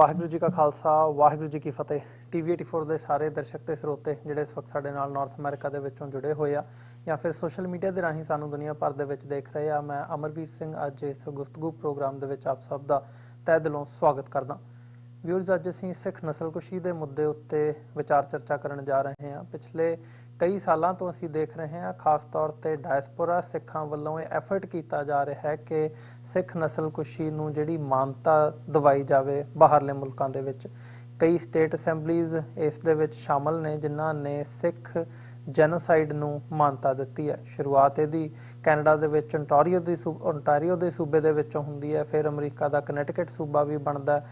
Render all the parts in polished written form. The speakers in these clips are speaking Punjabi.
ਵਾਹਿਗੁਰੂ ਜੀ ਕਾ ਖਾਲਸਾ ਵਾਹਿਗੁਰੂ ਜੀ ਕੀ ਫਤਿਹ। TV 84 ਦੇ ਸਾਰੇ ਦਰਸ਼ਕ ਤੇ ਸਰੋਤੇ ਜਿਹੜੇ ਇਸ ਵਕਤ ਸਾਡੇ ਨਾਲ ਨਾਰਥ ਅਮਰੀਕਾ ਦੇ ਵਿੱਚੋਂ ਜੁੜੇ ਹੋਏ ਆ ਜਾਂ ਫਿਰ ਸੋਸ਼ਲ ਮੀਡੀਆ ਦੇ ਰਾਹੀਂ ਸਾਨੂੰ ਦੁਨੀਆ ਭਰ ਦੇ ਵਿੱਚ ਦੇਖ ਰਹੇ ਆ, ਮੈਂ ਅਮਰਵੀਰ ਸਿੰਘ ਅੱਜ ਇਸ ਗੁਫ਼ਤਗੂ ਪ੍ਰੋਗਰਾਮ ਦੇ ਵਿੱਚ ਆਪ ਸਭ ਦਾ ਤਹਿ ਦਿਲੋਂ ਸਵਾਗਤ ਕਰਦਾ। ਵਿਊਅਰਸ, ਅੱਜ ਅਸੀਂ ਸਿੱਖ ਨਸਲਕੁਸ਼ੀ ਦੇ ਮੁੱਦੇ ਉੱਤੇ ਵਿਚਾਰ ਚਰਚਾ ਕਰਨ ਜਾ ਰਹੇ ਹਾਂ। ਪਿਛਲੇ ਕਈ ਸਾਲਾਂ ਤੋਂ ਅਸੀਂ ਦੇਖ ਰਹੇ ਹਾਂ, ਖਾਸ ਤੌਰ ਤੇ ਡਾਇਸਪੋਰਾ ਸਿੱਖਾਂ ਵੱਲੋਂ ਇਹ ਐਫਰਟ ਕੀਤਾ ਜਾ ਰਿਹਾ ਹੈ ਕਿ ਸਿੱਖ ਨਸਲਕੁਸ਼ੀ ਨੂੰ ਜਿਹੜੀ ਮਾਨਤਾ ਦਿਵਾਈ ਜਾਵੇ ਬਾਹਰਲੇ ਮੁਲਕਾਂ ਦੇ ਵਿੱਚ। ਕਈ ਸਟੇਟ ਅਸੈਂਬਲੀਜ਼ ਇਸ ਦੇ ਵਿੱਚ ਸ਼ਾਮਲ ਨੇ ਜਿਨ੍ਹਾਂ ਨੇ ਸਿੱਖ ਜੈਨੋਸਾਈਡ ਨੂੰ ਮਾਨਤਾ ਦਿੱਤੀ ਹੈ। ਸ਼ੁਰੂਆਤ ਇਹਦੀ ਕੈਨੇਡਾ ਦੇ ਵਿੱਚ ਓਨਟਾਰੀਓ ਦੇ ਸੂਬੇ ਦੇ ਵਿੱਚੋਂ ਹੁੰਦੀ ਹੈ, ਫਿਰ ਅਮਰੀਕਾ ਦਾ ਕਨੈਟਿਕਟ ਸੂਬਾ ਵੀ ਬਣਦਾ।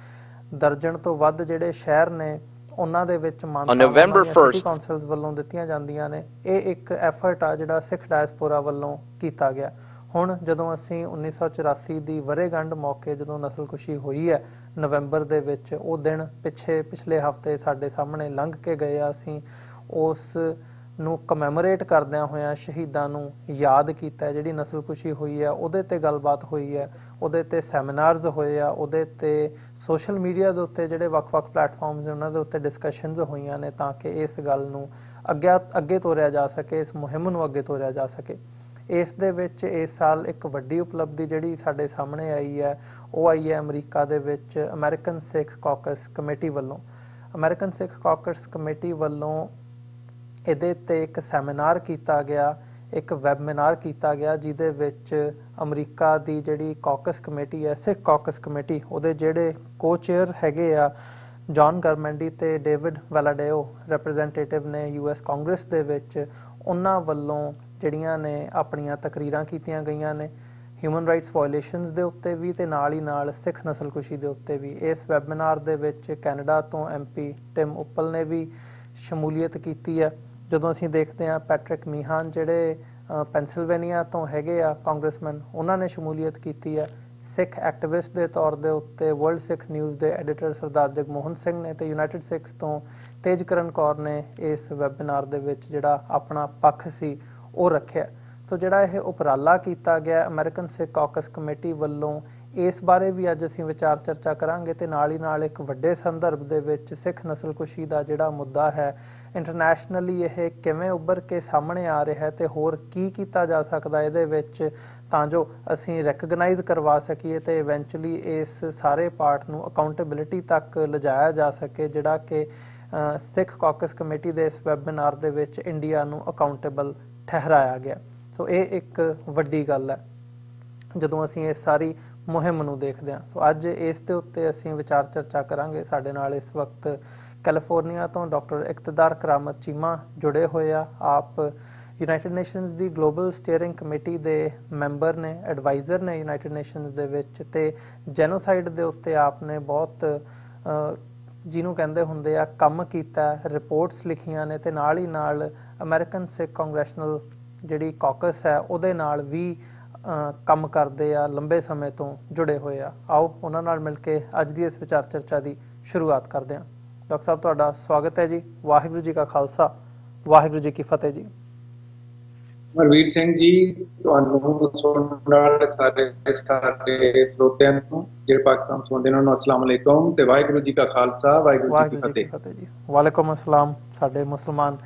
ਦਰਜਨ ਤੋਂ ਵੱਧ ਜਿਹੜੇ ਸ਼ਹਿਰ ਨੇ ਉਹਨਾਂ ਦੇ ਵਿੱਚ ਮਾਨਤਾਵਾਂ ਸਿਟੀ ਕਾਉਂਸਲਸ ਵੱਲੋਂ ਦਿੱਤੀਆਂ ਜਾਂਦੀਆਂ ਨੇ। ਇਹ ਇੱਕ ਐਫਰਟ ਆ ਜਿਹੜਾ ਸਿੱਖ ਡਾਇਸਪੋਰਾ ਵੱਲੋਂ ਕੀਤਾ ਗਿਆ। ਹੁਣ ਜਦੋਂ ਅਸੀਂ 1984 ਦੀ ਵਰ੍ਹੇਗੰਢ ਮੌਕੇ ਜਦੋਂ ਨਸਲਕੁਸ਼ੀ ਹੋਈ ਹੈ ਨਵੰਬਰ ਦੇ ਵਿੱਚ, ਉਹ ਦਿਨ ਪਿਛਲੇ ਹਫ਼ਤੇ ਸਾਡੇ ਸਾਹਮਣੇ ਲੰਘ ਕੇ ਗਏ ਆ। ਅਸੀਂ ਉਸ ਨੂੰ ਕਮੈਮੋਰੇਟ ਕਰਦਿਆਂ ਹੋਇਆਂ ਸ਼ਹੀਦਾਂ ਨੂੰ ਯਾਦ ਕੀਤਾ। ਜਿਹੜੀ ਨਸਲਕੁਸ਼ੀ ਹੋਈ ਹੈ ਉਹਦੇ ਤੇ ਗੱਲਬਾਤ ਹੋਈ ਹੈ, ਉਹਦੇ ਤੇ ਸੈਮੀਨਾਰਜ਼ ਹੋਏ ਆ, ਉਹਦੇ ਤੇ ਸੋਸ਼ਲ ਮੀਡੀਆ ਦੇ ਉੱਤੇ ਜਿਹੜੇ ਵੱਖ-ਵੱਖ ਪਲੇਟਫਾਰਮਸ ਨੇ ਉਹਨਾਂ ਦੇ ਉੱਤੇ ਡਿਸਕਸ਼ਨਸ ਹੋਈਆਂ ਨੇ ਤਾਂ ਕਿ ਇਸ ਗੱਲ ਨੂੰ ਅੱਗੇ ਤੋਰਿਆ ਜਾ ਸਕੇ, ਇਸ ਮੁਹਿੰਮ ਨੂੰ ਅੱਗੇ ਤੋਰਿਆ ਜਾ ਸਕੇ। ਇਸ ਦੇ ਵਿੱਚ ਇਸ ਸਾਲ ਇੱਕ ਵੱਡੀ ਉਪਲਬਧੀ ਜਿਹੜੀ ਸਾਡੇ ਸਾਹਮਣੇ ਆਈ ਹੈ ਉਹ ਆਈ ਹੈ ਅਮਰੀਕਾ ਦੇ ਵਿੱਚ ਅਮਰੀਕਨ ਸਿੱਖ ਕਾਕਸ ਕਮੇਟੀ ਵੱਲੋਂ। ਅਮਰੀਕਨ ਸਿੱਖ ਕਾਕਸ ਕਮੇਟੀ ਵੱਲੋਂ ਇਹਦੇ ਤੇ ਇੱਕ ਸੈਮੀਨਾਰ ਕੀਤਾ ਗਿਆ, ਇੱਕ ਵੈਬਿਨਾਰ ਕੀਤਾ ਗਿਆ, ਜਿਹਦੇ ਵਿੱਚ ਅਮਰੀਕਾ ਦੀ ਜਿਹੜੀ ਕਾਕਸ ਕਮੇਟੀ ਹੈ, ਸਿੱਖ ਕਾਕਸ ਕਮੇਟੀ, ਉਹਦੇ ਜਿਹੜੇ ਕੋ-ਚੇਅਰ ਹੈਗੇ ਆ ਜੌਨ ਗਰਮੈਂਡੀ ਤੇ ਡੇਵਿਡ ਵੈਲਾਡੇਓ, ਰਿਪਰੈਜ਼ੈਂਟੇਟਿਵ ਨੇ US ਕਾਂਗਰਸ ਦੇ ਵਿੱਚ, ਉਹਨਾਂ ਵੱਲੋਂ ਜਿਹੜੀਆਂ ਨੇ ਆਪਣੀਆਂ ਤਕਰੀਰਾਂ ਕੀਤੀਆਂ ਗਈਆਂ ਨੇ ਹਿਊਮਨ ਰਾਈਟਸ ਵਾਇਓਲੇਸ਼ਨਸ ਦੇ ਉੱਤੇ ਵੀ ਤੇ ਨਾਲ ਹੀ ਨਾਲ ਸਿੱਖ ਨਸਲਕੁਸ਼ੀ ਦੇ ਉੱਤੇ ਵੀ। ਇਸ ਵੈਬਿਨਾਰ ਦੇ ਵਿੱਚ ਕੈਨੇਡਾ ਤੋਂ MP ਟਿਮ ਉੱਪਲ ਨੇ ਵੀ ਸ਼ਮੂਲੀਅਤ ਕੀਤੀ ਹੈ। ਜਦੋਂ ਅਸੀਂ ਦੇਖਦੇ ਹਾਂ ਪੈਟਰਿਕ ਮੀਹਾਨ ਜਿਹੜੇ ਪੈਂਸਿਲਵੇਨੀਆ ਤੋਂ ਹੈਗੇ ਆ ਕਾਂਗਰਸਮੈਨ, ਉਹਨਾਂ ਨੇ ਸ਼ਮੂਲੀਅਤ ਕੀਤੀ ਹੈ। ਸਿੱਖ ਐਕਟਿਵਿਸਟ ਦੇ ਤੌਰ ਦੇ ਉੱਤੇ ਵਰਲਡ ਸਿੱਖ ਨਿਊਜ਼ ਦੇ ਐਡੀਟਰ ਸਰਦਾਰ ਜਗਮੋਹਨ ਸਿੰਘ ਨੇ ਤੇ ਯੂਨਾਈਟਿਡ ਸਿੱਖਸ ਤੋਂ ਤੇਜਕਰਨ ਕੌਰ ਨੇ ਇਸ ਵੈਬਿਨਾਰ ਦੇ ਵਿੱਚ ਜਿਹੜਾ ਆਪਣਾ ਪੱਖ ਸੀ ਉਹ ਰੱਖਿਆ। ਸੋ ਜਿਹੜਾ ਇਹ ਉਪਰਾਲਾ ਕੀਤਾ ਗਿਆ ਅਮਰੀਕਨ ਸਿੱਖ ਕਾਕਸ ਕਮੇਟੀ ਵੱਲੋਂ, ਇਸ ਬਾਰੇ ਵੀ ਅੱਜ ਅਸੀਂ ਵਿਚਾਰ ਚਰਚਾ ਕਰਾਂਗੇ ਤੇ ਨਾਲ ਹੀ ਨਾਲ ਇੱਕ ਵੱਡੇ ਸੰਦਰਭ ਦੇ ਵਿੱਚ ਸਿੱਖ ਨਸਲਕੁਸ਼ੀ ਦਾ ਜਿਹੜਾ ਮੁੱਦਾ ਹੈ ਇੰਟਰਨੈਸ਼ਨਲੀ ਇਹ ਕਿਵੇਂ ਉੱਭਰ ਕੇ ਸਾਹਮਣੇ ਆ ਰਿਹਾ ਹੈ ਤੇ ਹੋਰ ਕੀ ਕੀਤਾ ਜਾ ਸਕਦਾ ਇਹਦੇ ਵਿੱਚ ਤਾਂ ਜੋ ਅਸੀਂ ਰੈਕਗਨਾਈਜ਼ ਕਰਵਾ ਸਕੀਏ ਤੇ ਇਵੈਂਚੁਅਲੀ ਇਸ ਸਾਰੇ ਪਾਰਟ ਨੂੰ ਅਕਾਊਂਟੇਬਿਲਿਟੀ ਤੱਕ ਲਿਜਾਇਆ ਜਾ ਸਕੇ, ਜਿਹੜਾ ਕਿ ਸਿੱਖ ਕਾਕਸ ਕਮੇਟੀ ਦੇ ਇਸ ਵੈਬਿਨਾਰ ਦੇ ਵਿੱਚ ਇੰਡੀਆ ਨੂੰ ਅਕਾਊਂਟੇਬਲ ਠਹਿਰਾਇਆ ਗਿਆ। ਸੋ ਇਹ ਇੱਕ ਵੱਡੀ ਗੱਲ ਹੈ ਜਦੋਂ ਅਸੀਂ ਇਸ ਸਾਰੀ ਮੁਹਿੰਮ ਨੂੰ ਦੇਖਦੇ ਹਾਂ। ਸੋ ਅੱਜ ਇਸ ਦੇ ਉੱਤੇ ਅਸੀਂ ਵਿਚਾਰ ਚਰਚਾ ਕਰਾਂਗੇ। ਸਾਡੇ ਨਾਲ ਇਸ ਵਕਤ ਕੈਲੀਫੋਰਨੀਆ ਤੋਂ ਡਾਕਟਰ ਇਕਤਦਾਰ ਕਰਾਮਤ ਚੀਮਾ ਜੁੜੇ ਹੋਏ ਆ। ਆਪ ਯੂਨਾਈਟਿਡ ਨੇਸ਼ਨਸ ਦੀ ਗਲੋਬਲ ਸਟੀਅਰਿੰਗ ਕਮੇਟੀ ਦੇ ਮੈਂਬਰ ਨੇ, ਐਡਵਾਈਜ਼ਰ ਨੇ ਯੂਨਾਈਟਿਡ ਨੇਸ਼ਨਸ ਦੇ ਵਿੱਚ, ਤੇ ਜੈਨੋਸਾਈਡ ਦੇ ਉੱਤੇ ਆਪ ਨੇ ਬਹੁਤ ਜਿਹਨੂੰ ਕਹਿੰਦੇ ਹੁੰਦੇ ਆ ਕੰਮ ਕੀਤਾ, ਰਿਪੋਰਟਸ ਲਿਖੀਆਂ ਨੇ ਤੇ ਨਾਲ ਹੀ ਨਾਲ ਅਮਰੀਕਨ ਸਿੱਖ ਕਾਂਗਰੈਸ਼ਨਲ ਜਿਹੜੀ ਕਾਕਸ ਹੈ ਉਹਦੇ ਨਾਲ ਵੀ ਕੰਮ ਕਰਦੇ ਆ, ਲੰਬੇ ਸਮੇਂ ਤੋਂ ਜੁੜੇ ਹੋਏ ਆ। ਆਓ ਉਹਨਾਂ ਨਾਲ ਮਿਲ ਕੇ ਅੱਜ ਦੀ ਇਸ ਵਿਚਾਰ ਚਰਚਾ ਦੀ ਸ਼ੁਰੂਆਤ ਕਰਦੇ ਹਾਂ। ਡਾਕਟਰ ਸਾਹਿਬ, ਤੁਹਾਡਾ ਸਵਾਗਤ ਹੈ ਜੀ। ਵਾਹਿਗੁਰੂ ਜੀ ਕਾ ਖਾਲਸਾ ਵਾਹਿਗੁਰੂ ਜੀ ਕੀ ਫਤਿਹ ਜੀ। ਮਰਵੀਰ ਸਿੰਘ ਜੀ, ਤੁਹਾਨੂੰ ਸੁਣਨ ਨਾਲ ਸਾਰੇ ਸਰੋਤਿਆਂ ਨੂੰ ਜਿਹੜੇ ਪਾਕਿਸਤਾਨ ਸੁਣਦੇ ਨੇ ਉਹਨਾਂ ਨੂੰ ਅਸਲਾਮ ਅਲੈਕੁਮ ਤੇ ਵਾਹਿਗੁਰੂ ਜੀ ਕਾ ਖਾਲਸਾ ਵਾਹਿਗੁਰੂ ਜੀ ਕੀ ਫਤਿਹ ਜੀ। ਵਾਲੇਕੁਮ ਅਸਲਾਮ ਸਾਡੇ ਮੁਸਲਮਾਨ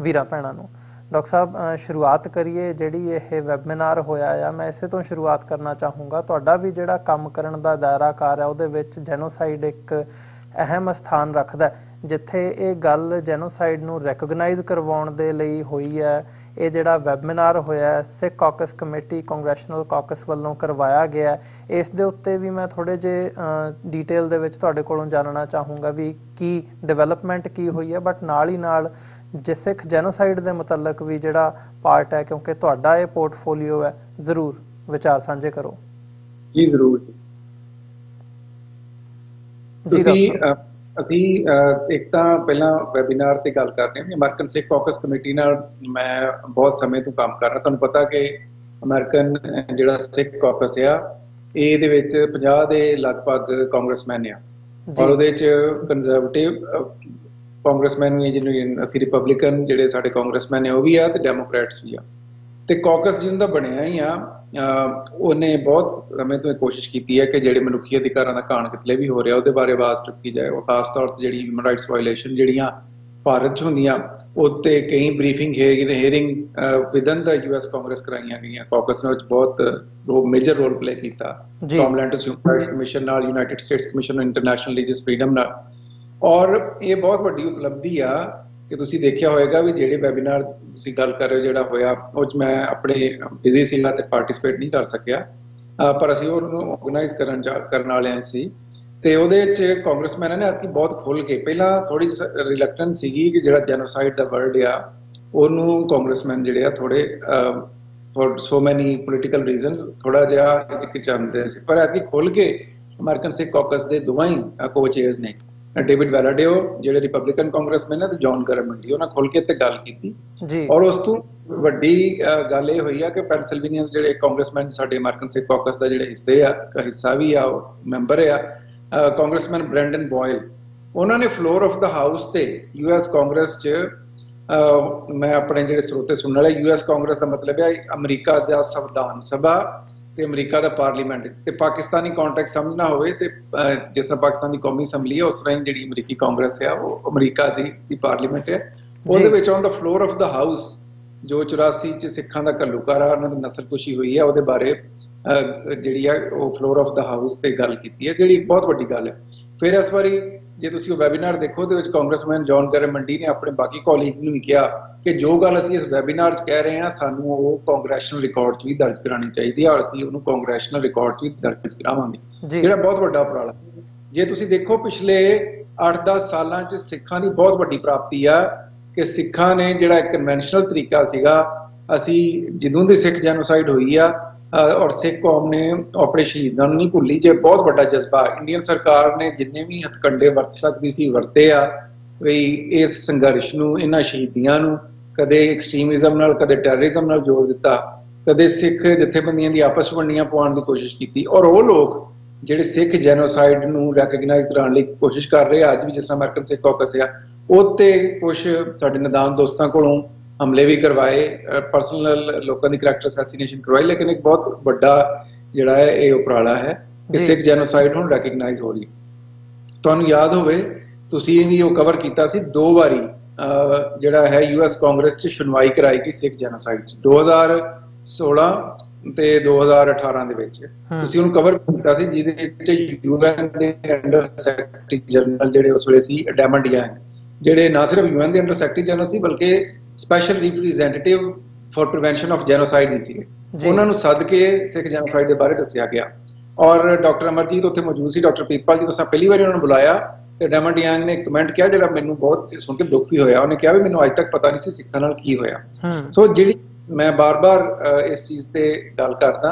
ਵੀਰਾਂ ਭੈਣਾਂ ਨੂੰ। ਡਾਕਟਰ ਸਾਹਿਬ, ਸ਼ੁਰੂਆਤ ਕਰੀਏ ਜਿਹੜੀ ਇਹ ਵੈਬਿਨਾਰ ਹੋਇਆ ਆ, ਮੈਂ ਇਸੇ ਤੋਂ ਸ਼ੁਰੂਆਤ ਕਰਨਾ ਚਾਹੂੰਗਾ। ਤੁਹਾਡਾ ਵੀ ਜਿਹੜਾ ਕੰਮ ਕਰਨ ਦਾ ਦਾਇਰਾਕਾਰ ਹੈ ਉਹਦੇ ਵਿੱਚ ਜੈਨੋਸਾਈਡ ਇੱਕ ਅਹਿਮ ਸਥਾਨ ਰੱਖਦਾ, ਜਿੱਥੇ ਇਹ ਗੱਲ ਜੈਨੋਸਾਈਡ ਨੂੰ ਰੈਕਗਨਾਈਜ਼ ਕਰਵਾਉਣ ਦੇ ਲਈ ਹੋਈ ਹੈ। ਇਹ ਜਿਹੜਾ ਵੈਬਿਨਾਰ ਹੋਇਆ ਸਿੱਖ ਕਾਕਸ ਕਮੇਟੀ ਕਾਂਗਰੈਸ਼ਨਲ ਕਾਕਸ ਵੱਲੋਂ ਕਰਵਾਇਆ ਗਿਆ, ਇਸ ਦੇ ਉੱਤੇ ਵੀ ਮੈਂ ਥੋੜ੍ਹੇ ਜਿਹੇ ਡੀਟੇਲ ਦੇ ਵਿੱਚ ਤੁਹਾਡੇ ਕੋਲੋਂ ਜਾਣਨਾ ਚਾਹੂੰਗਾ ਵੀ ਕੀ ਡਿਵੈਲਪਮੈਂਟ ਕੀ ਹੋਈ ਹੈ, ਬਟ ਨਾਲ ਹੀ ਨਾਲ ਜੇ ਸਿੱਖ ਜੈਨੋਸਾਈਡ ਦੇ ਮੁਤਲਕ ਵੀ ਜਿਹੜਾ ਪਾਰਟ ਹੈ, ਕਿਉਂਕਿ ਤੁਹਾਡਾ ਇਹ ਪੋਰਟਫੋਲੀਓ ਹੈ, ਜ਼ਰੂਰ ਵਿਚਾਰ ਸਾਂਝੇ ਕਰੋ ਜੀ। ਜ਼ਰੂਰ ਜੀ। ਅਸੀਂ ਇੱਕ ਤਾਂ ਪਹਿਲਾਂ ਵੈਬਿਨਾਰ ਤੇ ਗੱਲ ਕਰਦੇ ਹਾਂ। ਅਮਰੀਕਨ ਸਿੱਖ ਕਾਕਸ ਕਮੇਟੀ ਨਾਲ ਮੈਂ ਬਹੁਤ ਸਮੇਂ ਤੋਂ ਕੰਮ ਕਰ ਰਿਹਾ। ਤੁਹਾਨੂੰ ਪਤਾ ਕਿ ਅਮਰੀਕਨ ਜਿਹੜਾ ਸਿੱਖ ਕਾਕਸ ਆ ਇਹਦੇ ਵਿੱਚ 50 ਦੇ ਲਗਭਗ ਕਾਂਗਰਸਮੈਨ ਆ, ਔਰ ਉਹਦੇ 'ਚ ਕੰਜ਼ਰਵੇਟਿਵ ਕਾਂਗਰਸਮੈਨ ਵੀ, ਜਿਹਨੂੰ ਅਸੀਂ ਰਿਪਬਲਿਕਨ ਜਿਹੜੇ ਸਾਡੇ ਕਾਂਗਰਸਮੈਨ ਨੇ ਉਹ ਵੀ ਆ ਤੇ ਡੈਮੋਕ੍ਰੈਟਸ ਵੀ ਆ। ਤੇ ਕਾਕਸ ਜਿਹਨੂੰ ਦਾ ਬਣਿਆ ਹੀ ਆ ਉਹਨੇ ਬਹੁਤ ਸਮੇਂ ਤੋਂ ਇਹ ਕੋਸ਼ਿਸ਼ ਕੀਤੀ ਹੈ ਕਿ ਜਿਹੜੇ ਮਨੁੱਖੀ ਅਧਿਕਾਰਾਂ ਦਾ ਘਾਣ ਕਿਤਲੇ ਵੀ ਹੋ ਰਿਹਾ ਉਹਦੇ ਬਾਰੇ ਆਵਾਜ਼ ਚੁੱਕੀ ਜਾਏ। ਉਹ ਖਾਸ ਤੌਰ ਤੇ ਜਿਹੜੀ ਹਿਊਮਨ ਰਾਈਟਸ ਵਾਇਲੇਸ਼ਨ ਜਿਹੜੀਆਂ ਭਾਰਤ 'ਚ ਹੁੰਦੀਆਂ ਉੱਤੇ ਕਈ ਬਰੀਫਿੰਗ ਹੀਅਰਿੰਗ ਵਿਦਨ ਦਾ US ਕਾਂਗਰਸ ਕਰਾਈਆਂ ਗਈਆਂ। ਕਾਕਸ ਨੇ ਵਿੱਚ ਬਹੁਤ ਮੇਜਰ ਰੋਲ ਪਲੇ ਕੀਤਾ, ਕਾਮਨਵੈਲਥ ਹਿਊਮਨ ਰਾਈਟਸ ਕਮਿਸ਼ਨ ਨਾਲ, United States commission on international religious freedom ਨਾਲ। ਔਰ ਇਹ ਬਹੁਤ ਵੱਡੀ ਉਪਲਬਧੀ ਆ ਕਿ ਤੁਸੀਂ ਦੇਖਿਆ ਹੋਏਗਾ ਵੀ ਜਿਹੜੇ ਵੈਬੀਨਾਰ ਤੁਸੀਂ ਗੱਲ ਕਰ ਰਹੇ ਹੋ ਜਿਹੜਾ ਹੋਇਆ ਉਹ 'ਚ ਮੈਂ ਆਪਣੇ ਬਿਜ਼ੀ ਸੀਗਾ ਤੇ ਪਾਰਟਿਸਿਪੇਟ ਨਹੀਂ ਕਰ ਸਕਿਆ, ਪਰ ਅਸੀਂ ਉਹਨੂੰ ਆਰਗੇਨਾਈਜ਼ ਕਰਨ ਵਾਲਿਆਂ ਸੀ। ਤੇ ਉਹਦੇ ਵਿੱਚ ਕਾਂਗਰਸਮੈਨਾਂ ਨੇ ਅੱਜ ਬਹੁਤ ਖੁੱਲ੍ਹ ਕੇ, ਪਹਿਲਾਂ ਥੋੜੀ ਰਿਲੈਕਟੈਂਸ ਸੀਗੀ ਕਿ ਜਿਹੜਾ ਜੈਨੋਸਾਈਡ ਦਾ ਵਰਡ ਆ ਉਹਨੂੰ ਕਾਂਗਰਸਮੈਨ ਜਿਹੜੇ ਆ ਥੋੜੇ ਫॉर ਸੋ ਮੈਨੀ ਪੋਲੀਟੀਕਲ ਰੀਜ਼ਨਸ ਥੋੜਾ ਜਿਹਾ ਹਿਚਕਿਚਾਉਂਦੇ ਸੀ, ਪਰ ਅੱਜ ਖੁੱਲ੍ਹ ਕੇ ਅਮਰੀਕਨ ਸਿੱਖ ਕਾਕਸ ਦੇ ਦੋਵਾਂ ਹੀ ਕੋ-ਚੇਅਰਸ ਨੇ, ਡੇਵਿਡ ਵੈਲਾਡਿਓ ਜਿਹੜੇ ਰਿਪਬਲਿਕਨ ਕਾਂਗਰਸਮੈਨ ਨੇ ਤੇ ਜੌਨ ਗਰਮੰਡੀ, ਉਹਨਾਂ ਖੁੱਲ੍ਹ ਕੇ ਤੇ ਗੱਲ ਕੀਤੀ। ਔਰ ਉਸ ਤੋਂ ਵੱਡੀ ਗੱਲ ਇਹ ਹੋਈ ਆ ਕਿ ਪੈਨਸਿਲਵੇਨੀਆ ਜਿਹੜੇ ਕਾਂਗਰਸਮੈਨ ਸਾਡੇ ਅਮਰੀਕਨ ਸਿੱਖ ਕਾਕਸ ਦਾ ਜਿਹੜੇ ਹਿੱਸਾ ਵੀ ਆ, ਮੈਂਬਰ ਆ, ਕਾਂਗਰਸਮੈਨ ਬ੍ਰੈਂਡਨ ਬੋਇਲ, ਉਹਨਾਂ ਨੇ ਫਲੋਰ ਆਫ ਦਾ ਹਾਊਸ ਤੇ US ਕਾਂਗਰਸ 'ਚ ਮੈਂ ਆਪਣੇ ਜਿਹੜੇ ਸਰੋਤੇ ਸੁਣਨ ਵਾਲੇ, US ਕਾਂਗਰਸ ਦਾ ਮਤਲਬ ਹੈ ਅਮਰੀਕਾ ਦਾ ਸੰਵਿਧਾਨ ਸਭਾ ਤੇ ਅਮਰੀਕਾ ਦਾ ਪਾਰਲੀਮੈਂਟ, ਤੇ ਪਾਕਿਸਤਾਨੀ ਕੰਟੈਕਸਟ ਸਮਝਣਾ ਹੋਵੇ ਤੇ ਜਿਸ ਤਰ੍ਹਾਂ ਪਾਕਿਸਤਾਨ ਦੀ ਕੌਮੀ ਅਸੈਂਬਲੀ ਹੈ ਉਸ ਤਰ੍ਹਾਂ ਹੀ ਜਿਹੜੀ ਅਮਰੀਕੀ ਕਾਂਗਰਸ ਆ ਉਹ ਅਮਰੀਕਾ ਦੀ ਪਾਰਲੀਮੈਂਟ ਹੈ। ਉਹਦੇ ਵਿੱਚ on the floor of the house ਜੋ 84 'ਚ ਸਿੱਖਾਂ ਦਾ ਘੱਲੂਘਾਰਾ, ਉਹਨਾਂ ਦੀ ਨਸਲਕੁਸ਼ੀ ਹੋਈ ਹੈ, ਉਹਦੇ ਬਾਰੇ ਜਿਹੜੀ ਆ ਉਹ ਫਲੋਰ ਆਫ ਦਾ ਹਾਊਸ ਤੇ ਗੱਲ ਕੀਤੀ ਹੈ, ਜਿਹੜੀ ਬਹੁਤ ਵੱਡੀ ਗੱਲ ਹੈ। ਫਿਰ ਇਸ ਵਾਰੀ ਜੇ ਤੁਸੀਂ ਉਹ ਵੈਬੀਨਾਰ ਦੇਖੋ ਉਹਦੇ ਵਿੱਚ ਕਾਂਗਰਸਮੈਨ ਜੌਨ ਗਰਮੰਡੀ ਨੇ ਆਪਣੇ ਬਾਕੀ ਕੋਲੀਗਸ ਨੂੰ ਵੀ ਕਿਹਾ ਕਿ ਜੋ ਗੱਲ ਅਸੀਂ ਇਸ ਵੈਬੀਨਾਰ 'ਚ ਕਹਿ ਰਹੇ ਹਾਂ ਸਾਨੂੰ ਉਹ ਕਾਂਗਰੈਸ਼ਨਲ ਰਿਕਾਰਡ 'ਚ ਵੀ ਦਰਜ ਕਰਾਉਣੀ ਚਾਹੀਦੀ ਹੈ, ਔਰ ਅਸੀਂ ਉਹਨੂੰ ਕਾਂਗਰੈਸ਼ਨਲ ਰਿਕਾਰਡ 'ਚ ਵੀ ਦਰਜ ਕਰਾਵਾਂਗੇ, ਜਿਹੜਾ ਬਹੁਤ ਵੱਡਾ ਉਪਰਾਲਾ। ਜੇ ਤੁਸੀਂ ਦੇਖੋ ਪਿਛਲੇ 8-10 ਸਾਲਾਂ 'ਚ ਸਿੱਖਾਂ ਦੀ ਬਹੁਤ ਵੱਡੀ ਪ੍ਰਾਪਤੀ ਆ ਕਿ ਸਿੱਖਾਂ ਨੇ ਜਿਹੜਾ ਇੱਕ ਕਨਵੈਨਸ਼ਨਲ ਤਰੀਕਾ ਸੀਗਾ, ਅਸੀਂ ਜਦੋਂ ਦੀ ਸਿੱਖ ਜੈਨੋਸਾਈਡ ਹੋਈ ਆ ਔਰ ਸਿੱਖ ਕੌਮ ਨੇ ਆਪਣੇ ਸ਼ਹੀਦਾਂ ਨੂੰ ਨਹੀਂ ਭੁੱਲੀ, ਜੇ ਬਹੁਤ ਵੱਡਾ ਜਜ਼ਬਾ ਇੰਡੀਅਨ ਸਰਕਾਰ ਨੇ ਜਿੰਨੇ ਵੀ ਹਥਕੰਡੇ ਵਰਤ ਸਕਦੀ ਸੀ ਵਰਤੇ ਆ ਵੀ ਇਸ ਸੰਘਰਸ਼ ਨੂੰ, ਇਹਨਾਂ ਸ਼ਹੀਦੀਆਂ ਨੂੰ ਕਦੇ ਐਕਸਟ੍ਰੀਮਿਜ਼ਮ ਨਾਲ ਕਦੇ ਟੈਰਰਿਜ਼ਮ ਨਾਲ ਜੋੜ ਦਿੱਤਾ, ਕਦੇ ਸਿੱਖ ਜਥੇਬੰਦੀਆਂ ਦੀ ਆਪਸ ਵੰਡੀਆਂ ਪਵਾਉਣ ਦੀ ਕੋਸ਼ਿਸ਼ ਕੀਤੀ। ਔਰ ਉਹ ਲੋਕ ਜਿਹੜੇ ਸਿੱਖ ਜੈਨੋਸਾਈਡ ਨੂੰ ਰੈਕਗਨਾਈਜ਼ ਕਰਾਉਣ ਲਈ ਕੋਸ਼ਿਸ਼ ਕਰ ਰਹੇ ਆ ਅੱਜ ਵੀ, ਜਿਸ ਤਰ੍ਹਾਂ ਅਮਰੀਕਨ ਸਿੱਖ ਕਾਕਸ ਆ, ਉਹ ਤੇ ਕੁਝ ਸਾਡੇ ਨਿਦਾਨ ਦੋਸਤਾਂ ਕੋਲੋਂ ਹਮਲੇ ਵੀ ਕਰਵਾਏ, ਪਰਸਨਲ ਲੋਕਾਂ ਦੀ ਕਰੈਕਟਰ ਅਸੈਸੀਨੇਸ਼ਨ ਕਰਵਾਈ, ਲੇਕਿਨ ਇੱਕ ਬਹੁਤ ਵੱਡਾ ਜਿਹੜਾ ਹੈ ਇਹ ਉਪਰਾਲਾ ਹੈ ਕਿ ਸਿੱਖ ਜੈਨੋਸਾਈਡ ਹੁਣ ਰੈਕਗਨਾਈਜ਼ ਹੋ ਰਹੀ। ਤੁਹਾਨੂੰ ਯਾਦ ਹੋਵੇ ਤੁਸੀਂ ਵੀ ਉਹ ਕਵਰ ਕੀਤਾ ਸੀ 2 ਵਾਰੀ ਜਿਹੜਾ ਹੈ US ਕਾਂਗਰਸ 'ਚ ਸੁਣਵਾਈ ਕਰਾਈ ਗਈ ਸਿੱਖ ਜੈਨੋਸਾਈਡ 'ਚ 2016 ਤੇ 2018 ਦੇ ਵਿੱਚ, ਤੁਸੀਂ ਉਹਨੂੰ ਕਵਰ ਕੀਤਾ ਸੀ, ਜਿਹਦੇ ਵਿੱਚ UN ਦੇ ਅੰਡਰ ਸੈਕਟਰੀ ਜਨਰਲ ਜਿਹੜੇ ਉਸ ਵੇਲੇ ਸੀ ਡੈਮਨ ਡਿਆਂਗ, ਜਿਹੜੇ ਨਾ ਸਿਰਫ UN ਦੇ ਅੰਡਰ ਸੈਕਟਰੀ ਜਨਰਲ ਸੀ ਬਲਕਿ special representative for prevention of genocide ਨਹੀਂ ਸੀਗੇ, ਉਹਨਾਂ ਨੂੰ ਸੱਦ ਕੇ ਸਿੱਖ ਜੈਨੋਸਾਈਡ ਦੇ ਬਾਰੇ ਦੱਸਿਆ ਗਿਆ। ਔਰ ਡਾਕਟਰ ਅਮਰਜੀਤ ਉੱਥੇ ਮੌਜੂਦ ਸੀ, ਡਾਕਟਰ ਪ੍ਰੀਤਪਾਲ ਜੀ ਤੋਂ ਪਹਿਲੀ ਵਾਰੀ ਉਹਨਾਂ ਨੂੰ ਬੁਲਾਇਆ ਤੇ ਡੈਮਨ ਡਿਆਂਗ ਨੇ ਕਮੈਂਟ ਕਿਹਾ ਜਿਹੜਾ ਮੈਨੂੰ ਬਹੁਤ ਸੁਣ ਕੇ ਦੁੱਖ ਵੀ ਹੋਇਆ, ਉਹਨੇ ਕਿਹਾ ਵੀ ਮੈਨੂੰ ਅੱਜ ਤੱਕ ਪਤਾ ਨਹੀਂ ਸੀ ਸਿੱਖਾਂ ਨਾਲ ਕੀ ਹੋਇਆ। ਸੋ ਜਿਹੜੀ ਮੈਂ ਬਾਰ-ਬਾਰ ਇਸ ਚੀਜ਼ ਤੇ ਗੱਲ ਕਰਦਾ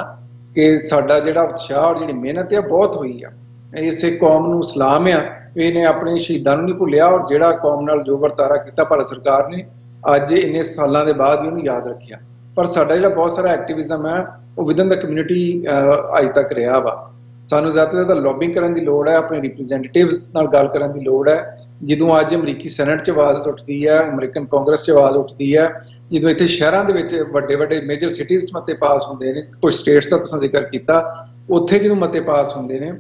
ਕਿ ਸਾਡਾ ਜਿਹੜਾ ਉਤਸ਼ਾਹ ਔਰ ਜਿਹੜੀ ਮਿਹਨਤ ਆ ਬਹੁਤ ਹੋਈ ਆ, ਇਸੇ ਕੌਮ ਨੂੰ ਸਲਾਮ ਆ, ਇਹਨੇ ਆਪਣੇ ਸ਼ਹੀਦਾਂ ਨੂੰ ਨਹੀਂ ਭੁੱਲਿਆ ਔਰ ਜਿਹੜਾ ਕੌਮ ਨਾਲ ਜੋ ਵਰਤਾਰਾ ਕੀਤਾ ਭਾਰਤ ਸਰਕਾਰ ਨੇ ਅੱਜ ਇੰਨੇ ਸਾਲਾਂ ਦੇ ਬਾਅਦ ਵੀ ਉਹਨੂੰ ਯਾਦ ਰੱਖਿਆ। ਪਰ ਸਾਡਾ ਜਿਹੜਾ ਬਹੁਤ ਸਾਰਾ ਐਕਟਿਵਿਜ਼ਮ ਹੈ ਉਹ ਵਿਦਨ ਦਾ ਕਮਿਊਨਿਟੀ ਅੱਜ ਤੱਕ ਰਿਹਾ ਵਾ। ਸਾਨੂੰ ਜ਼ਿਆਦਾ ਤੋਂ ਜ਼ਿਆਦਾ ਲੌਬਿੰਗ ਕਰਨ ਦੀ ਲੋੜ ਹੈ, ਆਪਣੇ ਰਿਪਰੈਜ਼ੈਂਟੇਟਿਵਸ ਨਾਲ ਗੱਲ ਕਰਨ ਦੀ ਲੋੜ ਹੈ। ਜਦੋਂ ਅੱਜ ਅਮਰੀਕੀ ਸੈਨੇਟ 'ਚ ਆਵਾਜ਼ ਉੱਠਦੀ ਹੈ, ਅਮਰੀਕਨ ਕਾਂਗਰਸ 'ਚ ਆਵਾਜ਼ ਉੱਠਦੀ ਹੈ, ਜਦੋਂ ਇੱਥੇ ਸ਼ਹਿਰਾਂ ਦੇ ਵਿੱਚ ਵੱਡੇ ਮੇਜਰ ਸਿਟੀਜ਼ 'ਚ ਮਤੇ ਪਾਸ ਹੁੰਦੇ ਨੇ, ਕੁਝ ਸਟੇਟਸ ਦਾ ਤੁਸੀਂ ਜ਼ਿਕਰ ਕੀਤਾ, ਉੱਥੇ ਜਦੋਂ ਮਤੇ ਪਾਸ ਹੁੰਦੇ ਨੇ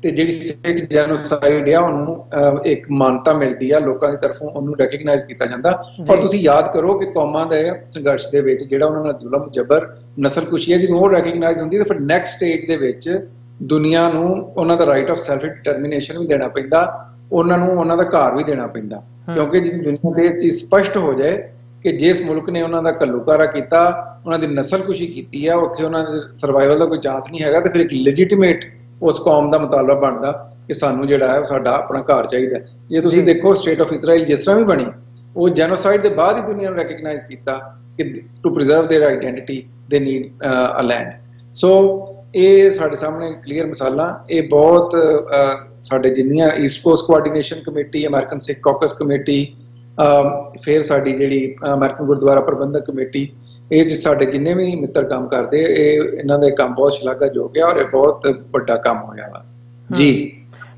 ਤੇ ਜਿਹੜੀ ਸਿੱਖ ਜੈਨੋਸਾਈਡ ਆ ਉਹਨੂੰ ਇੱਕ ਮਾਨਤਾ ਮਿਲਦੀ ਆ ਲੋਕਾਂ ਦੀ ਤਰਫੋਂ, ਉਹਨੂੰ ਰੈਕਗਨਾਈਜ਼ ਕੀਤਾ ਜਾਂਦਾ। ਪਰ ਤੁਸੀਂ ਯਾਦ ਕਰੋ ਕਿ ਕੌਮਾਂ ਦੇ ਸੰਘਰਸ਼ ਦੇ ਵਿੱਚ ਜਿਹੜਾ ਉਹਨਾਂ ਨਾਲ ਜ਼ੁਲਮ ਜਬਰ ਨਸਲਕੁਸ਼ੀ ਹੈ, ਜਦੋਂ ਉਹ ਰੈਕਗਨਾਈਜ਼ ਹੁੰਦੀ ਤਾਂ ਫਿਰ ਨੈਕਸਟ ਸਟੇਜ ਦੇ ਵਿੱਚ ਦੁਨੀਆ ਨੂੰ ਉਹਨਾਂ ਦਾ ਰਾਈਟ ਆਫ ਸੈਲਫ ਡਿਟਰਮੀਨੇਸ਼ਨ ਵੀ ਦੇਣਾ ਪੈਂਦਾ, ਉਹਨਾਂ ਨੂੰ ਉਹਨਾਂ ਦਾ ਘਰ ਵੀ ਦੇਣਾ ਪੈਂਦਾ, ਕਿਉਂਕਿ ਜਿਹੜੀ ਦੁਨੀਆ ਦੇ ਚੀਜ਼ ਸਪਸ਼ਟ ਹੋ ਜਾਏ ਕਿ ਜਿਸ ਮੁਲਕ ਨੇ ਉਹਨਾਂ ਦਾ ਘੱਲੂਘਾਰਾ ਕੀਤਾ, ਉਹਨਾਂ ਦੀ ਨਸਲਕੁਸ਼ੀ ਕੀਤੀ ਆ, ਉੱਥੇ ਉਹਨਾਂ ਦੇ ਸਰਵਾਈਵਲ ਦਾ ਕੋਈ ਚਾਂਸ ਨਹੀਂ ਹੈਗਾ, ਤੇ ਫਿਰ ਇੱਕ ਲੈਜੀਟੀਮੇਟ ਉਸ ਕੌਮ ਦਾ ਮੁਤਾਲਬਾ ਬਣਦਾ ਕਿ ਸਾਨੂੰ ਜਿਹੜਾ ਹੈ ਸਾਡਾ ਆਪਣਾ ਘਰ ਚਾਹੀਦਾ। ਜੇ ਤੁਸੀਂ ਦੇਖੋ ਸਟੇਟ ਆਫ ਇਜ਼ਰਾਈਲ ਜਿਸ ਤਰ੍ਹਾਂ ਵੀ ਬਣੀ, ਉਹ ਜੈਨੋਸਾਈਡ ਦੇ ਬਾਅਦ ਹੀ ਦੁਨੀਆ ਨੂੰ ਰੈਕਗਨਾਈਜ਼ ਕੀਤਾ ਕਿ to preserve their identity they need a land. So ਇਹ ਸਾਡੇ ਸਾਹਮਣੇ ਕਲੀਅਰ ਮਿਸਾਲਾਂ, ਇਹ ਬਹੁਤ ਸਾਡੇ ਜਿੰਨੀਆਂ East Coast Coordination Committee, American Sikh Caucus Committee, ਫਿਰ ਸਾਡੀ ਜਿਹੜੀ ਅਮਰੀਕਨ ਗੁਰਦੁਆਰਾ ਪ੍ਰਬੰਧਕ ਕਮੇਟੀ, ਇਹ ਜੀ ਸਾਡੇ ਜਿੰਨੇ ਵੀ ਮਿੱਤਰ ਕੰਮ ਕਰਦੇ, ਇਹਨਾਂ ਦੇ ਕੰਮ ਬਹੁਤ ਸ਼ਲਾਘਾਯੋਗ ਹੈ ਔਰ ਇਹ ਬਹੁਤ ਵੱਡਾ ਕੰਮ ਹੋਇਆ ਵਾ ਜੀ।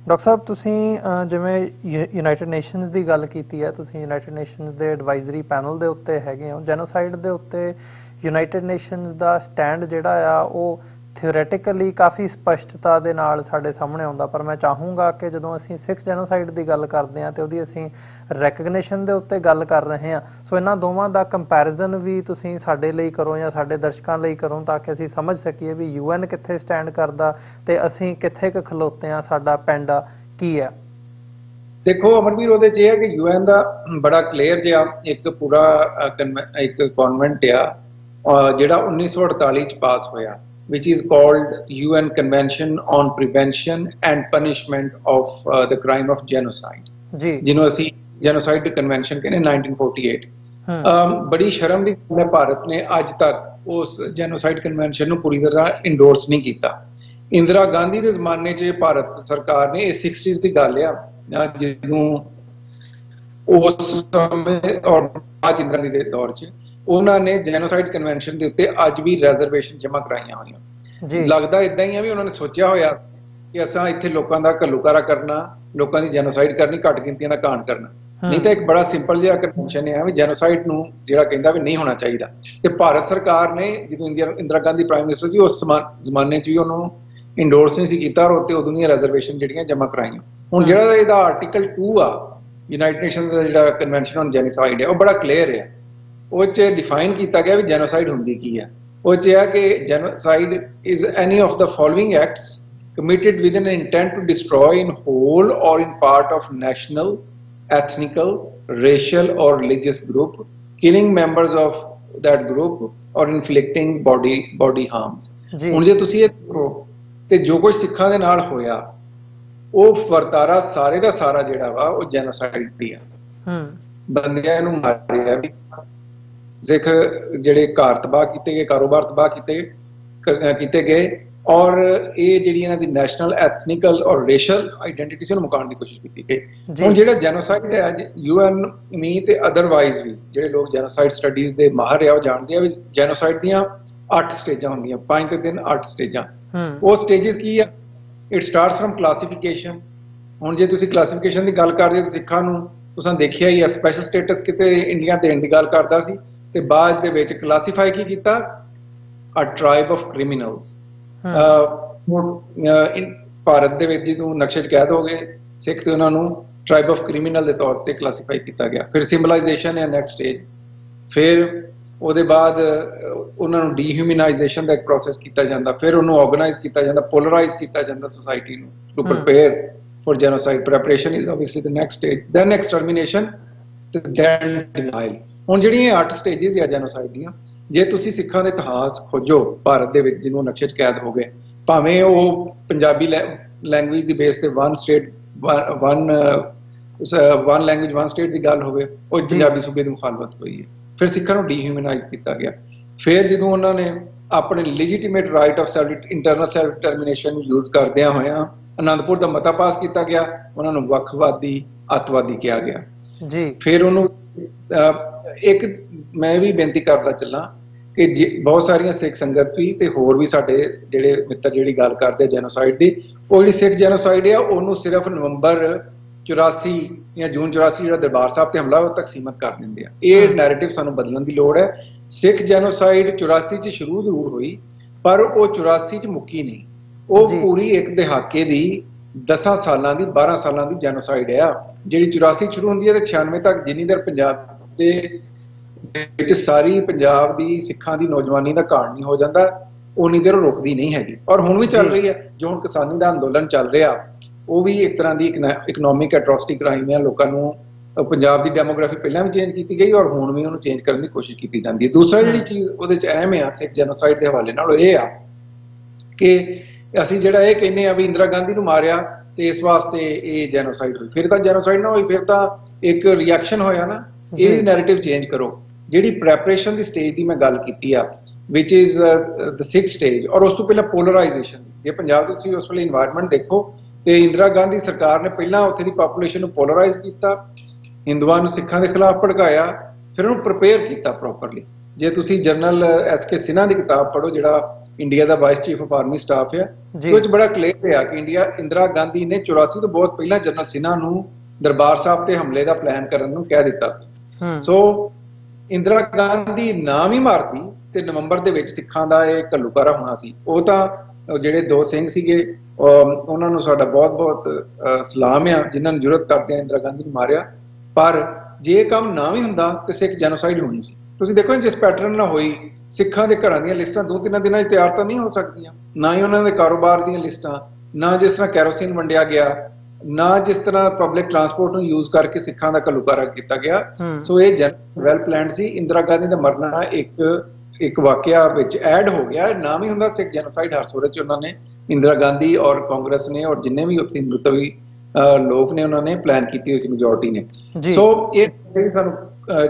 ਡਾਕਟਰ ਸਾਹਿਬ ਤੁਸੀਂ ਜਿਵੇਂ ਯੂਨਾਈਟਿਡ ਨੇਸ਼ਨਸ ਦੀ ਗੱਲ ਕੀਤੀ ਹੈ, ਤੁਸੀਂ ਯੂਨਾਈਟਿਡ ਨੇਸ਼ਨਸ ਦੇ ਐਡਵਾਈਜ਼ਰੀ ਪੈਨਲ ਦੇ ਉੱਤੇ ਹੈਗੇ ਹੋ, ਜੈਨੋਸਾਈਡ ਦੇ ਉੱਤੇ ਯੂਨਾਈਟਿਡ ਨੇਸ਼ਨਸ ਦਾ ਸਟੈਂਡ ਜਿਹੜਾ ਆ ਉਹ ਥਿਓਰੈਟੀਕਲੀ ਕਾਫੀ ਸਪਸ਼ਟਤਾ ਦੇ ਨਾਲ ਸਾਡੇ ਸਾਹਮਣੇ ਆਉਂਦਾ, ਪਰ ਮੈਂ ਚਾਹੂੰਗਾ ਕਿ ਜਦੋਂ ਅਸੀਂ ਸਿੱਖ ਜੈਨੋਸਾਈਡ ਦੀ ਗੱਲ ਕਰਦੇ ਹਾਂ ਤੇ ਉਹਦੀ ਅਸੀਂ ਰੈਕਗਨੀਸ਼ਨ ਦੇ ਉੱਤੇ ਗੱਲ ਕਰ ਰਹੇ ਹਾਂ, ਸੋ ਇਹਨਾਂ ਦੋਵਾਂ ਦਾ ਕੰਪੈਰੀਜ਼ਨ ਵੀ ਤੁਸੀਂ ਸਾਡੇ ਲਈ ਕਰੋ ਜਾਂ ਸਾਡੇ ਦਰਸ਼ਕਾਂ ਲਈ ਕਰੋ ਤਾਂ ਕਿ ਅਸੀਂ ਸਮਝ ਸਕੀਏ ਵੀ UN ਕਿੱਥੇ ਸਟੈਂਡ ਕਰਦਾ ਤੇ ਅਸੀਂ ਕਿੱਥੇ ਕੁ ਖਲੋਤੇ ਹਾਂ, ਸਾਡਾ ਪੈਂਡਾ ਕੀ ਹੈ। ਦੇਖੋ ਅਮਰਵੀਰ, ਉਹਦੇ 'ਚ ਇਹ ਹੈ ਕਿ UN ਦਾ ਬੜਾ ਕਲੀਅਰ ਜਿਹਾ ਇੱਕ ਪੂਰਾ ਇੱਕ ਕਨਵੈਂਟ ਆ ਜਿਹੜਾ 1948 ਚ ਪਾਸ ਹੋਇਆ, which is called UN Convention on Prevention and Punishment of the Crime of Genocide, ਜਿਹਨੂੰ ਅਸੀਂ ਜੈਨੋਸਾਈਡ ਕਨਵੈਨਸ਼ਨ ਕਹਿੰਦੇ 1948। ਬੜੀ ਸ਼ਰਮ ਦੀ ਗੱਲ ਹੈ, ਭਾਰਤ ਨੇ ਅੱਜ ਤੱਕ ਉਸ ਜੈਨੋਸਾਈਡ ਕਨਵੈਨਸ਼ਨ ਨੂੰ ਪੂਰੀ ਤਰ੍ਹਾਂ ਇੰਡੋਰਸ ਨਹੀਂ ਕੀਤਾ। ਇੰਦਰਾ ਗਾਂਧੀ ਦੇ ਜ਼ਮਾਨੇ 'ਚ ਭਾਰਤ ਸਰਕਾਰ ਨੇ, ਇਹ 60s ਦੀ ਗੱਲ ਆ, ਜਦੋਂ ਉਸ ਸਮੇਂ ਔਰ ਅੱਜ ਇੰਦਰਾ ਗਾਂਧੀ ਦੇ ਦੌਰ 'ਚ ਉਹਨਾਂ ਨੇ ਜੈਨੋਸਾਈਡ ਕਨਵੈਨਸ਼ਨ ਦੇ ਉੱਤੇ ਅੱਜ ਵੀ ਰਿਜ਼ਰਵੇਸ਼ਨ ਜਮ੍ਹਾਂ ਕਰਾਈਆਂ ਹੋਈਆਂ। ਲੱਗਦਾ ਇਦਾਂ ਹੀ ਆ ਵੀ ਉਹਨਾਂ ਨੇ ਸੋਚਿਆ ਹੋਇਆ ਕਿ ਅਸਾਂ ਇੱਥੇ ਲੋਕਾਂ ਦਾ ਘੱਲੂਘਾਰਾ ਕਰਨਾ, ਲੋਕਾਂ ਦੀ ਜੈਨੋਸਾਈਡ ਕਰਨੀ, ਘੱਟ ਗਿਣਤੀਆਂ ਦਾ ਕਾਂਡ ਕਰਨਾ। ਨਹੀਂ ਤਾਂ ਇੱਕ ਬੜਾ ਸਿੰਪਲ ਜਿਹਾ ਕਨਵੈਨਸ਼ਨ ਹੈ ਵੀ ਜੈਨੋਸਾਈਡ ਨੂੰ ਜਿਹੜਾ ਕਹਿੰਦਾ ਵੀ ਨਹੀਂ ਹੋਣਾ ਚਾਹੀਦਾ। ਤੇ ਭਾਰਤ ਸਰਕਾਰ ਨੇ ਜਦੋਂ ਇੰਦਰਾ ਗਾਂਧੀ ਪ੍ਰਾਈਮ ਮਿਨਿਸਟਰ ਸੀ ਉਸ ਜ਼ਮਾਨੇ 'ਚ ਵੀ ਉਹਨੂੰ ਇੰਡੋਰਸ ਨਹੀਂ ਸੀ ਕੀਤਾ ਔਰ ਉੱਤੇ ਉਦੋਂ ਦੀਆਂ ਰਿਜ਼ਰਵੇਸ਼ਨ ਜਿਹੜੀਆਂ ਜਮ੍ਹਾਂ ਕਰਾਈਆਂ। ਹੁਣ ਜਿਹੜਾ ਇਹਦਾ ਆਰਟੀਕਲ 2 ਆ ਯੂਨਾਈਟਿਡ ਨੇਸ਼ਨਸ ਦਾ ਜਿਹੜਾ ਕਨਵੈਨਸ਼ਨ ਔਨ ਜੈਨੋਸਾਈਡ ਹੈ, ਉਹ ਬੜਾ ਕਲੀਅਰ ਹੈ। ਉਹ 'ਚ ਡਿਫਾਈਨ ਕੀਤਾ ਗਿਆ ਵੀ ਜੈਨੋਸਾਈਡ ਹੁੰਦੀ ਕੀ ਹੈ। ਉਹ 'ਚ ਹੈ ਕਿ genocide is any of the following acts committed with an intent to destroy in whole or in part of national, ethnical, racial or religious group, killing members of that group or inflicting body harms। ਹੁਣ ਜੇ ਤੁਸੀਂ ਇਹ ਦੇਖੋ ਤੇ ਜੋ ਕੁਝ ਸਿੱਖਾਂ ਦੇ ਨਾਲ ਹੋਇਆ ਉਹ ਵਰਤਾਰਾ ਸਾਰੇ ਦਾ ਸਾਰਾ ਜਿਹੜਾ ਵਾ ਉਹ ਜੈਨੋਸਾਈਡ ਦੀ ਆ। ਬੰਦਿਆਂ ਨੂੰ ਮਾਰਿਆ, ਸਿੱਖ ਜਿਹੜੇ ਘਰ ਤਬਾਹ ਕੀਤੇ ਗਏ, ਕਾਰੋਬਾਰ ਤਬਾਹ ਕੀਤੇ ਗਏ ਔਰ ਇਹ ਜਿਹੜੀ ਇਹਨਾਂ ਦੀ ਨੈਸ਼ਨਲ, ਐਥਨਿਕਲ ਔਰ ਰੇਸ਼ਲ ਆਈਡੈਂਟੀਟੀ ਸੀ ਉਹਨੂੰ ਮੁਕਾਉਣ ਦੀ ਕੋਸ਼ਿਸ਼ ਕੀਤੀ ਗਈ। ਹੁਣ ਜਿਹੜਾ ਜੈਨੋਸਾਈਡ ਹੈ, UN ਮੀ ਤੇ ਅਦਰਵਾਈਜ਼ ਵੀ ਜਿਹੜੇ ਲੋਕ ਜੈਨੋਸਾਈਡ ਸਟੱਡੀਜ਼ ਦੇ ਮਾਹਰ ਆ ਉਹ ਜਾਣਦੇ ਆ ਵੀ ਜੈਨੋਸਾਈਡ ਦੀਆਂ 8 ਸਟੇਜਾਂ ਹੁੰਦੀਆਂ, 5 ਤੇ 3 8 ਸਟੇਜਾਂ। ਉਹ ਸਟੇਜਸ ਕੀ ਆ? It starts from classification. ਹੁਣ ਜੇ ਤੁਸੀਂ ਕਲਾਸੀਫਿਕੇਸ਼ਨ ਦੀ ਗੱਲ ਕਰਦੇ ਹੋ ਸਿੱਖਾਂ ਨੂੰ ਤੁਸੀਂ ਦੇਖਿਆ ਹੀ ਆ, ਸਪੈਸ਼ਲ ਸਟੇਟਸ ਕਿਤੇ ਇੰਡੀਆ ਦੇਣ ਦੀ ਗੱਲ ਕਰਦਾ ਸੀ ਤੇ ਬਾਅਦ ਦੇ ਵਿੱਚ ਕਲਾਸੀਫਾਈ ਕੀ ਕੀਤਾ? ਅ ਟ੍ਰਾਈਬ ਆਫ ਕ੍ਰਿਮੀਨਲਸ। ਭਾਰਤ ਦੇ ਵਿੱਚ ਜਦੋਂ ਨਕਸ਼ੇ 'ਚ ਕੈਦ ਹੋ ਗਏ ਸਿੱਖ ਤੇ ਉਹਨਾਂ ਨੂੰ ਟ੍ਰਾਈਬ ਆਫ ਕ੍ਰਿਮੀਨਲ ਦੇ ਤੌਰ ਤੇ ਕਲਾਸੀਫਾਈ ਕੀਤਾ ਗਿਆ। ਫਿਰ ਸਿੰਬਲਾਈਜੇਸ਼ਨ ਹੈ ਨੈਕਸਟ ਸਟੇਜ। ਫਿਰ ਉਹਦੇ ਬਾਅਦ ਉਹਨਾਂ ਨੂੰ ਡੀਹਿਊਮਨਾਈਜੇਸ਼ਨ ਦਾ ਇੱਕ ਪ੍ਰੋਸੈਸ ਕੀਤਾ ਜਾਂਦਾ, ਫਿਰ ਉਹਨੂੰ ਆਰਗੇਨਾਈਜ਼ ਕੀਤਾ ਜਾਂਦਾ, ਪੋਲਰਾਈਜ਼ ਕੀਤਾ ਜਾਂਦਾ ਸੋਸਾਇਟੀ ਨੂੰ to prepare for genocide. Preparation is obviously the next stage, then extermination ਤੇ ਦੈਨ ਡਿਨਾਈਲ। ਹੁਣ ਜਿਹੜੀਆਂ 8 ਸਟੇਜਸ ਆ ਜੈਨੋਸਾਈਡ ਦੀਆਂ, ਜੇ ਤੁਸੀਂ ਸਿੱਖਾਂ ਦਾ ਇਤਿਹਾਸ ਖੋਜੋ ਭਾਰਤ ਦੇ ਵਿੱਚ ਜਿਹਨੂੰ ਨਕਸ਼ੇ 'ਚ ਕੈਦ ਹੋ ਗਏ, ਭਾਵੇਂ ਉਹ ਪੰਜਾਬੀ ਲੈਂਗੁਏਜ ਦੀ ਬੇਸ ਤੇ ਵਨ ਲੈਂਗੁਏਜ ਵਨ ਸਟੇਟ ਦੀ ਗੱਲ ਹੋਵੇ, ਉਹ ਪੰਜਾਬੀ ਸੂਬੇ ਦੀ ਮੁਖਾਲਫਤ ਹੋਈ ਹੈ। ਫਿਰ ਸਿੱਖਾਂ ਨੂੰ ਡੀਹਿਊਮਨਾਈਜ਼ ਕੀਤਾ ਗਿਆ। ਫਿਰ ਜਦੋਂ ਉਹਨਾਂ ਨੇ ਆਪਣੇ legitimate right of internal self determination ਨੂੰ ਯੂਜ਼ ਕਰਦਿਆਂ ਹੋਇਆਂ ਅਨੰਦਪੁਰ ਦਾ ਮਤਾ ਪਾਸ ਕੀਤਾ ਗਿਆ, ਉਹਨਾਂ ਨੂੰ ਵੱਖਵਾਦੀ, ਅੱਤਵਾਦੀ ਕਿਹਾ ਗਿਆ ਜੀ। ਫਿਰ ਉਹਨੂੰ ਇੱਕ ਮੈਂ ਵੀ ਬੇਨਤੀ ਕਰਦਾ ਚੱਲਾਂ ਕਿ ਬਹੁਤ ਸਾਰੀਆਂ ਸਿੱਖ ਸੰਗਤ ਵੀ ਤੇ ਹੋਰ ਵੀ ਸਾਡੇ ਜਿਹੜੇ ਮਿੱਤਰ ਜਿਹੜੀ ਗੱਲ ਕਰਦੇ ਜੈਨੋਸਾਈਡ ਦੀ, ਉਹ ਜਿਹੜੀ ਸਿੱਖ ਜੈਨੋਸਾਈਡ ਆ ਉਹਨੂੰ ਸਿਰਫ ਨਵੰਬਰ 84 ਜਾਂ ਜੂਨ 84 ਜਿਹੜਾ ਦਰਬਾਰ ਸਾਹਿਬ ਤੇ ਹਮਲਾ ਉਹ ਤੱਕ ਸੀਮਤ ਕਰ ਦਿੰਦੇ ਆ। ਇਹ ਨੈਰੇਟਿਵ ਸਾਨੂੰ ਬਦਲਣ ਦੀ ਲੋੜ ਹੈ। ਸਿੱਖ ਜੈਨੋਸਾਈਡ 84 ਚ ਸ਼ੁਰੂ ਜ਼ਰੂਰ ਹੋਈ ਪਰ ਉਹ 84 ਚ ਮੁੱਕੀ ਨਹੀਂ, ਉਹ ਪੂਰੀ ਇੱਕ ਦਹਾਕੇ ਦੀ 10 ਸਾਲਾਂ ਦੀ 12 ਸਾਲਾਂ ਦੀ ਜੈਨੋਸਾਈਡ ਆ ਜਿਹੜੀ 84 ਸ਼ੁਰੂ ਹੁੰਦੀ ਹੈ ਤੇ 96 ਤੱਕ ਜਿੰਨੀ ਦੇਰ ਪੰਜਾਬ ਦੇ ਵਿੱਚ ਸਾਰੀ ਪੰਜਾਬ ਦੀ ਸਿੱਖਾਂ ਦੀ ਨੌਜਵਾਨੀ ਦਾ ਘਾਣ ਨਹੀਂ ਹੋ ਜਾਂਦਾ ਉਨੀ ਦੇਰ ਰੁਕਦੀ ਨਹੀਂ ਹੈਗੀ। ਔਰ ਹੁਣ ਵੀ ਚੱਲ ਰਹੀ ਹੈ। ਜੋ ਹੁਣ ਕਿਸਾਨੀ ਦਾ ਅੰਦੋਲਨ ਚੱਲ ਰਿਹਾ ਉਹ ਵੀ ਇੱਕ ਤਰ੍ਹਾਂ ਦੀ ਇਕਨੋਮਿਕ ਐਟਰੋਸਿਟੀ ਕ੍ਰਾਈਮ ਹੈ। ਲੋਕਾਂ ਨੂੰ ਪੰਜਾਬ ਦੀ ਡੈਮੋਗ੍ਰਾਫੀ ਪਹਿਲਾਂ ਵੀ ਚੇਂਜ ਕੀਤੀ ਗਈ ਔਰ ਹੁਣ ਵੀ ਉਹਨੂੰ ਚੇਂਜ ਕਰਨ ਦੀ ਕੋਸ਼ਿਸ਼ ਕੀਤੀ ਜਾਂਦੀ ਹੈ। ਦੂਸਰਾ ਜਿਹੜੀ ਚੀਜ਼ ਉਹਦੇ 'ਚ ਅਹਿਮ ਆ ਸਿੱਖ ਜੈਨੋਸਾਈਡ ਦੇ ਹਵਾਲੇ ਨਾਲ, ਉਹ ਇਹ ਆ ਕਿ ਅਸੀਂ ਜਿਹੜਾ ਇਹ ਕਹਿੰਦੇ ਆ ਵੀ ਇੰਦਰਾ ਗਾਂਧੀ ਨੂੰ ਮਾਰਿਆ ਤੇ ਇਸ ਵਾਸਤੇ ਇਹ ਜੈਨੋਸਾਈਡ ਹੋਈ। ਫਿਰ ਤਾਂ ਜੈਨੋਸਾਈਡ ਨਾ ਹੋਈ, ਫਿਰ ਤਾਂ ਇੱਕ ਰਿਐਕਸ਼ਨ ਹੋਇਆ ਨਾ। ਇਹ ਨੈਰੇਟਿਵ ਚੇਂਜ ਕਰੋ। ਜਿਹੜੀ ਪ੍ਰੈਪਰੇਸ਼ਨ ਦੀ ਸਟੇਜ ਦੀ ਮੈਂ ਗੱਲ ਕੀਤੀ ਆ ਵਿਚ ਇਜ਼ ਦ 6th ਸਟੇਜ, ਔਰ ਉਸ ਤੋਂ ਪਹਿਲਾਂ ਪੋਲਰਾਈਜੇਸ਼ਨ। ਜੇ ਪੰਜਾਬ ਦੇ ਤੁਸੀਂ ਉਸ ਵੇਲੇ ਇਨਵਾਇਰਨਮੈਂਟ ਦੇਖੋ ਤੇ ਇੰਦਰਾ ਗਾਂਧੀ ਸਰਕਾਰ ਨੇ ਪਹਿਲਾਂ ਉੱਥੇ ਦੀ ਪਾਪੂਲੇਸ਼ਨ ਨੂੰ ਪੋਲਰਾਈਜ਼ ਕੀਤਾ, ਹਿੰਦੂਆਂ ਨੂੰ ਸਿੱਖਾਂ ਦੇ ਖਿਲਾਫ ਭੜਕਾਇਆ, ਫਿਰ ਉਹਨੂੰ ਪ੍ਰਪੇਅਰ ਕੀਤਾ ਪ੍ਰੋਪਰਲੀ। ਜੇ ਤੁਸੀਂ ਜਨਰਲ SK ਸਿਨਹਾ ਦੀ ਕਿਤਾਬ ਪੜ੍ਹੋ ਜਿਹੜਾ India the vice chief of army staff ਹੈ, ਉਹਦੇ ਵਿੱਚ ਬੜਾ ਕਲੀਅਰ ਹੈ ਕਿ ਇੰਦਰਾ ਗਾਂਧੀ ਨੇ 84 ਤੋਂ ਬਹੁਤ ਪਹਿਲਾਂ ਜਨਰਲ ਸਿਨਹਾ ਨੂੰ ਦਰਬਾਰ ਸਾਹਿਬ ਤੇ ਹਮਲੇ ਦਾ ਪਲਾਨ ਕਰਨ ਨੂੰ ਕਹਿ ਦਿੱਤਾ ਸੀ। ਸੋ ਇੰਦਰਾ ਗਾਂਧੀ ਨਾ ਵੀ ਮਾਰਦੀ ਤੇ ਨਵੰਬਰ ਦੇ ਵਿੱਚ ਸਿੱਖਾਂ ਦਾ ਇਹ ਘੱਲੂਘਾਰਾ ਹੋਣਾ ਸੀ। ਉਹ ਤਾਂ ਜਿਹੜੇ 2 ਸਿੰਘ ਸੀਗੇ ਉਹਨਾਂ ਨੂੰ ਸਾਡਾ ਬਹੁਤ ਸਲਾਮ ਆ ਜਿਨ੍ਹਾਂ ਨੂੰ ਜ਼ਰੂਰਤ ਕਰਦੇ ਆ ਇੰਦਰਾ ਗਾਂਧੀ ਨੂੰ ਮਾਰਿਆ, ਪਰ ਜੇ ਇਹ ਕੰਮ ਨਾ ਵੀ ਹੁੰਦਾ ਤੇ ਸਿੱਖ ਜੈਨੋਸਾਈਡ ਹੋਣੀ ਸੀ। ਤੁਸੀਂ ਦੇਖੋ ਜਿਸ ਪੈਟਰਨ ਨਾਲ ਹੋਈ, ਸਿੱਖਾਂ ਦੇ ਘਰਾਂ ਦੀਆਂ ਲਿਸਟਾਂ 2-3 ਦਿਨਾਂ 'ਚ ਤਿਆਰ ਤਾਂ ਨਹੀਂ ਹੋ ਸਕਦੀਆਂ, ਨਾ ਹੀ ਉਹਨਾਂ ਦੇ ਕਾਰੋਬਾਰ ਦੀਆਂ ਲਿਸਟਾਂ, ਨਾ ਜਿਸ ਤਰ੍ਹਾਂ ਕੈਰੋਸਿਨ ਵੰਡਿਆ ਗਿਆ, ਨਾ ਜਿਸ ਤਰ੍ਹਾਂ ਪਬਲਿਕ ਟਰਾਂਸਪੋਰਟ ਨੂੰ ਯੂਜ਼ ਕਰਕੇ ਸਿੱਖਾਂ ਦਾ ਘੱਲੂਘਾਰਾ ਕੀਤਾ ਗਿਆ। ਸੋ ਇਹ ਵੈਲ ਪਲਾਨਡ ਸੀ। ਇੰਦਰਾ ਗਾਂਧੀ ਦਾ ਮਰਨਾ ਇੱਕ ਵਾਕਿਆ ਵਿੱਚ ਐਡ ਹੋ ਗਿਆ। ਨਾ ਵੀ ਹੁੰਦਾ ਸਿੱਖ ਜੈਨੋਸਾਈਡ ਹਰ ਸੂਰਤ 'ਚ ਉਹਨਾਂ ਨੇ, ਇੰਦਰਾ ਗਾਂਧੀ ਔਰ ਕਾਂਗਰਸ ਨੇ ਔਰ ਜਿੰਨੇ ਵੀ ਉੱਥੇ ਹਿੰਦੂਤਵੀ ਲੋਕ ਨੇ ਉਹਨਾਂ ਨੇ ਪਲਾਨ ਕੀਤੀ ਹੋਈ ਸੀ, ਮੈਜੋਰਟੀ ਨੇ। ਸੋ ਇਹ ਸਾਨੂੰ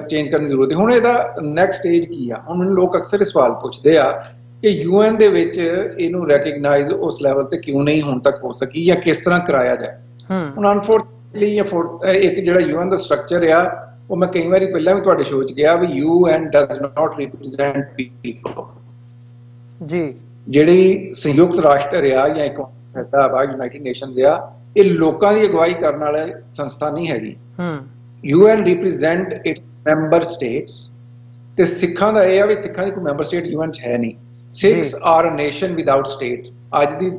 ਚੇਂਜ ਕਰਨ ਦੀ ਜ਼ਰੂਰਤ ਹੈ। ਹੁਣ ਇਹਦਾ ਨੈਕਸਟ ਸਟੇਜ ਕੀ ਆ? ਹੁਣ ਮੈਨੂੰ ਲੋਕ ਅਕਸਰ ਇਹ ਸਵਾਲ ਪੁੱਛਦੇ ਆ ਕਿ UN ਦੇ ਵਿੱਚ ਇਹਨੂੰ ਰੈਕਗਨਾਈਜ਼ ਉਸ ਲੈਵਲ ਤੇ ਕਿਉਂ ਨਹੀਂ ਹੁਣ ਤੱਕ ਹੋ ਸਕੀ ਜਾਂ ਕਿਸ ਤਰ੍ਹਾਂ ਕਰਾਇਆ ਜਾਏ। ਹੁਣ ਅਨਫੋਰਚੂਨੇਟਲੀ ਇੱਕ ਜਿਹੜਾ UN ਦਾ ਸਟਰਕਚਰ ਆ, ਉਹ ਮੈਂ ਕਈ ਵਾਰੀ ਪਹਿਲਾਂ ਵੀ ਤੁਹਾਡੇ ਸ਼ੋਅ 'ਚ ਕਿਹਾ ਵੀ UN does not represent people. ਜੀ ਜਿਹੜੀ ਸੰਯੁਕਤ ਰਾਸ਼ਟਰ ਆ ਜਾਂ ਇੱਕ ਯੂਨਾਈਟਿਡ ਨੇਸ਼ਨਸ ਆ, ਇਹ ਲੋਕਾਂ ਦੀ ਅਗਵਾਈ ਕਰਨ ਵਾਲੀ ਸੰਸਥਾ ਨਹੀਂ ਹੈਗੀ। UN represent its member states, ਤੇ ਸਿੱਖਾਂ ਦਾ ਇਹ ਆ ਵੀ ਸਿੱਖਾਂ ਦੀ ਕੋਈ ਮੈਂਬਰ ਸਟੇਟ UN 'ਚ ਹੈ ਨਹੀਂ। Sikhs are a nation without state. ਅੱਜ ਦੀ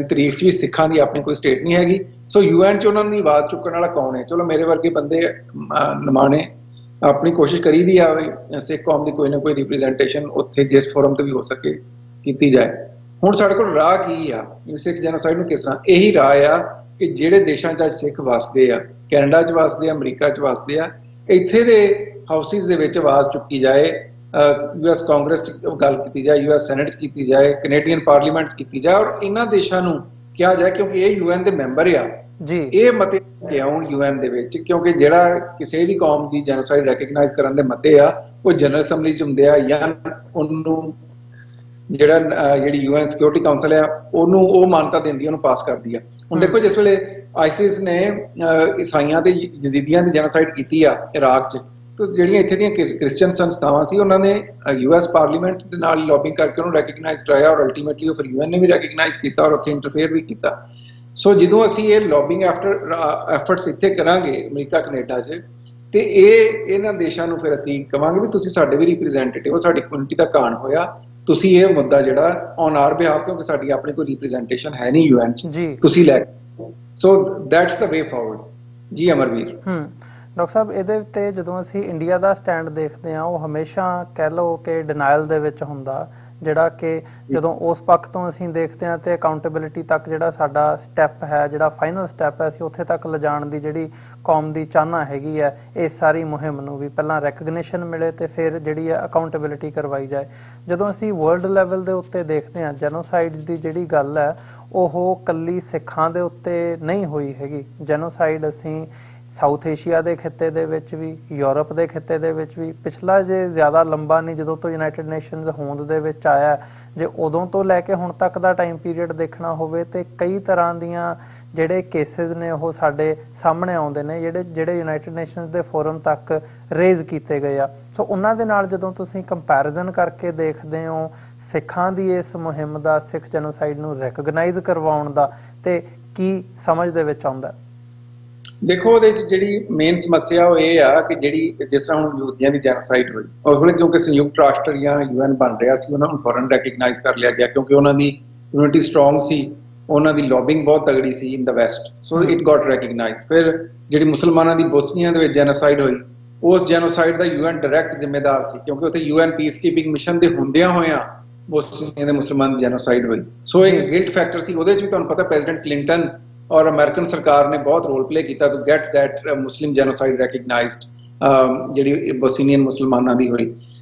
ਤਾਰੀਖ 'ਚ ਵੀ ਸਿੱਖਾਂ ਦੀ ਆਪਣੀ ਕੋਈ ਸਟੇਟ ਨਹੀਂ ਹੈਗੀ। ਸੋ UN 'ਚ ਉਹਨਾਂ ਦੀ ਆਵਾਜ਼ ਚੁੱਕਣ ਵਾਲਾ ਕੌਣ ਹੈ? ਚਲੋ ਮੇਰੇ ਵਰਗੇ ਬੰਦੇ ਨਿਮਾਣੇ ਆਪਣੀ ਕੋਸ਼ਿਸ਼ ਕਰੀ ਦੀ ਆ ਵੀ ਸਿੱਖ ਕੌਮ ਦੀ ਕੋਈ ਨਾ ਕੋਈ ਰਿਪਰੈਜ਼ੈਂਟੇਸ਼ਨ ਉੱਥੇ ਜਿਸ ਫੋਰਮ ਤੇ ਵੀ ਹੋ ਸਕੇ ਕੀਤੀ ਜਾਏ। ਹੁਣ ਸਾਡੇ ਕੋਲ ਰਾਹ ਕੀ ਆ ਸਿੱਖ ਜੈਨੋਸਾਈਡ ਨੂੰ ਕਿਸ ਤਰ੍ਹਾਂ? ਇਹੀ ਰਾਹ ਆ ਕਿ ਜਿਹੜੇ ਦੇਸ਼ਾਂ 'ਚ ਸਿੱਖ ਵਸਦੇ ਆ, ਕੈਨੇਡਾ 'ਚ ਵਸਦੇ ਆ, ਅਮਰੀਕਾ 'ਚ ਵਸਦੇ ਆ, ਇੱਥੇ ਦੇ ਹਾਊਸਿਸ ਦੇ ਵਿੱਚ ਆਵਾਜ਼ ਚੁੱਕੀ ਜਾਏ। US ਕਾਂਗਰਸ 'ਚ ਗੱਲ ਕੀਤੀ ਜਾਏ, US ਸੈਨੇਟ 'ਚ ਕੀਤੀ ਜਾਏ, ਕੈਨੇਡੀਅਨ ਪਾਰਲੀਮੈਂਟ 'ਚ ਕੀਤੀ ਜਾਏ, ਔਰ ਇਹਨਾਂ ਦੇਸ਼ਾਂ ਨੂੰ ਕਿਹਾ ਜਾਏ, ਕਿਉਂਕਿ ਇਹ UN ਦੇ ਮੈਂਬਰ ਆ ਜੀ, ਇਹ ਮਤੇ ਕੇ ਆਉਣ UN ਦੇ ਵਿੱਚ। ਕਿਉਂਕਿ ਜਿਹੜਾ ਕਿਸੇ ਵੀ ਕੌਮ ਦੀ ਜੈਨੋਸਾਈਡ ਰੈਕਗਨਾਈਜ਼ ਕਰਨ ਦੇ ਮਤੇ ਆ, ਉਹ ਜਨਰਲ ਅਸੈਂਬਲੀ 'ਚ ਹੁੰਦੇ ਆ ਜਾਂ ਉਹਨੂੰ ਜਿਹੜੀ UN ਸਿਕਿਉਰਿਟੀ ਕਾਉਂਸਲ ਆ ਉਹਨੂੰ ਉਹ ਮਾਨਤਾ ਦਿੰਦੀ ਆ, ਉਹਨੂੰ ਪਾਸ ਕਰਦੀ ਆ। ਹੁਣ ਦੇਖੋ ਜਿਸ ਵੇਲੇ ISIS ਨੇ ਈਸਾਈਆਂ ਤੇ ਯਜ਼ੀਦੀਆਂ ਦੀ ਜੈਨੋਸਾਈਡ ਕੀਤੀ ਆ ਇਰਾਕ 'ਚ, ਤੇ ਜਿਹੜੀਆਂ ਇੱਥੇ ਦੀਆਂ ਕ੍ਰਿਸਚੀਅਨ ਸੰਸਥਾਵਾਂ ਸੀ ਉਹਨਾਂ ਨੇ US ਪਾਰਲੀਮੈਂਟ ਦੇ ਨਾਲ ਲੌਬਿੰਗ ਕਰਕੇ ਉਹਨੂੰ ਰੈਕਗਨਾਈਜ਼ ਕਰਾਇਆ, ਔਰ ਅਲਟੀਮੇਟਲੀ ਉਹ ਫਿਰ UN ਨੇ ਵੀ ਰੈਕਗਨਾਈਜ਼ ਕੀਤਾ ਔਰ ਉੱਥੇ ਇੰਟਰਫੇਅਰ ਵੀ ਕੀਤਾ। ਸੋ ਜਦੋਂ ਅਸੀਂ ਇਹ ਲੌਬਿੰਗ ਐਫਰਟਸ ਇੱਥੇ ਕਰਾਂਗੇ ਅਮਰੀਕਾ ਕੈਨੇਡਾ 'ਚ, ਤੇ ਇਹਨਾਂ ਦੇਸ਼ਾਂ ਨੂੰ ਫਿਰ ਅਸੀਂ ਕਵਾਂਗੇ ਵੀ ਤੁਸੀਂ ਸਾਡੇ ਵੀ ਰਿਪਰੈਜ਼ੈਂਟੇਟਿਵ ਹੋ, ਸਾਡੀ ਕਮਿਊਨਿਟੀ ਦਾ ਕਾਣ ਹੋਇਆ, ਤੁਸੀਂ ਇਹ ਮੁੱਦਾ ਜਿਹੜਾ ਔਨ ਆਰ ਬਿਹਾਫ, ਕਿਉਂਕਿ ਸਾਡੀ ਆਪਣੀ ਕੋਈ ਰਿਪਰੈਜ਼ੈਂਟੇਸ਼ਨ ਹੈ ਨਹੀਂ UN 'ਚ, ਤੁਸੀਂ ਲੈ ਕੇ। So that's the way forward. ਜੀ ਅਮਰਵੀਰ। ਡਾਕਟਰ ਸਾਹਿਬ, ਇਹਦੇ ਉੱਤੇ ਜਦੋਂ ਅਸੀਂ ਇੰਡੀਆ ਦਾ ਸਟੈਂਡ ਦੇਖਦੇ ਹਾਂ, ਉਹ ਹਮੇਸ਼ਾ ਕਹਿ ਲਓ ਕਿ ਡਿਨਾਇਲ ਦੇ ਵਿੱਚ ਹੁੰਦਾ, ਜਿਹੜਾ ਕਿ ਜਦੋਂ ਉਸ ਪੱਖ ਤੋਂ ਅਸੀਂ ਦੇਖਦੇ ਹਾਂ ਤੇ ਅਕਾਊਂਟੇਬਿਲਿਟੀ ਤੱਕ ਜਿਹੜਾ ਸਾਡਾ ਸਟੈਪ ਹੈ, ਜਿਹੜਾ ਫਾਈਨਲ ਸਟੈਪ ਹੈ, ਅਸੀਂ ਉੱਥੇ ਤੱਕ ਲਿਜਾਣ ਦੀ ਜਿਹੜੀ ਕੌਮ ਦੀ ਚਾਹਨਾ ਹੈਗੀ ਹੈ ਇਸ ਸਾਰੀ ਮੁਹਿੰਮ ਨੂੰ, ਵੀ ਪਹਿਲਾਂ ਰੈਕਗਨੀਸ਼ਨ ਮਿਲੇ ਤੇ ਫਿਰ ਜਿਹੜੀ ਹੈ ਅਕਾਊਂਟੇਬਿਲਿਟੀ ਕਰਵਾਈ ਜਾਏ। ਜਦੋਂ ਅਸੀਂ ਵਰਲਡ ਲੈਵਲ ਦੇ ਉੱਤੇ ਦੇਖਦੇ ਹਾਂ, ਜੈਨੋਸਾਈਡ ਦੀ ਜਿਹੜੀ ਗੱਲ ਹੈ ਉਹ ਕੱਲੀ ਸਿੱਖਾਂ ਦੇ ਉੱਤੇ ਨਹੀਂ ਹੋਈ ਹੈਗੀ। ਜੈਨੋਸਾਈਡ ਅਸੀਂ ਸਾਊਥ ਏਸ਼ੀਆ ਦੇ ਖਿੱਤੇ ਦੇ ਵਿੱਚ ਵੀ, ਯੂਰਪ ਦੇ ਖਿੱਤੇ ਦੇ ਵਿੱਚ ਵੀ, ਪਿਛਲਾ ਜੇ ਜ਼ਿਆਦਾ ਲੰਬਾ ਨਹੀਂ, ਜਦੋਂ ਤੋਂ ਯੂਨਾਈਟਿਡ ਨੇਸ਼ਨਜ਼ ਹੋਂਦ ਦੇ ਵਿੱਚ ਆਇਆ, ਜੇ ਉਦੋਂ ਤੋਂ ਲੈ ਕੇ ਹੁਣ ਤੱਕ ਦਾ ਟਾਈਮ ਪੀਰੀਅਡ ਦੇਖਣਾ ਹੋਵੇ ਤੇ ਕਈ ਤਰ੍ਹਾਂ ਦੀਆਂ ਜਿਹੜੇ ਕੇਸਿਸ ਨੇ ਉਹ ਸਾਡੇ ਸਾਹਮਣੇ ਆਉਂਦੇ ਨੇ, ਜਿਹੜੇ ਯੂਨਾਈਟਿਡ ਨੇਸ਼ਨਜ਼ ਦੇ ਫੋਰਮ ਤੱਕ ਰੇਜ਼ ਕੀਤੇ ਗਏ ਆ। ਸੋ ਉਹਨਾਂ ਦੇ ਨਾਲ ਜਦੋਂ ਤੁਸੀਂ ਕੰਪੈਰੀਜ਼ਨ ਕਰਕੇ ਦੇਖਦੇ ਹੋ ਸਿੱਖਾਂ ਦੀ ਇਸ ਮੁਹਿੰਮ ਦਾ, ਸਿੱਖ ਜੈਨੋਸਾਈਡ ਨੂੰ ਰੈਕਗਨਾਈਜ਼ ਕਰਵਾਉਣ ਦਾ, ਤੇ ਕੀ ਸਮਝ ਦੇ ਵਿੱਚ ਆਉਂਦਾ? ਦੇਖੋ, ਉਹਦੇ 'ਚ ਜਿਹੜੀ ਮੇਨ ਸਮੱਸਿਆ ਉਹ ਇਹ ਆ ਕਿ ਜਿਹੜੀ ਜਿਸ ਤਰ੍ਹਾਂ ਹੁਣ ਯਹੂਦੀਆਂ ਦੀ ਜੈਨੋਸਾਈਡ ਹੋਈ, ਉਸ ਵੇਲੇ ਕਿਉਂਕਿ ਸੰਯੁਕਤ ਰਾਸ਼ਟਰ ਜਾਂ UN ਬਣ ਰਿਹਾ ਸੀ, ਉਹਨਾਂ ਨੂੰ ਫੌਰਨ ਰੈਕਗਨਾਈਜ਼ ਕਰ ਲਿਆ ਗਿਆ ਕਿਉਂਕਿ ਉਹਨਾਂ ਦੀ ਕਮਿਊਨਿਟੀ ਸਟਰੋਂਗ ਸੀ, ਉਹਨਾਂ ਦੀ ਲੌਬਿੰਗ ਬਹੁਤ ਤਗੜੀ ਸੀ in the West. So it got recognise. ਫਿਰ ਜਿਹੜੀ ਮੁਸਲਮਾਨਾਂ ਦੀ ਬੋਸਨੀਆ ਦੇ ਵਿੱਚ ਜੈਨੋਸਾਈਡ ਹੋਈ, ਉਸ ਜੈਨੋਸਾਈਡ ਦਾ UN ਡਾਇਰੈਕਟ ਜ਼ਿੰਮੇਦਾਰ ਸੀ ਕਿਉਂਕਿ ਉੱਥੇ UN ਪੀਸ ਕੀਪਿੰਗ ਮਿਸ਼ਨ ਦੇ ਹੁੰਦਿਆਂ ਹੋਇਆਂ ਬੋਸਨੀਆ ਦੇ ਮੁਸਲਮਾਨ ਦੀ ਜੈਨੋਸਾਈਡ ਹੋਈ। ਸੋ ਇੱਕ ਗਿਲਟ ਫੈਕਟਰ ਸੀ ਉਹਦੇ 'ਚ ਵੀ। ਤੁਹਾਨੂੰ ਪਤਾ ਪ੍ਰੈਜ਼ੀਡੈਂਟ ਕਲਿੰਟਨ ਔਰ ਅਮਰੀਕਨ ਸਰਕਾਰ ਨੇ ਬਹੁਤ ਰੋਲ ਪਲੇ ਕੀਤਾ to get that Muslim genocide recognized, ਜਿਹੜੀ ਬੋਸਨੀਅਨ ਮੁਸਲਮਾਨਾਂ ਦੀ ਹੋਈ।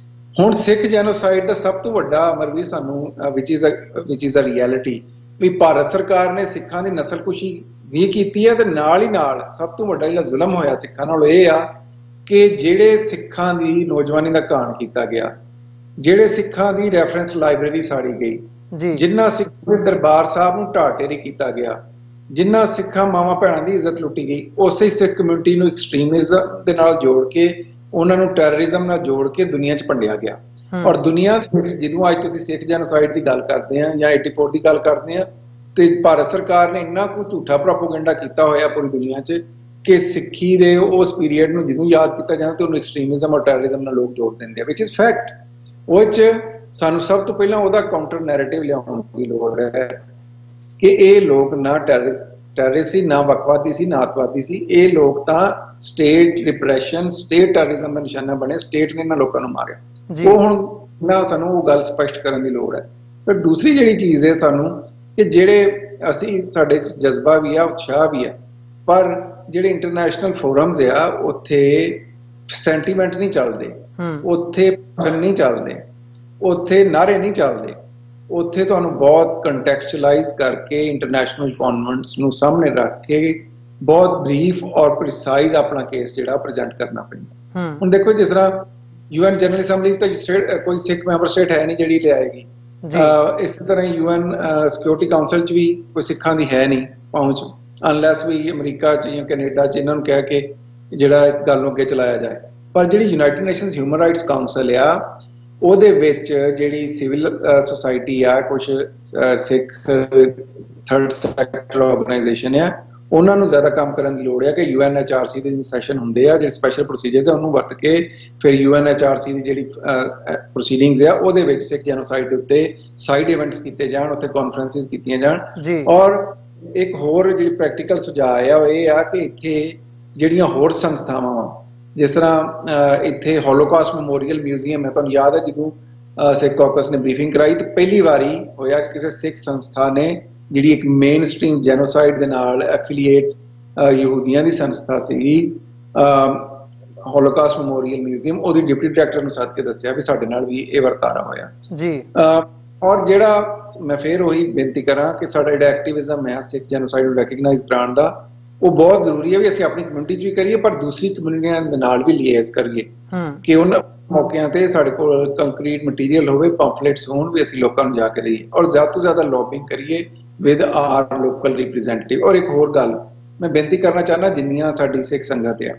ਹੁਣ ਸਿੱਖ ਜੈਨੋਸਾਈਡ ਦਾ ਸਭ ਤੋਂ ਵੱਡਾ ਅਮਰਵੀਰ ਸਾਨੂੰ ਵਿਚ ਇਜ਼ ਅ ਰਿਐਲਿਟੀ ਵੀ ਭਾਰਤ ਸਰਕਾਰ ਨੇ ਸਿੱਖਾਂ ਦੀ ਨਸਲਕੁਸ਼ੀ ਵੀ ਕੀਤੀ ਹੈ, ਤੇ ਨਾਲ ਹੀ ਨਾਲ ਸਭ ਤੋਂ ਵੱਡਾ ਜਿਹੜਾ ਜ਼ੁਲਮ ਹੋਇਆ ਸਿੱਖਾਂ ਨਾਲ ਇਹ ਆ ਕਿ ਜਿਹੜੇ ਸਿੱਖਾਂ ਦੀ ਨੌਜਵਾਨੀ ਦਾ ਘਾਣ ਕੀਤਾ ਗਿਆ, ਜਿਹੜੇ ਸਿੱਖਾਂ ਦੀ ਰੈਫਰੈਂਸ ਲਾਇਬ੍ਰੇਰੀ ਸਾੜੀ ਗਈ, ਜਿਨ੍ਹਾਂ ਸਿੱਖਾਂ ਦੇ ਦਰਬਾਰ ਸਾਹਿਬ ਨੂੰ ਢਾਹ ਢੇਰੀ ਕੀਤਾ ਗਿਆ, ਜਿਨ੍ਹਾਂ ਸਿੱਖਾਂ ਮਾਵਾਂ ਭੈਣਾਂ ਦੀ ਇੱਜ਼ਤ ਲੁੱਟੀ ਗਈ, ਉਸੇ ਸਿੱਖ ਕਮਿਊਨਿਟੀ ਨੂੰ ਐਕਸਟ੍ਰੀਮਿਜ਼ਮ ਦੇ ਨਾਲ ਜੋੜ ਕੇ, ਉਹਨਾਂ ਨੂੰ ਟੈਰਰਿਜ਼ਮ ਨਾਲ ਜੋੜ ਕੇ ਦੁਨੀਆ 'ਚ ਭੰਡਿਆ ਗਿਆ। ਔਰ ਦੁਨੀਆ ਦੇ ਵਿੱਚ ਜਦੋਂ ਅੱਜ ਤੁਸੀਂ ਸਿੱਖ ਜੈਨੋਸਾਈਡ ਦੀ ਗੱਲ ਕਰਦੇ ਆ ਜਾਂ 84 ਦੀ ਗੱਲ ਕਰਦੇ ਆ, ਤੇ ਭਾਰਤ ਸਰਕਾਰ ਨੇ ਇੰਨਾ ਕੁ ਝੂਠਾ ਪ੍ਰੋਪੇਗੈਂਡਾ ਕੀਤਾ ਹੋਇਆ ਪੂਰੀ ਦੁਨੀਆ 'ਚ ਕਿ ਸਿੱਖੀ ਦੇ ਉਸ ਪੀਰੀਅਡ ਨੂੰ ਜਦੋਂ ਯਾਦ ਕੀਤਾ ਜਾਂਦਾ ਤੇ ਉਹਨੂੰ ਐਕਸਟ੍ਰੀਮਿਜ਼ਮ ਔਰ ਟੈਰਰਿਜ਼ਮ ਨਾਲ ਲੋਕ ਜੋੜ ਦਿੰਦੇ ਆ, ਵਿਚ ਇਜ਼ ਫੈਕਟ। ਉਹ 'ਚ ਸਾਨੂੰ ਸਭ ਤੋਂ ਪਹਿਲਾਂ ਉਹਦਾ ਕਾਊਂਟਰ ਨੈਰੇਟਿਵ ਲਿਆਉਣ ਦੀ ਲੋੜ ਹੈ ਕਿ ਇਹ ਲੋਕ ਨਾ ਟੈਰਰਿਸਟ ਸੀ, ਨਾ ਵੱਖਵਾਦੀ ਸੀ, ਨਾ ਅੱਤਵਾਦੀ ਸੀ। ਇਹ ਲੋਕ ਤਾਂ ਸਟੇਟ ਰਿਪਰੈਸ਼ਨ, ਸਟੇਟ ਟੈਰਰਿਜ਼ਮ ਦਾ ਨਿਸ਼ਾਨਾ ਬਣੇ। ਸਟੇਟ ਨੇ ਇਹਨਾਂ ਲੋਕਾਂ ਨੂੰ ਮਾਰਿਆ। ਉਹ ਹੁਣ ਨਾ ਸਾਨੂੰ ਉਹ ਗੱਲ ਸਪਸ਼ਟ ਕਰਨ ਦੀ ਲੋੜ ਹੈ। ਪਰ ਦੂਸਰੀ ਜਿਹੜੀ ਚੀਜ਼ ਹੈ ਸਾਨੂੰ, ਕਿ ਜਿਹੜੇ ਅਸੀਂ ਸਾਡੇ ਜਜ਼ਬਾ ਵੀ ਆ, ਉਤਸ਼ਾਹ ਵੀ ਆ, ਪਰ ਜਿਹੜੇ ਇੰਟਰਨੈਸ਼ਨਲ ਫੋਰਮਸ ਆ ਉੱਥੇ ਸੈਂਟੀਮੈਂਟ ਨਹੀਂ ਚੱਲਦੇ, ਉੱਥੇ ਭਾਸ਼ਣ ਨਹੀਂ ਚੱਲਦੇ, ਉੱਥੇ ਨਾਅਰੇ ਨਹੀਂ ਚੱਲਦੇ। ਉੱਥੇ ਤੁਹਾਨੂੰ ਬਹੁਤ ਕੰਟੈਕਸਚੁਅਲਾਈਜ਼ ਕਰਕੇ ਇੰਟਰਨੈਸ਼ਨਲ ਕਨਵੈਂਟਸ ਨੂੰ ਸਾਹਮਣੇ ਰੱਖ ਕੇ ਬਹੁਤ ਬਰੀਫ ਔਰ ਪ੍ਰੀਸਾਈਜ਼ ਆਪਣਾ ਕੇਸ ਜਿਹੜਾ ਪ੍ਰੈਜ਼ੈਂਟ ਕਰਨਾ ਪੈਂਦਾ। ਹੁਣ ਦੇਖੋ, ਜਿਸ ਤਰ੍ਹਾਂ UN ਜਨਰਲ ਅਸੈਂਬਲੀ ਤਾਂ ਕੋਈ ਸਿੱਖ ਮੈਂਬਰ ਸਟੇਟ ਹੈ ਨਹੀਂ ਜਿਹੜੀ ਲਿਆਏਗੀ। ਇਸੇ ਤਰ੍ਹਾਂ UN ਸਿਕਿਉਰਿਟੀ ਕਾਉਂਸਲ 'ਚ ਵੀ ਕੋਈ ਸਿੱਖਾਂ ਦੀ ਹੈ ਨਹੀਂ ਪਹੁੰਚ, ਅਨਲੈਸ ਵੀ ਅਮਰੀਕਾ 'ਚ ਜਾਂ ਕੈਨੇਡਾ 'ਚ ਇਹਨਾਂ ਨੂੰ ਕਹਿ ਕੇ ਜਿਹੜਾ ਇੱਕ ਗੱਲ ਨੂੰ ਅੱਗੇ ਚਲਾਇਆ ਜਾਏ। ਪਰ ਜਿਹੜੀ United nations human rights council ਆ, ਉਹਦੇ ਵਿੱਚ ਜਿਹੜੀ ਸਿਵਲ ਸੁਸਾਇਟੀ ਆ, ਕੁਝ ਸਿੱਖ ਥਰਡ ਸੈਕਟਰ ਆਰਗੇਨਾਈਜੇਸ਼ਨ ਆ, ਉਹਨਾਂ ਨੂੰ ਜ਼ਿਆਦਾ ਕੰਮ ਕਰਨ ਦੀ ਲੋੜ ਹੈ ਕਿ UNHRC ਦੇ ਸੈਸ਼ਨ ਹੁੰਦੇ ਆ, ਜਿਹੜੇ ਸਪੈਸ਼ਲ ਪ੍ਰੋਸੀਜਰਸ ਆ ਉਹਨੂੰ ਵਰਤ ਕੇ ਫਿਰ UNHRC ਦੀ ਜਿਹੜੀ ਪ੍ਰੋਸੀਡਿੰਗਸ ਆ ਉਹਦੇ ਵਿੱਚ ਸਿੱਖ ਜੈਨੋਸਾਈਡ ਦੇ ਉੱਤੇ ਸਾਈਡ ਇਵੈਂਟਸ ਕੀਤੇ ਜਾਣ, ਉੱਥੇ ਕਾਨਫਰੰਸਿਸ ਕੀਤੀਆਂ ਜਾਣ। ਔਰ ਇੱਕ ਹੋਰ ਜਿਹੜੀ ਪ੍ਰੈਕਟੀਕਲ ਸੁਝਾਅ ਆ ਉਹ ਇਹ ਆ ਕਿ ਇੱਥੇ ਜਿਹੜੀਆਂ ਹੋਰ ਸੰਸਥਾਵਾਂ ਵਾ, ਜਿਸ ਤਰ੍ਹਾਂ ਇੱਥੇ ਹੋਲੋਕਾਸਟ ਮੈਮੋਰੀਅਲ ਮਿਊਜ਼ੀਅਮ ਹੈ। ਤੁਹਾਨੂੰ ਯਾਦ ਹੈ ਜਦੋਂ ਸਿੱਖ ਕਾਕਸ ਨੇ ਬਰੀਫਿੰਗ ਕਰਾਈ ਤਾਂ ਪਹਿਲੀ ਵਾਰੀ ਹੋਇਆ ਕਿਸੇ ਸਿੱਖ ਸੰਸਥਾ ਨੇ, ਜਿਹੜੀ ਇੱਕ ਮੇਨ ਸਟ੍ਰੀਮ ਜੈਨੋਸਾਈਡ ਦੇ ਨਾਲ ਐਫੀਲੀਏਟ ਯਹੂਦੀਆਂ ਦੀ ਸੰਸਥਾ ਸੀਗੀ, ਹੋਲੋਕਾਸਟ ਮੈਮੋਰੀਅਲ ਮਿਊਜ਼ੀਅਮ, ਉਹਦੀ ਡਿਪਟੀ ਡਾਇਰੈਕਟਰ ਨੂੰ ਸੱਦ ਕੇ ਦੱਸਿਆ ਵੀ ਸਾਡੇ ਨਾਲ ਵੀ ਇਹ ਵਰਤਾਰਾ ਹੋਇਆ ਜੀ। ਔਰ ਜਿਹੜਾ ਮੈਂ ਫੇਰ ਉਹੀ ਬੇਨਤੀ ਕਰਾਂ ਕਿ ਸਾਡਾ ਜਿਹੜਾ ਐਕਟਿਵਿਜ਼ਮ ਹੈ ਸਿੱਖ ਜੈਨੋਸਾਈਡ ਨੂੰ ਰੈਕਗਨਾਈਜ਼ ਕਰਾਉਣ ਦਾ, ਉਹ ਬਹੁਤ ਜ਼ਰੂਰੀ ਹੈ ਵੀ ਅਸੀਂ ਆਪਣੀ ਕਮਿਊਨਿਟੀ 'ਚ ਵੀ ਕਰੀਏ, ਪਰ ਦੂਸਰੀ ਕਮਿਊਨਿਟੀਆਂ ਦੇ ਨਾਲ ਵੀ ਲਿਏਜ਼ ਕਰੀਏ ਕਿ ਉਹਨਾਂ ਮੌਕਿਆਂ ਤੇ ਸਾਡੇ ਕੋਲ ਕੰਕਰੀਟ ਮਟੀਰੀਅਲ ਹੋਵੇ, ਪੰਫਲੇਟਸ ਹੋਣ, ਵੀ ਅਸੀਂ ਲੋਕਾਂ ਨੂੰ ਜਾ ਕੇ ਦਈਏ। ਔਰ ਜ਼ਿਆਦਾ ਤੋਂ ਜ਼ਿਆਦਾ ਲੌਬਿੰਗ ਕਰੀਏ ਵਿਦ ਆਰ ਲੋਕਲ ਰਿਪਰੈਜ਼ੈਂਟੇਟਿਵ। ਔਰ ਇੱਕ ਹੋਰ ਗੱਲ ਮੈਂ ਬੇਨਤੀ ਕਰਨਾ ਚਾਹੁੰਦਾ, ਜਿੰਨੀਆਂ ਸਾਡੀ ਸਿੱਖ ਸੰਗਤ ਆ,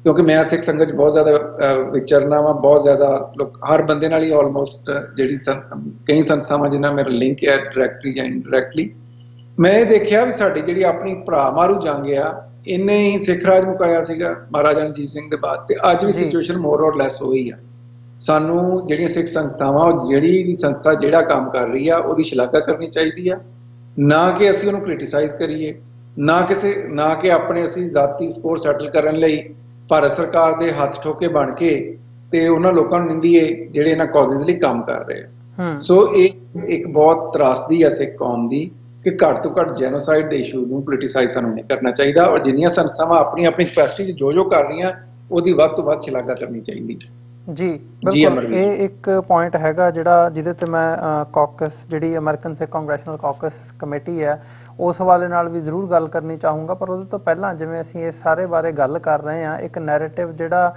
ਕਿਉਂਕਿ ਮੈਂ ਸਿੱਖ ਸੰਗਤ 'ਚ ਬਹੁਤ ਜ਼ਿਆਦਾ ਵਿਚਰਨਾ ਵਾ, ਬਹੁਤ ਜ਼ਿਆਦਾ ਲੋਕ, ਹਰ ਬੰਦੇ ਨਾਲ ਹੀ ਆਲਮੋਸਟ ਜਿਹੜੀ ਕਈ ਸੰਸਥਾਵਾਂ ਜਿਨ੍ਹਾਂ ਮੇਰਾ ਲਿੰਕ ਹੈ ਡਾਇਰੈਕਟਲੀ ਜਾਂ ਇਨਡਾਇਰੈਕਟਲੀ, ਮੈਂ ਇਹ ਦੇਖਿਆ ਵੀ ਸਾਡੀ ਜਿਹੜੀ ਆਪਣੀ ਭਰਾ ਮਾਰੂ ਜੰਗ ਆ, ਇਹਨੇ ਹੀ ਸਿੱਖ ਰਾਜ ਮੁਕਾਇਆ ਸੀਗਾ ਮਹਾਰਾਜਾ ਰਣਜੀਤ ਸਿੰਘ ਦੇ ਬਾਅਦ, ਤੇ ਅੱਜ ਵੀ ਸਿਚੁਏਸ਼ਨ ਮੋਰ ਔਰ ਲੈਸ ਹੋਈ ਆ। ਸਾਨੂੰ ਜਿਹੜੀਆਂ ਸਿੱਖ ਸੰਸਥਾਵਾਂ, ਉਹ ਜਿਹੜੀ ਵੀ ਸੰਸਥਾ ਜਿਹੜਾ ਕੰਮ ਕਰ ਰਹੀ ਆ ਉਹਦੀ ਸ਼ਲਾਘਾ ਕਰਨੀ ਚਾਹੀਦੀ ਆ, ਨਾ ਕਿ ਅਸੀਂ ਉਹਨੂੰ ਕ੍ਰਿਟੀਸਾਈਜ਼ ਕਰੀਏ, ਨਾ ਕਿ ਆਪਣੇ ਅਸੀਂ ਜ਼ਾਤੀ ਸਕੋਰ ਸੈਟਲ ਕਰਨ ਲਈ ਭਾਰਤ ਸਰਕਾਰ ਦੇ ਹੱਥ ਠੋਕੇ ਬਣ ਕੇ ਤੇ ਉਹਨਾਂ ਲੋਕਾਂ ਨੂੰ ਨਿੰਦੀਏ ਜਿਹੜੇ ਇਹਨਾਂ ਕਾਜ਼ਿਸ ਲਈ ਕੰਮ ਕਰ ਰਹੇ ਆ। ਸੋ ਇਹ ਇੱਕ ਬਹੁਤ ਤਰਾਸਦੀ ਆ ਸਿੱਖ ਕੌਮ ਦੀ ਕਿ ਘੱਟ ਤੋਂ ਘੱਟ ਜੈਨੋਸਾਈਡ ਦੇ ਇਸ਼ੂ ਨੂੰ ਪੋਲੀਟੀਸਾਈਜ਼ ਸਾਨੂੰ ਨਹੀਂ ਕਰਨਾ ਚਾਹੀਦਾ, ਔਰ ਜਿੰਨੀਆਂ ਸੰਸਥਾਵਾਂ ਆਪਣੀ ਆਪਣੀ ਕੈਪੈਸਿਟੀ 'ਚ ਜੋ ਕਰ ਰਹੀਆਂ ਉਹਦੀ ਵੱਧ ਤੋਂ ਵੱਧ ਸ਼ਲਾਘਾ ਕਰਨੀ ਚਾਹੀਦੀ ਜੀ। ਬਿਲਕੁਲ, ਇਹ ਇੱਕ ਪੁਆਇੰਟ ਹੈਗਾ ਜਿਹੜਾ ਜਿਹਦੇ ਤੇ ਮੈਂ ਕਾਕਸ, ਜਿਹੜੀ ਅਮਰੀਕਨ ਸਿੱਖ ਕਾਂਗਰੈਸ਼ਨਲ ਕਾਕਸ ਕਮੇਟੀ ਹੈ, ਉਸ ਹਵਾਲੇ ਨਾਲ ਵੀ ਜ਼ਰੂਰ ਗੱਲ ਕਰਨੀ ਚਾਹੂੰਗਾ। ਪਰ ਉਹਦੇ ਤੋਂ ਪਹਿਲਾਂ ਜਿਵੇਂ ਅਸੀਂ ਇਸ ਸਾਰੇ ਬਾਰੇ ਗੱਲ ਕਰ ਰਹੇ ਹਾਂ, ਇੱਕ ਨੈਰੇਟਿਵ ਜਿਹੜਾ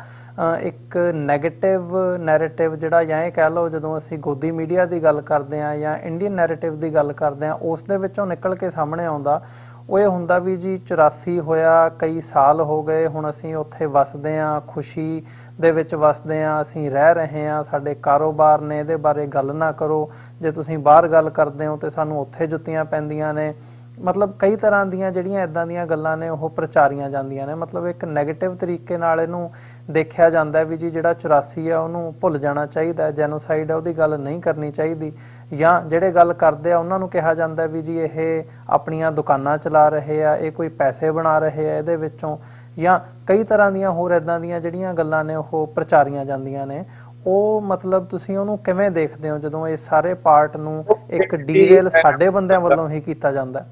ਇੱਕ ਨੈਗੇਟਿਵ ਨੈਰੇਟਿਵ ਜਿਹੜਾ, ਜਾਂ ਇਹ ਕਹਿ ਲਓ ਜਦੋਂ ਅਸੀਂ ਗੋਦੀ ਮੀਡੀਆ ਦੀ ਗੱਲ ਕਰਦੇ ਹਾਂ ਜਾਂ ਇੰਡੀਅਨ ਨੈਰੇਟਿਵ ਦੀ ਗੱਲ ਕਰਦੇ ਹਾਂ, ਉਸ ਦੇ ਵਿੱਚੋਂ ਨਿਕਲ ਕੇ ਸਾਹਮਣੇ ਆਉਂਦਾ ਉਹ ਇਹ ਹੁੰਦਾ ਵੀ ਜੀ 84 ਹੋਇਆ, ਕਈ ਸਾਲ ਹੋ ਗਏ, ਹੁਣ ਅਸੀਂ ਉੱਥੇ ਵਸਦੇ ਹਾਂ, ਖੁਸ਼ੀ ਦੇ ਵਿੱਚ ਵਸਦੇ ਹਾਂ, ਅਸੀਂ ਰਹਿ ਰਹੇ ਹਾਂ, ਸਾਡੇ ਕਾਰੋਬਾਰ ਨੇ, ਇਹਦੇ ਬਾਰੇ ਗੱਲ ਨਾ ਕਰੋ, ਜੇ ਤੁਸੀਂ ਬਾਹਰ ਗੱਲ ਕਰਦੇ ਹੋ ਤੇ ਸਾਨੂੰ ਉੱਥੇ ਜੁੱਤੀਆਂ ਪੈਂਦੀਆਂ ਨੇ। ਮਤਲਬ ਕਈ ਤਰ੍ਹਾਂ ਦੀਆਂ ਜਿਹੜੀਆਂ ਇੱਦਾਂ ਦੀਆਂ ਗੱਲਾਂ ਨੇ ਉਹ ਪ੍ਰਚਾਰੀਆਂ ਜਾਂਦੀਆਂ ਨੇ। ਮਤਲਬ ਇੱਕ ਨੈਗੇਟਿਵ ਤਰੀਕੇ ਨਾਲ ਇਹਨੂੰ ਦੇਖਿਆ ਜਾਂਦਾ ਵੀ ਜੀ ਜਿਹੜਾ 84 ਆ ਉਹਨੂੰ ਭੁੱਲ ਜਾਣਾ ਚਾਹੀਦਾ, ਜੈਨੋਸਾਈਡ ਆ ਉਹਦੀ ਗੱਲ ਨਹੀਂ ਕਰਨੀ ਚਾਹੀਦੀ, ਜਾਂ ਜਿਹੜੇ ਗੱਲ ਕਰਦੇ ਆ ਉਹਨਾਂ ਨੂੰ ਕਿਹਾ ਜਾਂਦਾ ਵੀ ਜੀ ਇਹ ਆਪਣੀਆਂ ਦੁਕਾਨਾਂ ਚਲਾ ਰਹੇ ਆ, ਇਹ ਕੋਈ ਪੈਸੇ ਬਣਾ ਰਹੇ ਆ ਇਹਦੇ ਵਿੱਚੋਂ, ਜਾਂ ਕਈ ਤਰ੍ਹਾਂ ਦੀਆਂ ਹੋਰ ਇੱਦਾਂ ਦੀਆਂ ਜਿਹੜੀਆਂ ਗੱਲਾਂ ਨੇ ਉਹ ਪ੍ਰਚਾਰੀਆਂ ਜਾਂਦੀਆਂ ਨੇ। ਉਹ ਮਤਲਬ ਤੁਸੀਂ ਉਹਨੂੰ ਕਿਵੇਂ ਦੇਖਦੇ ਹੋ ਜਦੋਂ ਇਹ ਸਾਰੇ ਪਾਰਟ ਨੂੰ ਇੱਕ ਡੀਰੇਲ ਸਾਡੇ ਬੰਦਿਆਂ ਵੱਲੋਂ ਹੀ ਕੀਤਾ ਜਾਂਦਾ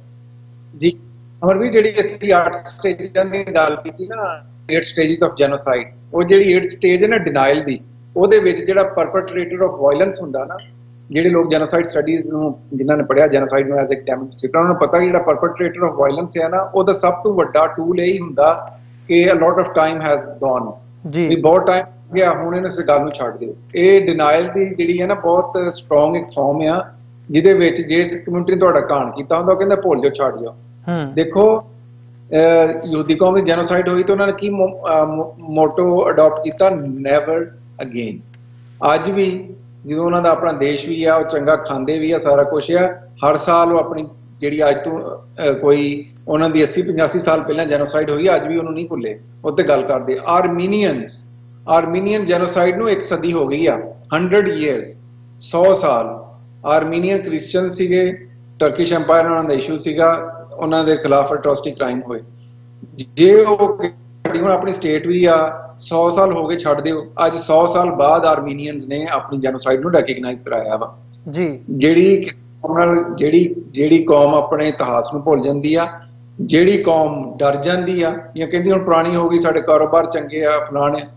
ਜੀ? ਅਮਰ ਵੀ ਜਿਹੜੀ ਅਸੀਂ 8 ਸਟੇਜਾਂ ਦੀ ਗੱਲ ਕੀਤੀ ਨਾ, 8 ਸਟੇਜਸ ਆਫ ਜੈਨੋਸਾਈਡ, ਉਹ ਜਿਹੜੀ 8 ਸਟੇਜ ਹੈ ਨਾ ਡਿਨਾਈਲ ਦੀ, ਉਹਦੇ ਵਿੱਚ ਜਿਹੜਾ ਪਰਪੈਟਰੇਟਰ ਆਫ ਵਾਇਲੈਂਸ ਹੁੰਦਾ ਨਾ, ਜਿਹੜੇ ਲੋਕ ਜੈਨੋਸਾਈਡ ਸਟੱਡੀਜ਼ ਨੂੰ ਜਿਨ੍ਹਾਂ ਨੇ ਪੜ੍ਹਿਆ ਜੈਨੋਸਾਈਡ ਨੂੰ ਐਜ਼ ਇਕ ਡੈਮੋਨਸਟ੍ਰੇਟਰ, ਉਹਨਾਂ ਨੂੰ ਪਤਾ ਜਿਹੜਾ ਪਰਪੈਟਰੇਟਰ ਆਫ ਵਾਇਲੈਂਸ ਹੈ ਨਾ, ਉਹਦਾ ਸਭ ਤੋਂ ਵੱਡਾ ਟੂਲ ਇਹ ਹੀ ਹੁੰਦਾ ਕਿ a lot of time has gone ਜੀ, ਵੀ ਬਹੁਤ ਟਾਈਮ ਗਿਆ, ਹੁਣ ਇਹਨੂੰ ਇਸ ਗੱਲ ਨੂੰ ਛੱਡ ਦਿਓ। ਇਹ ਡਿਨਾਈਲ ਦੀ ਜਿਹੜੀ ਹੈ ਨਾ ਬਹੁਤ ਸਟਰੋਂਗ ਇੱਕ ਫਾਰਮ ਆ, ਜਿਹਦੇ ਵਿੱਚ ਜੇ ਇਸ ਕਮਿਊਨਿਟੀ ਨੇ ਤੁਹਾਡਾ ਕਾਣ ਕੀਤਾ ਹੁੰਦਾ ਉਹ ਕਹਿੰਦਾ ਭੁੱਲ ਜਾਓ, ਛੱਡ ਜਾਓ। ਦੇਖੋ ਯਹੂਦੀ ਕੌਮ ਦੀ ਜੈਨੋਸਾਈਡ ਹੋਈ ਤਾਂ ਉਹਨਾਂ ਨੇ ਕੀ ਮੋਟੋ ਅਡਾਪਟ ਕੀਤਾ? Never again. ਅੱਜ ਵੀ ਜਦੋਂ ਉਹਨਾਂ ਦਾ ਆਪਣਾ ਦੇਸ਼ ਵੀ ਆ, ਉਹ ਚੰਗਾ ਖਾਂਦੇ ਵੀ ਆ, ਸਾਰਾ ਕੁਛ ਆ, ਹਰ ਸਾਲ ਉਹ ਆਪਣੀ ਜਿਹੜੀ ਅੱਜ ਤੋਂ ਕੋਈ ਉਹਨਾਂ ਦੀ 80-85 ਸਾਲ ਪਹਿਲਾਂ ਜੈਨੋਸਾਈਡ ਹੋਈ, ਅੱਜ ਵੀ ਉਹਨੂੰ ਨਹੀਂ ਭੁੱਲੇ, ਉਹ ਤੇ ਗੱਲ ਕਰਦੇ। ਆਰਮੀਨੀਅਨ ਜੈਨੋਸਾਈਡ ਨੂੰ 1 ਸਦੀ ਹੋ ਗਈ ਆ, 100 years। 100 ਸਾਲ ਆਰਮੀਨੀਅਨ ਕ੍ਰਿਸਚੀਅਨ ਸੀਗੇ, ਟਰਕਿਸ਼ ਐਮਪਾਇਰ ਉਹਨਾਂ ਦਾ ਇਸ਼ੂ ਸੀਗਾ, ਉਹਨਾਂ ਦੇ ਖਿਲਾਫ ਐਟਰੋਸਿਟੀ ਕ੍ਰਾਈਮ ਹੋਏ। ਜੇ ਉਹ ਸਾਡੀ ਹੁਣ ਆਪਣੀ ਸਟੇਟ ਵੀ ਆ 100 ਸਾਲ ਹੋ ਗਏ ਛੱਡ ਦਿਓ, ਅੱਜ 100 ਸਾਲ ਬਾਅਦ ਆਰਮੀਨੀਅਨਸ ਨੇ ਆਪਣੀ ਜੈਨੋਸਾਈਡ ਨੂੰ ਰੈਕਗਨਾਈਜ਼ ਕਰਾਇਆ ਵਾ ਜੀ। ਜਿਹੜੀ ਕੌਮ ਆਪਣੇ ਇਤਿਹਾਸ ਨੂੰ ਭੁੱਲ ਜਾਂਦੀ ਆ, ਜਿਹੜੀ ਕੌਮ ਡਰ ਜਾਂਦੀ ਆ ਜਾਂ ਕਹਿੰਦੀ ਹੁਣ ਪੁਰਾਣੀ ਹੋ ਗਈ, ਸਾਡੇ ਕਾਰੋਬਾਰ ਚੰਗੇ ਆ ਫਲਾਣੇ,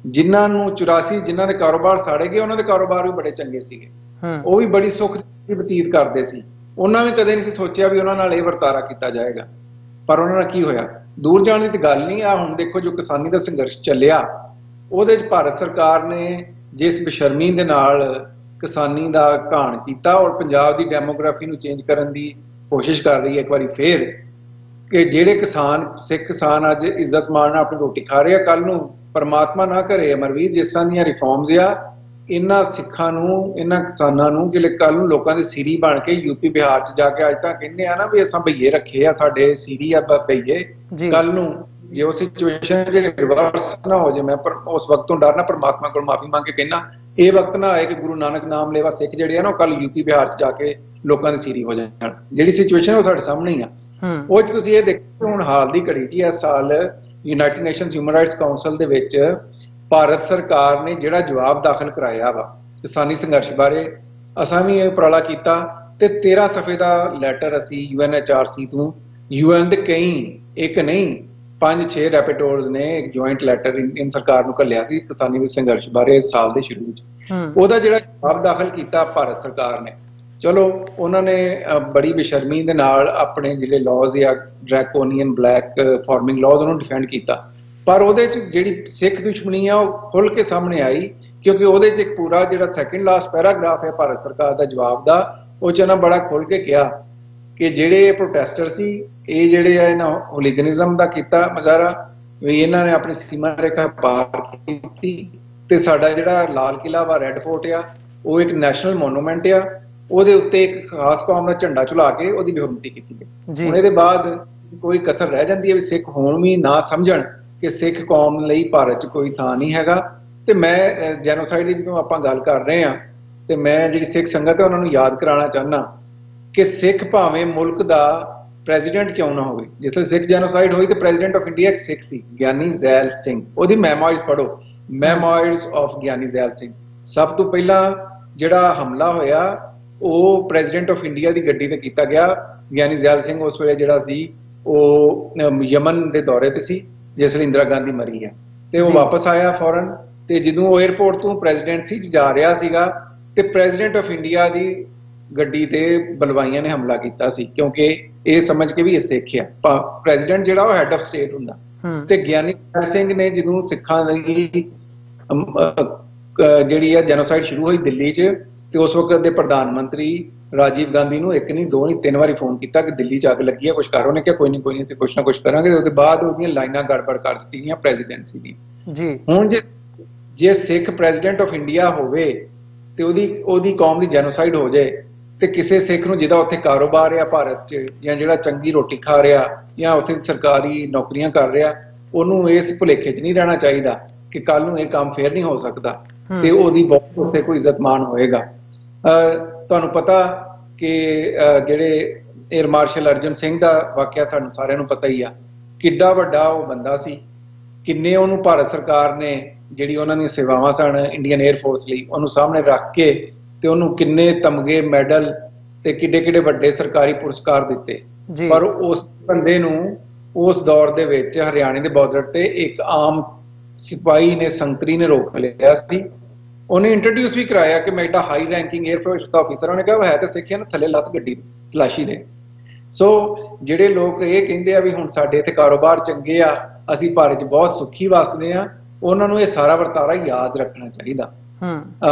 ਜਿਨ੍ਹਾਂ ਨੂੰ 84 ਜਿਨ੍ਹਾਂ ਦੇ ਕਾਰੋਬਾਰ ਸਾੜੇ ਗਏ ਉਹਨਾਂ ਦੇ ਕਾਰੋਬਾਰ ਵੀ ਬੜੇ ਚੰਗੇ ਸੀਗੇ, ਉਹ ਵੀ ਬੜੀ ਸੁੱਖ ਬਤੀਤ ਕਰਦੇ ਸੀ, ਉਹਨਾਂ ਵੀ ਕਦੇ ਨਹੀਂ ਸੀ ਸੋਚਿਆ ਵੀ ਉਹਨਾਂ ਨਾਲ ਇਹ ਵਰਤਾਰਾ ਕੀਤਾ ਜਾਏਗਾ। ਪਰ ਉਹਨਾਂ ਨਾਲ ਕੀ ਹੋਇਆ? ਦੂਰ ਜਾਣ ਦੀ ਤਾਂ ਗੱਲ ਨਹੀਂ ਆ। ਹੁਣ ਦੇਖੋ ਜੋ ਕਿਸਾਨੀ ਦਾ ਸੰਘਰਸ਼ ਚੱਲਿਆ ਉਹਦੇ 'ਚ ਭਾਰਤ ਸਰਕਾਰ ਨੇ ਜਿਸ ਬੇਸ਼ਰਮੀ ਦੇ ਨਾਲ ਕਿਸਾਨੀ ਦਾ ਘਾਣ ਕੀਤਾ ਔਰ ਪੰਜਾਬ ਦੀ ਡੈਮੋਗ੍ਰਾਫੀ ਨੂੰ ਚੇਂਜ ਕਰਨ ਦੀ ਕੋਸ਼ਿਸ਼ ਕਰ ਰਹੀ ਹੈ ਇੱਕ ਵਾਰੀ ਫੇਰ, ਕਿ ਜਿਹੜੇ ਕਿਸਾਨ ਸਿੱਖ ਕਿਸਾਨ ਅੱਜ ਇੱਜ਼ਤ ਮਾਣ ਨਾਲ ਆਪਣੀ ਰੋਟੀ ਖਾ ਰਹੇ ਆ, ਕੱਲ ਨੂੰ ਪਰਮਾਤਮਾ ਨਾ ਕਰੇ ਅਮਰਵੀਰ ਜਿਸ ਤਰ੍ਹਾਂ ਦੀਆਂ ਰਿਫਾਰਮਸ ਆ ਇਹਨਾਂ ਸਿੱਖਾਂ ਨੂੰ, ਇਹਨਾਂ ਕਿਸਾਨਾਂ ਨੂੰ ਕਿ ਕੱਲ ਨੂੰ ਲੋਕਾਂ ਦੇ ਸੀਰੀ ਬਣ ਕੇ ਯੂਪੀ ਬਿਹਾਰ 'ਚ ਜਾ ਕੇ ਅੱਜ ਤਾਂ ਕਹਿੰਦੇ ਆ ਨਾ ਵੀ ਅਸਾਂ ਭਈਏ ਰੱਖੇ ਆ, ਸਾਡੇ ਸੀਰੀ ਆ ਭਈਏ, ਕੱਲ ਨੂੰ ਜੇ ਉਹ ਸਿਚੁਏਸ਼ਨ ਰਿਵਰਸ ਨਾ ਹੋ ਜਾਏ, ਮੈਂ ਉਸ ਵਕਤ ਤੋਂ ਡਰਨਾ, ਪਰਮਾਤਮਾ ਕੋਲ ਮਾਫੀ ਮੰਗ ਕੇ ਕਹਿਣਾ ਇਹ ਵਕਤ ਨਾ ਆਏ ਕਿ ਗੁਰੂ ਨਾਨਕ ਨਾਮ ਲੈਵਾ ਸਿੱਖ ਜਿਹੜੇ ਆ ਨਾ ਉਹ ਕੱਲ ਯੂਪੀ ਬਿਹਾਰ 'ਚ ਜਾ ਕੇ ਲੋਕਾਂ ਦੇ ਸੀਰੀ ਹੋ ਜਾਣ। ਜਿਹੜੀ ਸਿਚੁਏਸ਼ਨ ਉਹ ਸਾਡੇ ਸਾਹਮਣੇ ਹੀ ਆ। ਉਹ 'ਚ ਤੁਸੀਂ ਇਹ ਦੇਖੋ ਹੁਣ ਹਾਲ ਦੀ ਘੜੀ 'ਚ ਇਸ ਸਾਲ United nations human rights council ਦੇ ਵਿੱਚ ਭਾਰਤ ਸਰਕਾਰ ਨੇ ਜਿਹੜਾ ਜਵਾਬ ਦਾਖਲ ਕਰਾਇਆ ਵਾ ਕਿਸਾਨੀ ਸੰਘਰਸ਼ ਬਾਰੇ, ਅਸਾਂ ਵੀ ਇਹ ਉਪਰਾਲਾ ਕੀਤਾ ਤੇ 13 ਸਫ਼ੇ ਦਾ ਲੈਟਰ ਅਸੀਂ UNHRC ਤੋਂ UN ਦੇ ਕਈ ਇੱਕ ਨਹੀਂ 5-6 ਰੈਪੋਰਟਰਸ ਨੇ ਇੱਕ ਜੁਆਇੰਟ ਲੈਟਰ ਇੰਡੀਅਨ ਸਰਕਾਰ ਨੂੰ ਘੱਲਿਆ ਸੀ ਕਿਸਾਨੀ ਦੇ ਸੰਘਰਸ਼ ਬਾਰੇ ਸਾਲ ਦੇ ਸ਼ੁਰੂ ਵਿੱਚ। ਉਹਦਾ ਜਿਹੜਾ ਜਵਾਬ ਦਾਖਲ ਕੀਤਾ ਭਾਰਤ ਸਰਕਾਰ ਨੇ, ਚਲੋ ਉਹਨਾਂ ਨੇ ਬੜੀ ਬੇਸ਼ਰਮੀ ਦੇ ਨਾਲ ਆਪਣੇ ਜਿਹੜੇ ਲਾਜ਼ ਜਾਂ ਡਰੈਕੋਨੀਅਨ ਬਲੈਕ ਫਾਰਮਿੰਗ ਲਾਜ਼ ਉਹਨੂੰ ਡਿਫੈਂਡ ਕੀਤਾ, ਪਰ ਉਹਦੇ 'ਚ ਜਿਹੜੀ ਸਿੱਖ ਦੁਸ਼ਮਣੀ ਆ ਉਹ ਖੁੱਲ ਕੇ ਸਾਹਮਣੇ ਆਈ, ਕਿਉਂਕਿ ਉਹਦੇ 'ਚ ਇੱਕ ਪੂਰਾ ਜਿਹੜਾ ਸੈਕਿੰਡ ਲਾਸਟ ਪੈਰਾਗ੍ਰਾਫ ਹੈ ਭਾਰਤ ਸਰਕਾਰ ਦਾ ਜਵਾਬ ਦਾ, ਉਹ 'ਚ ਇਹਨਾਂ ਬੜਾ ਖੁੱਲ ਕੇ ਕਿਹਾ ਕਿ ਜਿਹੜੇ ਪ੍ਰੋਟੈਸਟਰ ਸੀ ਇਹ ਜਿਹੜੇ ਆ ਇਹਨਾਂ ਹੋਲੀਗਨਿਜ਼ਮ ਦਾ ਕੀਤਾ ਮੁਜ਼ਾਹਰਾ, ਵੀ ਇਹਨਾਂ ਨੇ ਆਪਣੀ ਸੀਮਾ ਰੇਖਾ ਪਾਰ ਕੀਤੀ ਤੇ ਸਾਡਾ ਜਿਹੜਾ ਲਾਲ ਕਿਲ੍ਹਾ ਵਾ ਰੈੱਡ ਫੋਰਟ ਆ ਉਹ ਇੱਕ ਨੈਸ਼ਨਲ ਮੋਨੂਮੈਂਟ ਆ, ਉਹਦੇ ਉੱਤੇ ਇੱਕ ਖਾਸ ਕੌਮ ਦਾ ਝੰਡਾ ਝੁਲਾ ਕੇ ਉਹਦੀ ਬੇਹਰਮਤੀ ਕੀਤੀ ਗਈ। ਹੁਣ ਇਹਦੇ ਬਾਅਦ ਕੋਈ ਕਸਰ ਰਹਿ ਜਾਂਦੀ ਹੈ ਵੀ ਸਿੱਖ ਹੁਣ ਵੀ ਨਾ ਸਮਝਣ ਕਿ ਸਿੱਖ ਕੌਮ ਲਈ ਭਾਰਤ 'ਚ ਕੋਈ ਥਾਂ ਨਹੀਂ ਹੈਗਾ। ਤੇ ਮੈਂ ਜੈਨੋਸਾਈਡ ਦੀ ਜਦੋਂ ਆਪਾਂ ਗੱਲ ਕਰ ਰਹੇ ਹਾਂ ਤੇ ਮੈਂ ਜਿਹੜੀ ਸਿੱਖ ਸੰਗਤ ਹੈ ਉਹਨਾਂ ਨੂੰ ਯਾਦ ਕਰਾਉਣਾ ਚਾਹੁੰਦਾ ਕਿ ਸਿੱਖ ਭਾਵੇਂ ਮੁਲਕ ਦਾ ਪ੍ਰੈਜ਼ੀਡੈਂਟ ਕਿਉਂ ਨਾ ਹੋਵੇ, ਜਿਸ ਵੇਲੇ ਸਿੱਖ ਜੈਨੋਸਾਈਡ ਹੋਈ ਤੇ ਪ੍ਰੈਜ਼ੀਡੈਂਟ ਆਫ ਇੰਡੀਆ ਇੱਕ ਸਿੱਖ ਸੀ, ਗਿਆਨੀ ਜ਼ੈਲ ਸਿੰਘ, ਉਹਦੀ ਮੈਮੋਇਰਸ ਪੜ੍ਹੋ, ਮੈਮੋਇਰਸ ਆਫ ਗਿਆਨੀ ਜ਼ੈਲ ਸਿੰਘ। ਸਭ ਤੋਂ ਪਹਿਲਾਂ ਜਿਹੜਾ ਹਮਲਾ ਹੋਇਆ ਉਹ ਪ੍ਰੈਜ਼ੀਡੈਂਟ ਆਫ ਇੰਡੀਆ ਦੀ ਗੱਡੀ ਤੇ ਕੀਤਾ ਗਿਆ। ਗਿਆਨੀ ਜ਼ੈਲ ਸਿੰਘ ਉਸ ਵੇਲੇ ਜਿਹੜਾ ਸੀ ਉਹ ਯਮਨ ਦੇ ਦੌਰੇ ਤੇ ਸੀ ਜਿਸ ਵੇਲੇ ਇੰਦਰਾ ਗਾਂਧੀ ਮਰੀ ਹੈ, ਤੇ ਉਹ ਵਾਪਸ ਆਇਆ ਫੌਰਨ, ਤੇ ਜਦੋਂ ਉਹ 에ਅਰਪੋਰਟ ਤੋਂ ਪ੍ਰੈਜ਼ੀਡੈਂਸੀ 'ਚ ਜਾ ਰਿਹਾ ਸੀਗਾ ਤੇ ਪ੍ਰੈਜ਼ੀਡੈਂਟ ਆਫ ਇੰਡੀਆ ਦੀ ਗੱਡੀ ਤੇ ਬਲਵਾਈਆਂ ਨੇ ਹਮਲਾ ਕੀਤਾ ਸੀ, ਕਿਉਂਕਿ ਇਹ ਸਮਝ ਕੇ ਵੀ ਇਹ ਸਿੱਖ ਆ, ਪ੍ਰੈਜ਼ੀਡੈਂਟ ਜਿਹੜਾ ਉਹ ਹੈਡ ਆਫ ਸਟੇਟ ਹੁੰਦਾ। ਤੇ ਗਿਆਨੀ ਜ਼ੈਲ ਸਿੰਘ ਨੇ ਜਦੋਂ ਸਿੱਖਾਂ ਦੀ ਜਿਹੜੀ ਆ ਜੈਨੋਸਾਈਡ ਸ਼ੁਰੂ ਹੋਈ ਦਿੱਲੀ 'ਚ, ਤੇ ਉਸ ਵਕਤ ਦੇ ਪ੍ਰਧਾਨ ਮੰਤਰੀ ਰਾਜੀਵ ਗਾਂਧੀ ਨੂੰ ਇੱਕ ਨਹੀਂ ਦੋ ਨਹੀਂ 3 ਵਾਰੀ ਫੋਨ ਕੀਤਾ ਕਿ ਦਿੱਲੀ 'ਚ ਅੱਗ ਲੱਗੀ ਹੈ, ਕੁਛ ਕਰ। ਉਹਨੇ ਕਿਹਾ ਕੋਈ ਨਹੀਂ ਅਸੀਂ ਕੁਛ ਨਾ ਕੁਛ ਕਰਾਂਗੇ। ਉਹਦੇ ਬਾਅਦ ਉਹਦੀਆਂ ਲਾਈਨਾਂ ਗੜਬੜ ਕਰ ਦਿੱਤੀਆਂ ਪ੍ਰੈਜ਼ੀਡੈਂਸੀ ਦੀ ਜੀ। ਹੁਣ ਜੇ ਸਿੱਖ ਪ੍ਰੈਜ਼ੀਡੈਂਟ ਆਫ ਇੰਡੀਆ ਹੋਵੇ ਤੇ ਉਹਦੀ ਕੌਮ ਦੀ ਜੈਨੋਸਾਈਡ ਹੋ ਜਾਏ ਤੇ ਕਿਸੇ ਸਿੱਖ ਨੂੰ ਜਿਹਦਾ ਉੱਥੇ ਕਾਰੋਬਾਰ ਆ ਭਾਰਤ 'ਚ ਜਾਂ ਜਿਹੜਾ ਚੰਗੀ ਰੋਟੀ ਖਾ ਰਿਹਾ ਜਾਂ ਉੱਥੇ ਸਰਕਾਰੀ ਨੌਕਰੀਆਂ ਕਰ ਰਿਹਾ, ਉਹਨੂੰ ਇਸ ਭੁਲੇਖੇ 'ਚ ਨਹੀਂ ਰਹਿਣਾ ਚਾਹੀਦਾ ਕਿ ਕੱਲ ਨੂੰ ਇਹ ਕੰਮ ਫੇਰ ਨਹੀਂ ਹੋ ਸਕਦਾ ਤੇ ਉਹਦੀ ਬਹੁਤ ਉੱਥੇ ਕੋਈ ਇੱਜ਼ਤ ਮਾਣ ਹੋਏਗਾ। ਤੁਹਾਨੂੰ ਪਤਾ ਕਿ ਜਿਹੜੇ 에ਅਰ ਮਾਰਸ਼ਲ ਅਰਜਨ ਸਿੰਘ ਦਾ ਵਾਕਿਆ ਸਾਨੂੰ ਸਾਰਿਆਂ ਨੂੰ ਪਤਾ ਹੀ ਆ, ਕਿੱਡਾ ਵੱਡਾ ਉਹ ਬੰਦਾ ਸੀ, ਕਿੰਨੇ ਉਹਨੂੰ ਭਾਰਤ ਸਰਕਾਰ ਨੇ ਜਿਹੜੀ ਉਹਨਾਂ ਦੀਆਂ ਸੇਵਾਵਾਂ ਸਨ ਇੰਡੀਅਨ 에ਅਰ ਫੋਰਸ ਲਈ ਉਹਨੂੰ ਸਾਹਮਣੇ ਰੱਖ ਕੇ ਤੇ ਉਹਨੂੰ ਕਿੰਨੇ ਤਮਗੇ ਮੈਡਲ ਤੇ ਕਿੱਡੇ ਵੱਡੇ ਸਰਕਾਰੀ ਪੁਰਸਕਾਰ ਦਿੱਤੇ। ਪਰ ਉਸ ਬੰਦੇ ਨੂੰ ਉਸ ਦੌਰ ਦੇ ਵਿੱਚ ਹਰਿਆਣੇ ਦੇ ਬਾਰਡਰ ਤੇ ਇੱਕ ਆਮ ਸਿਪਾਹੀ ਨੇ ਸੰਤਰੀ ਨੇ ਰੋਕ ਲਿਆ ਸੀ। ਉਹਨੇ ਇੰਟਰੋਡਿਊਸ ਵੀ ਕਰਾਇਆ ਕਿ ਮੈਂ ਏਡਾ ਹਾਈ ਰੈਂਕਿੰਗ 에ਅਰ ਫੋਰਸ ਦਾ ਅਫਸਰ, ਉਹਨੇ ਕਿਹਾ ਉਹ ਹੈ ਤਾਂ ਸਿੱਖਿਆ ਨਾ, ਥੱਲੇ ਲੱਤ ਗੱਡੀ ਤਲਾਸ਼ੀ ਦੇ। ਸੋ ਜਿਹੜੇ ਲੋਕ ਇਹ ਕਹਿੰਦੇ ਆ ਵੀ ਹੁਣ ਸਾਡੇ ਇੱਥੇ ਕਾਰੋਬਾਰ ਚੰਗੇ ਆ, ਅਸੀਂ ਭਾਰਤ 'ਚ ਬਹੁਤ ਸੁੱਖੀ ਵਸਦੇ ਆ, ਉਹਨਾਂ ਨੂੰ ਇਹ ਸਾਰਾ ਵਰਤਾਰਾ ਯਾਦ ਰੱਖਣਾ ਚਾਹੀਦਾ।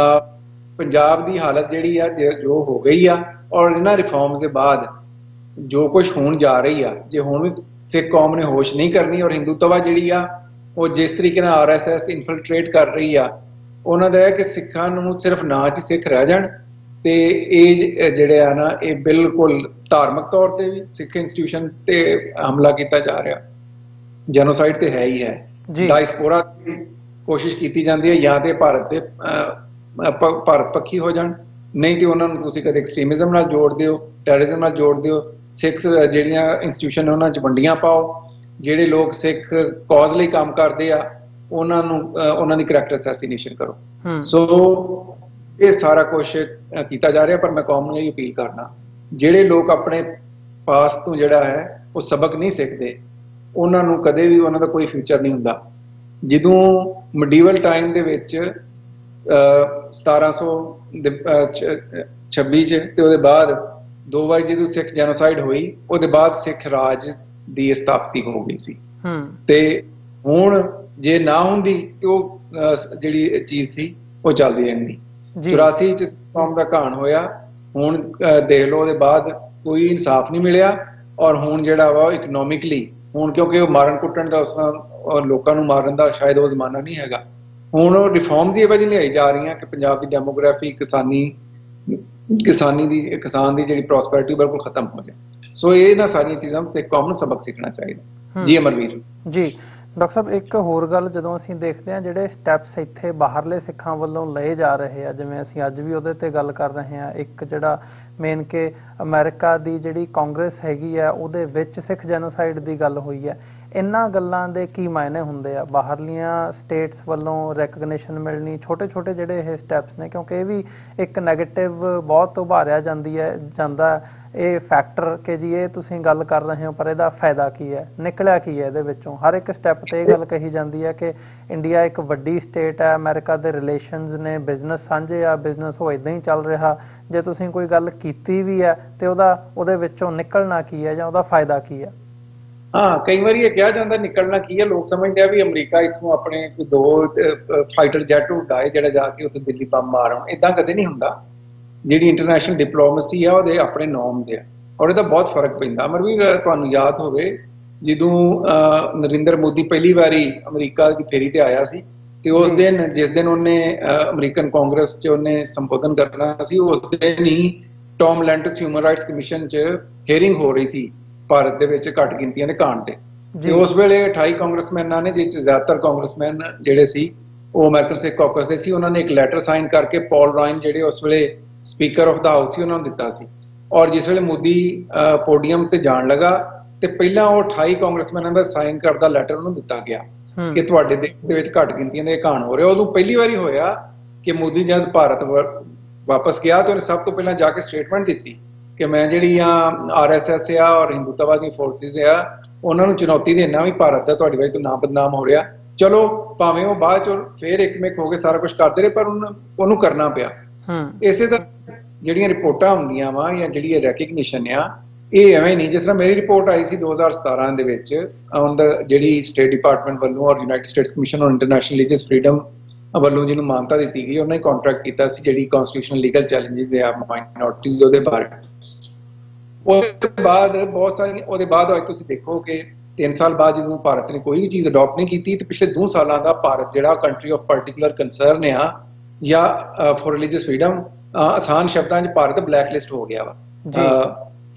ਪੰਜਾਬ ਦੀ ਹਾਲਤ ਜਿਹੜੀ ਆ ਜੋ ਹੋ ਗਈ ਆ ਔਰ ਇਹਨਾਂ ਰਿਫਾਰਮਸ ਦੇ ਬਾਅਦ ਜੋ ਕੁਝ ਹੋਣ ਜਾ ਰਹੀ ਆ, ਜੇ ਹੁਣ ਵੀ ਸਿੱਖ ਕੌਮ ਨੇ ਹੋਸ਼ ਨਹੀਂ ਕਰਨੀ ਔਰ ਹਿੰਦੂਤਵਾ ਜਿਹੜੀ ਆ ਉਹ ਜਿਸ ਤਰੀਕੇ ਨਾਲ RSS ਇਨਫਿਲਟਰੇਟ ਕਰ ਰਹੀ ਆ, ਉਹਨਾਂ ਦਾ ਹੈ ਕਿ ਸਿੱਖਾਂ ਨੂੰ ਸਿਰਫ ਨਾਂ 'ਚ ਸਿੱਖ ਰਹਿ ਜਾਣ ਤੇ ਇਹ ਜਿਹੜੇ ਆ ਨਾ ਇਹ ਬਿਲਕੁਲ ਧਾਰਮਿਕ ਤੌਰ ਤੇ ਵੀ ਸਿੱਖ ਇੰਸਟੀਟਿਊਸ਼ਨ ਤੇ ਹਮਲਾ ਕੀਤਾ ਜਾ ਰਿਹਾ, ਜੈਨੋਸਾਈਡ ਤੇ ਹੈ ਹੀ ਹੈ। ਡਾਇਸਪੋਰਾ ਦੀ ਕੋਸ਼ਿਸ਼ ਕੀਤੀ ਜਾਂਦੀ ਹੈ ਜਾਂ ਤੇ ਭਾਰਤ ਪੱਖੀ ਹੋ ਜਾਣ ਨਹੀਂ ਤੇ ਉਹਨਾਂ ਨੂੰ ਤੁਸੀਂ ਕਦੇ ਐਕਸਟ੍ਰੀਮਿਜ਼ਮ ਨਾਲ ਜੋੜਦੇ ਹੋ, ਟੈਰਰਿਜ਼ਮ ਨਾਲ ਜੋੜਦੇ ਹੋ। ਸਿੱਖ ਜਿਹੜੀਆਂ ਇੰਸਟੀਟਿਊਸ਼ਨ ਉਹਨਾਂ 'ਚ ਵੰਡੀਆਂ ਪਾਓ। ਜਿਹੜੇ ਲੋਕ ਸਿੱਖ ਕੌਜ਼ ਲਈ ਕੰਮ ਕਰਦੇ ਆ ਉਹਨਾਂ ਨੂੰ ਉਹਨਾਂ ਦੀ ਕਰੈਕਟਰ ਅਸੈਸੀਨੇਸ਼ਨ ਕਰੋ। ਸੋ ਇਹ ਸਾਰਾ ਕੁਝ ਕੀਤਾ ਜਾ ਰਿਹਾ। ਪਰ ਮੈਂ ਕੌਮ ਨੂੰ ਇਹ ਅਪੀਲ ਕਰਨਾ, ਜਿਹੜੇ ਲੋਕ ਆਪਣੇ ਪਾਸ ਤੋਂ ਜਿਹੜਾ ਹੈ ਉਹ ਸਬਕ ਨਹੀਂ ਸਿੱਖਦੇ, ਉਹਨਾਂ ਨੂੰ ਕਦੇ ਵੀ ਉਹਨਾਂ ਦਾ ਕੋਈ ਫਿਊਚਰ ਨਹੀਂ ਹੁੰਦਾ। ਜਦੋਂ ਮੀਡੀਵਲ ਟਾਈਮ ਦੇ ਵਿੱਚ 1726 'ਚ ਤੇ ਉਹਦੇ ਬਾਅਦ 2 ਵਾਰ ਜਦੋਂ ਸਿੱਖ ਜੈਨੋਸਾਈਡ ਹੋਈ, ਉਹਦੇ ਬਾਅਦ ਸਿੱਖ ਰਾਜ ਦੀ ਸਥਾਪਤੀ ਹੋ ਗਈ ਸੀ। ਤੇ ਹੁਣ ਜੇ ਨਾ ਹੁੰਦੀ ਤੇ ਉਹ ਜਿਹੜੀ ਚੀਜ਼ ਸੀ ਉਹ ਚੱਲਦੀ ਰਹਿੰਦੀ। 84 'ਚ ਕੌਮ ਦਾ ਘਾਣ ਹੋਇਆ, ਹੁਣ ਦੇਖ ਲਓ ਉਹਦੇ ਬਾਅਦ ਕੋਈ ਇਨਸਾਫ ਨਹੀਂ ਮਿਲਿਆ। ਔਰ ਹੁਣ ਜਿਹੜਾ ਵਾ ਇਕਨੋਮਿਕਲੀ, ਹੁਣ ਕਿਉਂਕਿ ਉਹ ਮਾਰਨ ਕੁੱਟਣ ਦਾ, ਉਸ ਲੋਕਾਂ ਨੂੰ ਮਾਰਨ ਦਾ ਸ਼ਾਇਦ ਉਹ ਜ਼ਮਾਨਾ ਨਹੀਂ ਹੈਗਾ। ਹੁਣ ਉਹ ਰਿਫਾਰਮਸ ਇਹ ਵਜ੍ਹਾ ਲਿਆਈ ਜਾ ਰਹੀਆਂ ਕਿ ਪੰਜਾਬ ਦੀ ਡੈਮੋਗ੍ਰਾਫੀ, ਕਿਸਾਨ ਦੀ ਜਿਹੜੀ ਪ੍ਰੋਸਪੈਰਿਟੀ ਬਿਲਕੁਲ ਖਤਮ ਹੋ ਜਾਏ। ਸੋ ਇਹਨਾਂ ਸਾਰੀਆਂ ਚੀਜ਼ਾਂ ਸਿੱਖ ਕੌਮ ਨੂੰ ਸਬਕ ਸਿੱਖਣਾ ਚਾਹੀਦਾ। ਜੀ ਅਮਰਵੀਰ ਜੀ। ਡਾਕਟਰ ਸਾਹਿਬ, ਇੱਕ ਹੋਰ ਗੱਲ, ਜਦੋਂ ਅਸੀਂ ਦੇਖਦੇ ਹਾਂ ਜਿਹੜੇ ਸਟੈਪਸ ਇੱਥੇ ਬਾਹਰਲੇ ਸਿੱਖਾਂ ਵੱਲੋਂ ਲਏ ਜਾ ਰਹੇ ਆ, ਜਿਵੇਂ ਅਸੀਂ ਅੱਜ ਵੀ ਉਹਦੇ ਤੇ ਗੱਲ ਕਰ ਰਹੇ ਹਾਂ, ਇੱਕ ਜਿਹੜਾ ਮੇਨ ਕਿ ਅਮਰੀਕਾ ਦੀ ਜਿਹੜੀ ਕਾਂਗਰਸ ਹੈਗੀ ਆ ਉਹਦੇ ਵਿੱਚ ਸਿੱਖ ਜੈਨੋਸਾਈਡ ਦੀ ਗੱਲ ਹੋਈ ਹੈ, ਇਹਨਾਂ ਗੱਲਾਂ ਦੇ ਕੀ ਮਾਇਨੇ ਹੁੰਦੇ ਆ? ਬਾਹਰਲੀਆਂ ਸਟੇਟਸ ਵੱਲੋਂ ਰੈਕਗਨੀਸ਼ਨ ਮਿਲਣੀ, ਛੋਟੇ ਛੋਟੇ ਜਿਹੜੇ ਇਹ ਸਟੈਪਸ ਨੇ, ਕਿਉਂਕਿ ਇਹ ਵੀ ਇੱਕ ਨੈਗੇਟਿਵ ਬਹੁਤ ਉਭਾਰਿਆ ਜਾਂਦਾ ਇਹ ਫੈਕਟਰ ਕਿ ਜੀ ਇਹ ਤੁਸੀਂ ਗੱਲ ਕਰ ਰਹੇ ਹੋ ਪਰ ਇਹਦਾ ਫਾਇਦਾ ਕੀ ਹੈ, ਨਿਕਲਿਆ ਕੀ ਹੈ ਇਹਦੇ ਵਿੱਚੋਂ? ਹਰ ਇੱਕ ਸਟੈਪ ਤੇ ਇਹ ਗੱਲ ਕਹੀ ਜਾਂਦੀ ਹੈ ਕਿ ਇੰਡੀਆ ਇੱਕ ਵੱਡੀ ਸਟੇਟ ਹੈ, ਅਮਰੀਕਾ ਦੇ ਰਿਲੇਸ਼ਨਸ ਨੇ, ਬਿਜ਼ਨਸ ਸਾਂਝੇ ਆ, ਬਿਜ਼ਨਸ ਉਹ ਇੱਦਾਂ ਹੀ ਚੱਲ ਰਿਹਾ। ਜੇ ਤੁਸੀਂ ਕੋਈ ਗੱਲ ਕੀਤੀ ਵੀ ਹੈ ਤੇ ਉਹਦੇ ਵਿੱਚੋਂ ਨਿਕਲਣਾ ਕੀ ਹੈ ਜਾਂ ਉਹਦਾ ਫਾਇਦਾ ਕੀ ਹੈ? ਹਾਂ, ਕਈ ਵਾਰੀ ਇਹ ਕਿਹਾ ਜਾਂਦਾ ਨਿਕਲਣਾ ਕੀ ਹੈ। ਲੋਕ ਸਮਝਦੇ ਆ ਵੀ ਅਮਰੀਕਾ ਇੱਥੋਂ ਆਪਣੇ ਕੋਈ 2 ਫਾਈਟਰ ਜੈਟ ਉਡਾਏ ਜਿਹੜਾ ਜਾ ਕੇ ਉੱਥੇ ਦਿੱਲੀ ਬੰਬ ਮਾਰਨ। ਇਦਾਂ ਕਦੇ ਨਹੀਂ ਹੁੰਦਾ। ਜਿਹੜੀ ਇੰਟਰਨੈਸ਼ਨਲ ਡਿਪਲੋਮੇਸੀ ਆ ਉਹਦੇ ਆਪਣੇ ਨੋਰਮਸ ਆ, ਔਰ ਇਹਦਾ ਬਹੁਤ ਫਰਕ ਪੈਂਦਾ। ਅਮਰਵੀਰ, ਤੁਹਾਨੂੰ ਯਾਦ ਹੋਵੇ ਜਦੋਂ ਨਰਿੰਦਰ ਮੋਦੀ ਪਹਿਲੀ ਵਾਰੀ ਅਮਰੀਕਾ ਦੀ ਫੇਰੀ ਤੇ ਆਇਆ ਸੀ, ਤੇ ਉਸ ਦਿਨ ਜਿਸ ਦਿਨ ਉਹਨੇ ਅਮਰੀਕਨ ਕਾਂਗਰਸ 'ਚ ਉਹਨੇ ਸੰਬੋਧਨ ਕਰਨਾ ਸੀ, ਉਸ ਦਿਨ ਹੀ ਟੌਮ ਲੈਂਟਸ ਹਿਊਮਨ ਰਾਈਟਸ ਕਮਿਸ਼ਨ 'ਚ ਹੀਅਰਿੰਗ ਹੋ ਰਹੀ ਸੀ ਭਾਰਤ ਦੇ ਵਿੱਚ ਘੱਟ ਗਿਣਤੀਆਂ ਦੇ ਘਾਣ ਤੇ ਉਸ ਵੇਲੇ 28 ਕਾਂਗਰਸਮੈਨਾਂ ਨੇ, ਜਿਸ 'ਚ ਜ਼ਿਆਦਾਤਰ ਕਾਂਗਰਸਮੈਨ ਜਿਹੜੇ ਸੀ ਉਹ ਅਮਰੀਕਨ ਸਿੱਖ ਕਾਕਸ ਦੇ ਸੀ, ਉਹਨਾਂ ਨੇ ਇੱਕ ਲੈਟਰ ਸਾਈਨ ਕਰਕੇ ਪੌਲ ਰਾਇਨ ਜਿਹੜੇ ਉਸ ਵੇਲੇ ਸਪੀਕਰ ਆਫ ਦਾ ਹਾਊਸ ਸੀ ਉਹਨਾਂ ਨੂੰ ਦਿੱਤਾ ਸੀ। ਔਰ ਜਿਸ ਵੇਲੇ ਮੋਦੀ ਪੋਡੀਅਮ ਤੇ ਜਾਣ ਲੱਗਾ ਤੇ ਪਹਿਲਾਂ ਉਹ 28 ਕਾਂਗਰਸਮੈਨਾਂ ਦਾ ਸਾਈਨ ਕਰਦਾ ਲੈਟਰ ਉਹਨੂੰ ਦਿੱਤਾ ਗਿਆ ਕਿ ਤੁਹਾਡੇ ਦੇਸ਼ ਦੇ ਵਿੱਚ ਘੱਟ ਗਿਣਤੀਆਂ ਦੇ ਘਾਣ ਹੋ ਰਹੇ। ਉਦੋਂ ਪਹਿਲੀ ਵਾਰੀ ਹੋਇਆ ਕਿ ਮੋਦੀ ਜਦ ਭਾਰਤ ਵਾਪਸ ਗਿਆ ਤੇ ਉਹਨੇ ਸਭ ਤੋਂ ਪਹਿਲਾਂ ਜਾ ਕੇ ਸਟੇਟਮੈਂਟ ਦਿੱਤੀ ਕਿ ਮੈਂ ਜਿਹੜੀ RSS ਆ ਔਰ ਹਿੰਦੂਤਵਾਦੀ ਫੋਰਸਿਸ ਆ ਉਹਨਾਂ ਨੂੰ ਚੁਣੌਤੀ ਦੇਣਾ ਵੀ ਭਾਰਤ ਦਾ ਤੁਹਾਡੀ ਵਜ੍ਹਾ ਤੋਂ ਨਾਮ ਬਦਨਾਮ ਹੋ ਰਿਹਾ। ਚਲੋ ਭਾਵੇਂ ਉਹ ਬਾਅਦ ਚ ਫੇਰ ਇੱਕਮਿਕ ਹੋ ਕੇ ਸਾਰਾ ਕੁਝ ਕਰਦੇ ਰਹੇ, ਪਰ ਉਹਨੂੰ ਕਰਨਾ ਪਿਆ। ਇਸੇ ਤਰ੍ਹਾਂ ਜਿਹੜੀਆਂ ਰਿਪੋਰਟਾਂ ਹੁੰਦੀਆਂ ਵਾ ਜਾਂ ਜਿਹੜੀ ਇਹ ਰੈਕਗਨੀਸ਼ਨ ਆ, ਇਹ ਐਵੇਂ ਨਹੀਂ। ਜਿਸ ਤਰ੍ਹਾਂ ਮੇਰੀ ਰਿਪੋਰਟ ਆਈ ਸੀ 2017 ਦੇ ਵਿੱਚ ਜਿਹੜੀ ਸਟੇਟ ਡਿਪਾਰਟਮੈਂਟ ਵੱਲੋਂ ਔਰ United States commission on international religious freedom ਵੱਲੋਂ ਜਿਹਨੂੰ ਮਾਨਤਾ ਦਿੱਤੀ ਗਈ, ਉਹਨਾਂ ਨੇ ਕੰਟਰੈਕਟ ਕੀਤਾ ਸੀ ਜਿਹੜੀ ਕਨਸਟੀਟਿਊਸ਼ਨਲ ਲੀਗਲ ਚੈਲੰਜਸ ਆ ਮਾਈਨੋਰਟੀਜ਼ ਦੇ ਉਹਦੇ ਬਾਰੇ। ਉਹਦੇ ਬਾਅਦ ਬਹੁਤ ਸਾਰੀਆਂ, ਉਹਦੇ ਬਾਅਦ ਅੱਜ ਤੁਸੀਂ ਦੇਖੋ ਕਿ 3 ਸਾਲ ਬਾਅਦ ਜਦੋਂ ਭਾਰਤ ਨੇ ਕੋਈ ਵੀ ਚੀਜ਼ ਅਡਾਪਟ ਨਹੀਂ ਕੀਤੀ, ਤੇ ਪਿਛਲੇ 2 ਸਾਲਾਂ ਦਾ ਭਾਰਤ ਜਿਹੜਾ ਕੰਟਰੀ ਆਫ ਪਾਰਟੀਕੂਲਰ ਕੰਸਰਨ ਆ ਜਾਂ ਫॉर ਰਿਲੀਜੀਅਸ ਫਰੀडम, ਆਸਾਨ ਸ਼ਬਦਾਂ 'ਚ ਭਾਰਤ ਬਲੈਕ ਲਿਸਟ ਹੋ ਗਿਆ ਵਾ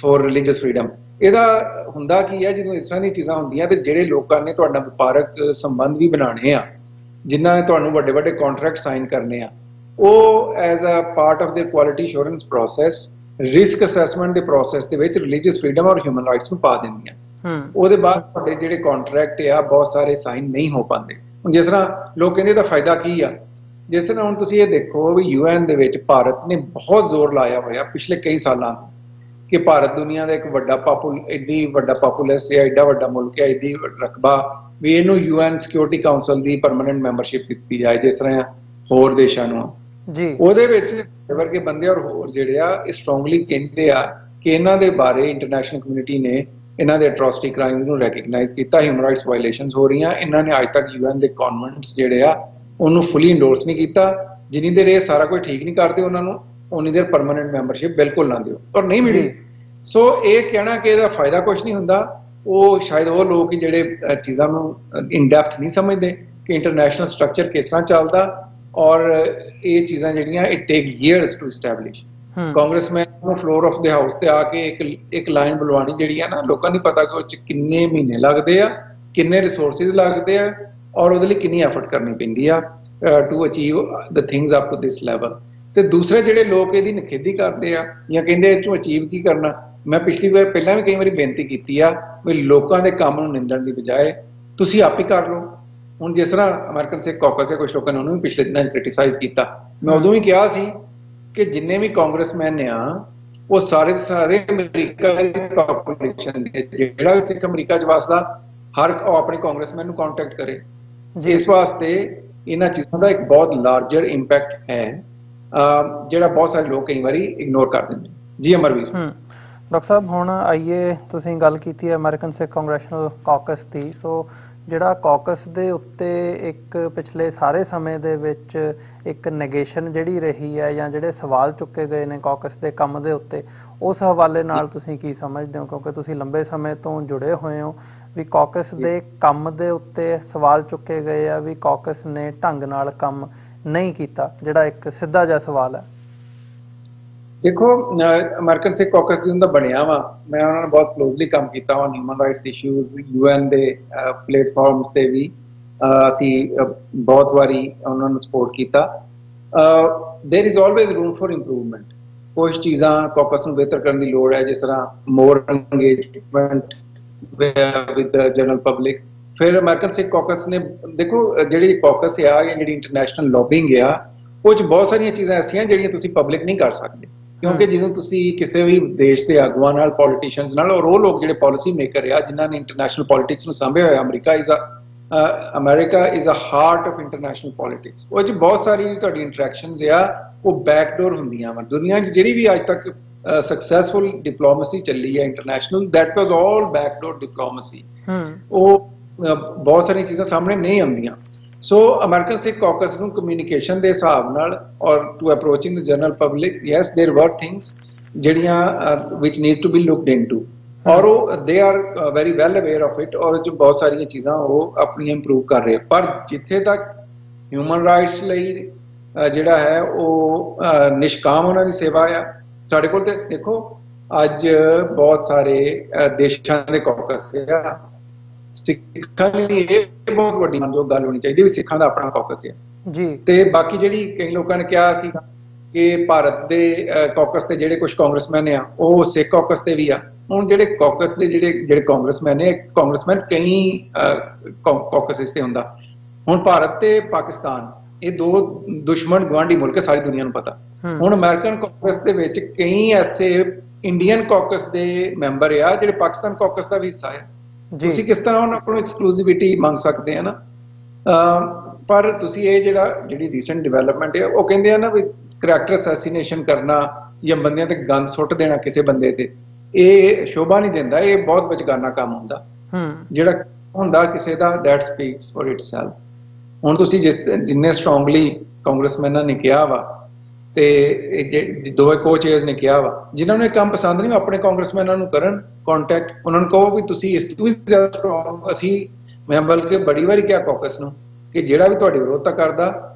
ਫॉर ਰਿਲੀਜੀਅਸ ਫਰੀडम। ਇਹਦਾ ਹੁੰਦਾ ਕੀ ਹੈ, ਜਦੋਂ ਇਸ ਤਰ੍ਹਾਂ ਦੀਆਂ ਚੀਜ਼ਾਂ ਹੁੰਦੀਆਂ ਤੇ ਜਿਹੜੇ ਲੋਕਾਂ ਨੇ ਤੁਹਾਡਾ ਵਪਾਰਕ ਸੰਬੰਧ ਵੀ ਬਣਾਉਣੇ ਆ, ਜਿਨ੍ਹਾਂ ਨੇ ਤੁਹਾਨੂੰ ਵੱਡੇ ਵੱਡੇ ਕੰਟਰੈਕਟ ਸਾਈਨ ਕਰਨੇ ਆ, ਉਹ as a part of their quality assurance process, risk assessment ਦੇ ਪ੍ਰੋਸੈਸ ਦੇ ਵਿੱਚ ਰਿਲੀਜੀਅਸ ਫਰੀडम ਔਰ ਹਿਊਮਨ ਰਾਈਟਸ ਨੂੰ ਪਾ ਦਿੰਦੀਆਂ। ਉਹਦੇ ਬਾਅਦ ਤੁਹਾਡੇ ਜਿਹੜੇ ਕੰਟਰੈਕਟ ਆ ਬਹੁਤ ਸਾਰੇ ਸਾਈਨ ਨਹੀਂ ਹੋ ਪਾਉਂਦੇ। ਹੁਣ ਜਿਸ ਤਰ੍ਹਾਂ ਲੋਕ ਕਹਿੰਦੇ ਇਹਦਾ ਫਾਇਦਾ ਕੀ ਆ, ਜਿਸ ਤਰ੍ਹਾਂ ਹੁਣ ਤੁਸੀਂ ਇਹ ਦੇਖੋ ਵੀ UN ਦੇ ਵਿੱਚ ਭਾਰਤ ਨੇ ਬਹੁਤ ਜ਼ੋਰ ਲਾਇਆ ਹੋਇਆ ਪਿਛਲੇ ਕਈ ਸਾਲਾਂ ਤੋਂ ਕਿ ਭਾਰਤ ਦੁਨੀਆ ਦਾ ਇੱਕ ਐਡੀ ਵੱਡਾ ਪਾਪੂਲੈਸ ਹੈ, ਐਡਾ ਵੱਡਾ ਮੁਲਕ ਹੈ, ਐਡੀ ਰਕਬਾ ਵੀ ਇਹਨੂੰ UN ਸਿਕਿਉਰਿਟੀ ਕਾਉਂਸਲ ਦੀ ਪਰਮਾਨੈਂਟ ਮੈਂਬਰਸ਼ਿਪ ਦਿੱਤੀ ਜਾਏ, ਜਿਸ ਤਰ੍ਹਾਂ ਹੋਰ ਦੇਸ਼ਾਂ ਨੂੰ ਜੀ। ਉਹਦੇ ਵਿੱਚ ਵਰਗੇ ਬੰਦੇ ਔਰ ਹੋਰ ਜਿਹੜੇ ਆ ਇਹ ਸਟਰੋਂਗਲੀ ਕਹਿੰਦੇ ਆ ਕਿ ਇਹਨਾਂ ਦੇ ਬਾਰੇ ਇੰਟਰਨੈਸ਼ਨਲ ਕਮਿਊਨਿਟੀ ਨੇ ਇਹਨਾਂ ਦੇ ਐਟਰੋਸਿਟੀ ਕ੍ਰਾਈਮਸ ਨੂੰ ਰੈਕਗਨਾਈਜ਼ ਕੀਤਾ, ਹਿਊਮਨ ਰਾਈਟਸ ਵਾਇਲੇਸ਼ਨਸ ਹੋ ਰਹੀਆਂ। ਇਹਨਾਂ ਨੇ ਅੱਜ ਤੱਕ UN ਦੇ ਕਨਵੈਂਟਸ ਜਿਹੜੇ ਆ ਉਹਨੂੰ ਫੁੱਲੀ ਇੰਡੋਰਸ ਨਹੀਂ ਕੀਤਾ। ਜਿੰਨੀ ਦੇਰ ਇਹ ਸਾਰਾ ਕੁਝ ਠੀਕ ਨਹੀਂ ਕਰਦੇ ਉਹਨਾਂ ਨੂੰ ਉਨੀ ਦੇਰ ਪਰਮਾਨੈਂਟ ਮੈਂਬਰਸ਼ਿਪ ਬਿਲਕੁਲ ਨਾ ਦਿਓ, ਪਰ ਨਹੀਂ ਮਿਲੀ। ਸੋ ਇਹ ਕਹਿਣਾ ਕਿ ਇਹਦਾ ਫਾਇਦਾ ਕੁਝ ਨਹੀਂ ਹੁੰਦਾ, ਉਹ ਸ਼ਾਇਦ ਉਹ ਲੋਕ ਜਿਹੜੇ ਚੀਜ਼ਾਂ ਨੂੰ ਇਨ ਡੈਪਥ ਨਹੀਂ ਸਮਝਦੇ ਕਿ ਇੰਟਰਨੈਸ਼ਨਲ ਸਟਰਕਚਰ ਕਿਸ ਤਰ੍ਹਾਂ ਚੱਲਦਾ ਔਰ ਇਹ ਚੀਜ਼ਾਂ ਜਿਹੜੀਆਂ it take years to establish. Congressman ਨੂੰ ਫਲੋਰ ਆਫ ਦੇ ਹਾਊਸ ਤੇ ਆ ਕੇ ਇੱਕ ਲਾਈਨ ਬੁਲਵਾਣੀ ਜਿਹੜੀ ਆ ਨਾ, ਲੋਕਾਂ ਨੂੰ ਪਤਾ ਕਿ ਉਹ 'ਚ ਕਿੰਨੇ ਮਹੀਨੇ ਲੱਗਦੇ ਆ, ਕਿੰਨੇ ਰਿਸੋਰਸਿਸ ਲੱਗਦੇ ਆ ਔਰ ਉਹਦੇ ਲਈ ਕਿੰਨੀ ਐਫਰਟ ਕਰਨੀ ਪੈਂਦੀ ਆ to achieve the things up to this level. ਤੇ ਦੂਸਰੇ ਜਿਹੜੇ ਲੋਕ ਇਹਦੀ ਨਿਖੇਧੀ ਕਰਦੇ ਆ ਜਾਂ ਕਹਿੰਦੇ ਇਹ ਚੋਂ ਅਚੀਵ ਕੀ ਕਰਨਾ, ਮੈਂ ਪਿਛਲੀ ਵਾਰ ਪਹਿਲਾਂ ਵੀ ਕਈ ਵਾਰੀ ਬੇਨਤੀ ਕੀਤੀ ਆ ਵੀ ਲੋਕਾਂ ਦੇ ਕੰਮ ਨੂੰ ਨਿੰਦਣ ਦੀ ਬਜਾਏ ਤੁਸੀਂ ਆਪ ਹੀ ਕਰ ਲਓ। ਹੁਣ ਜਿਸ ਤਰ੍ਹਾਂ ਅਮਰੀਕਨ ਸਿੱਖ ਕਾਕਸ ਹੈ, ਕੁਝ ਲੋਕਾਂ ਨੇ ਉਹਨੂੰ ਵੀ ਪਿਛਲੇ ਦਿਨਾਂ 'ਚ ਕ੍ਰਿਟੀਸਾਈਜ਼ ਕੀਤਾ। ਮੈਂ ਉਦੋਂ ਵੀ ਕਿਹਾ ਸੀ ਕਿ ਜਿੰਨੇ ਵੀ ਕਾਂਗਰਸਮੈਨ ਆ ਉਹ ਸਾਰੇ ਦੇ ਸਾਰੇ ਅਮਰੀਕਾ ਦੀ ਪਾਪੂਲੇਸ਼ਨ ਦੇ, ਜਿਹੜਾ ਵੀ ਸਿੱਖ ਅਮਰੀਕਾ 'ਚ ਵਸਦਾ ਹਰ ਉਹ ਆਪਣੇ ਕਾਂਗਰਸਮੈਨ ਨੂੰ ਕੰਟੈਕਟ ਕਰੇ। ਇਸ ਵਾਸਤੇ ਇਹਨਾਂ ਚੀਜ਼ਾਂ ਦਾ ਇੱਕ ਬਹੁਤ ਲਾਰਜਰ ਇੰਪੈਕਟ ਹੈ ਜਿਹੜਾ ਬਹੁਤ ਸਾਰੇ ਲੋਕ ਕਈ ਵਾਰੀ ਇਗਨੋਰ ਕਰ ਦਿੰਦੇ। ਜੀ ਅਮਰਵੀਰ। ਡਾਕਟਰ ਸਾਹਿਬ, ਹੁਣ ਆਈਏ, ਤੁਸੀਂ ਗੱਲ ਕੀਤੀ ਹੈ ਅਮਰੀਕਨ ਸਿੱਖ ਕਾਂਗਰੈਸ਼ਨਲ ਕਾਕਸ ਦੀ। ਸੋ ਜਿਹੜਾ ਕਾਕਸ ਦੇ ਉੱਤੇ ਇੱਕ ਪਿਛਲੇ ਸਾਰੇ ਸਮੇਂ ਦੇ ਵਿੱਚ ਇੱਕ ਨੈਗੇਸ਼ਨ ਜਿਹੜੀ ਰਹੀ ਹੈ ਜਾਂ ਜਿਹੜੇ ਸਵਾਲ ਚੁੱਕੇ ਗਏ ਨੇ ਕਾਕਸ ਦੇ ਕੰਮ ਦੇ ਉੱਤੇ, ਉਸ ਹਵਾਲੇ ਨਾਲ ਤੁਸੀਂ ਕੀ ਸਮਝਦੇ ਹੋ? ਕਿਉਂਕਿ ਤੁਸੀਂ ਲੰਬੇ ਸਮੇਂ ਤੋਂ ਜੁੜੇ ਹੋਏ ਹੋ ਵੀ ਕਾਕਸ ਦੇ ਕੰਮ ਦੇ ਉੱਤੇ ਸਵਾਲ ਚੁੱਕੇ ਗਏ ਆ ਵੀ ਕਾਕਸ ਨੇ ਢੰਗ ਨਾਲ ਕੰਮ ਨਹੀਂ ਕੀਤਾ, ਜਿਹੜਾ ਇੱਕ ਸਿੱਧਾ ਜਿਹਾ ਸਵਾਲ ਹੈ। ਦੇਖੋ, ਅਮਰੀਕਨ ਸਿੱਖ ਕਾਕਸ ਜਿਹਦਾ ਬਣਿਆ ਵਾ, ਮੈਂ ਉਹਨਾਂ ਨਾਲ ਬਹੁਤ ਕਲੋਜ਼ਲੀ ਕੰਮ ਕੀਤਾ ਵਾ ਹਿਊਮਨ ਰਾਈਟਸ ਇਸ਼ੂਜ਼, UN ਦੇ ਪਲੇਟਫਾਰਮਸ ਤੇ ਵੀ ਅਸੀਂ ਬਹੁਤ ਵਾਰੀ ਉਹਨਾਂ ਨੂੰ ਸਪੋਰਟ ਕੀਤਾ। There is always room for improvement. ਕੁਝ ਚੀਜ਼ਾਂ ਕਾਕਸ ਨੂੰ ਬਿਹਤਰ ਕਰਨ ਦੀ ਲੋੜ ਹੈ, ਜਿਸ ਤਰ੍ਹਾਂ more engagement with the general public. ਫਿਰ ਅਮਰੀਕਨ ਸਿੱਖ ਕਾਕਸ ਨੇ, ਦੇਖੋ ਜਿਹੜੀ ਕਾਕਸ ਆ ਜਾਂ ਜਿਹੜੀ ਇੰਟਰਨੈਸ਼ਨਲ ਲੌਬਿੰਗ ਆ, ਉਹ 'ਚ ਬਹੁਤ ਸਾਰੀਆਂ ਚੀਜ਼ਾਂ ਐਸੀਆਂ ਜਿਹੜੀਆਂ ਤੁਸੀਂ ਪਬਲਿਕ ਨਹੀਂ ਕਰ ਸਕਦੇ। ਕਿਉਂਕਿ ਜਦੋਂ ਤੁਸੀਂ ਕਿਸੇ ਵੀ ਦੇਸ਼ ਦੇ ਆਗੂਆਂ ਨਾਲ, ਪੋਲੀਟੀਸ਼ੀਅਨਸ ਨਾਲ, ਔਰ ਉਹ ਲੋਕ ਜਿਹੜੇ ਪਾਲਿਸੀ ਮੇਕਰ ਆ ਜਿਨ੍ਹਾਂ ਨੇ ਇੰਟਰਨੈਸ਼ਨਲ ਪੋਲਿਟਿਕਸ ਨੂੰ ਸਾਂਭਿਆ ਹੋਇਆ, America is a heart of international politics. ਉਹ 'ਚ ਬਹੁਤ ਸਾਰੀ ਤੁਹਾਡੀ ਇੰਟਰੈਕਸ਼ਨਸ ਆ ਉਹ ਬੈਕਡੋਰ ਹੁੰਦੀਆਂ ਵਾ। ਦੁਨੀਆ 'ਚ ਜਿਹੜੀ ਵੀ ਅੱਜ ਤੱਕ ਸਕਸੈਸਫੁਲ ਡਿਪਲੋਮੇਸੀ ਚੱਲੀ ਹੈ international, that was all backdoor diplomacy. ਉਹ ਬਹੁਤ ਸਾਰੀਆਂ ਚੀਜ਼ਾਂ ਸਾਹਮਣੇ ਨਹੀਂ ਆਉਂਦੀਆਂ। ਸੋ ਅਮਰੀਕਨ ਸਿੱਖ ਕਾਕਸ ਨੂੰ ਕਮਿਊਨੀਕੇਸ਼ਨ ਦੇ ਹਿਸਾਬ ਨਾਲ ਔਰ to approaching the general public, yes there were things ਜਿਹੜੀਆਂ which need to be looked into, ਔਰ ਉਹ they are very well aware of it, ਔਰ ਬਹੁਤ ਸਾਰੀਆਂ ਚੀਜ਼ਾਂ ਉਹ ਆਪਣੀਆਂ ਇੰਪਰੂਵ ਕਰ ਰਹੇ। ਪਰ ਜਿੱਥੇ ਤੱਕ ਹਿਊਮਨ ਰਾਈਟਸ ਲਈ ਜਿਹੜਾ ਹੈ ਉਹ ਨਿਸ਼ਕਾਮ ਉਹਨਾਂ ਦੀ ਸੇਵਾ ਆ। ਸਾਡੇ ਕੋਲ ਤੇ ਦੇਖੋ ਅੱਜ ਬਹੁਤ ਸਾਰੇ ਦੇਸ਼ਾਂ ਦੇ ਕਾਕਸ ਆ। ਸਿੱਖਾਂ ਲਈ ਇਹ ਬਹੁਤ ਵੱਡੀ ਜੋ ਗੱਲ ਹੋਣੀ ਚਾਹੀਦੀ ਵੀ ਸਿੱਖਾਂ ਦਾ ਆਪਣਾ ਕਾਕਸ ਹੈ ਜੀ। ਤੇ ਬਾਕੀ ਜਿਹੜੀ ਕਈ ਲੋਕਾਂ ਨੇ ਕਿਹਾ ਸੀ ਕਿ ਭਾਰਤ ਦੇ ਕਾਕਸ ਤੇ ਜਿਹੜੇ ਕੁਝ ਕਾਂਗਰਸਮੈਨ ਆ ਉਹ ਸਿੱਖ ਕਾਕਸ ਤੇ ਵੀ ਆ। ਹੁਣ ਜਿਹੜੇ ਕਾਕਸ ਦੇ ਜਿਹੜੇ ਕਾਂਗਰਸਮੈਨ ਨੇ, ਕਾਂਗਰਸਮੈਨ ਕਈ ਕਾਕਸਿਸ ਤੇ ਹੁੰਦਾ। ਹੁਣ ਭਾਰਤ ਤੇ ਪਾਕਿਸਤਾਨ ਇਹ ਦੋ ਦੁਸ਼ਮਣ ਗੁਆਂਢੀ ਮੁਲਕ ਹੈ, ਸਾਰੀ ਦੁਨੀਆ ਨੂੰ ਪਤਾ। ਹੁਣ ਅਮਰੀਕਨ ਕਾਕਸ ਦੇ ਵਿੱਚ ਕਈ ਐਸੇ ਇੰਡੀਅਨ ਕਾਕਸ ਦੇ ਮੈਂਬਰ ਆ ਜਿਹੜੇ ਪਾਕਿਸਤਾਨ ਕਾਕਸ ਦਾ ਵੀ ਹਿੱਸਾ ਹੈ। ਤੁਸੀਂ ਕਿਸ ਤਰ੍ਹਾਂ ਉਹਨਾਂ ਕੋਲੋਂ ਐਕਸਕਲੂਸਿਵਿਟੀ ਮੰਗ ਸਕਦੇ ਆ ਨਾ। ਪਰ ਤੁਸੀਂ ਇਹ ਜਿਹੜੀ ਰੀਸੈਂਟ ਡਿਵੈਲਪਮੈਂਟ ਹੈ, ਉਹ ਕਹਿੰਦੇ ਆ ਨਾ ਵੀ ਕਰੈਕਟਰ ਅਸੈਸੀਨੇਸ਼ਨ ਕਰਨਾ ਜਾਂ ਬੰਦਿਆਂ ਤੇ ਗੰਦ ਸੁੱਟ ਦੇਣਾ ਕਿਸੇ ਬੰਦੇ ਤੇ, ਇਹ ਸ਼ੋਭਾ ਨਹੀਂ ਦਿੰਦਾ। ਇਹ ਬਹੁਤ ਬੇਚਾਨਾ ਕੰਮ ਹੁੰਦਾ ਜਿਹੜਾ ਹੁੰਦਾ ਕਿਸੇ ਦਾ, ਦੈਟ ਸਪੀਕਸ ਫॉर ਇਟਸੈਲਫ। ਹੁਣ ਤੁਸੀਂ ਜਿੰਨੇ ਸਟਰੋਂਗਲੀ ਕਾਂਗਰਸਮੈਨਾਂ ਨੇ ਕਿਹਾ ਵਾ ਤੇ ਦੋਵੇਂ ਕੋ-ਚੇਅਰਸ ਨੇ ਕਿਹਾ ਵਾ, ਜਿਨ੍ਹਾਂ ਨੂੰ ਇਹ ਕੰਮ ਪਸੰਦ ਨਹੀਂ, ਆਪਣੇ ਕਾਂਗਰਸਮੈਨਾਂ ਨੂੰ ਕਰਨ ਕੰਟੈਕਟ, ਉਹਨਾਂ ਨੂੰ ਕਹੋ ਵੀ ਤੁਸੀਂ ਇਸ ਤੋਂ ਵੀ ਜ਼ਿਆਦਾ ਸਟਰੋਂਗ। ਮੈਂ ਬਲਕਿ ਬੜੀ ਵਾਰੀ ਕਿਹਾ ਕਾਕਸ ਨੂੰ ਕਿ ਜਿਹੜਾ ਵੀ ਤੁਹਾਡੀ ਵਿਰੋਧਤਾ ਕਰਦਾ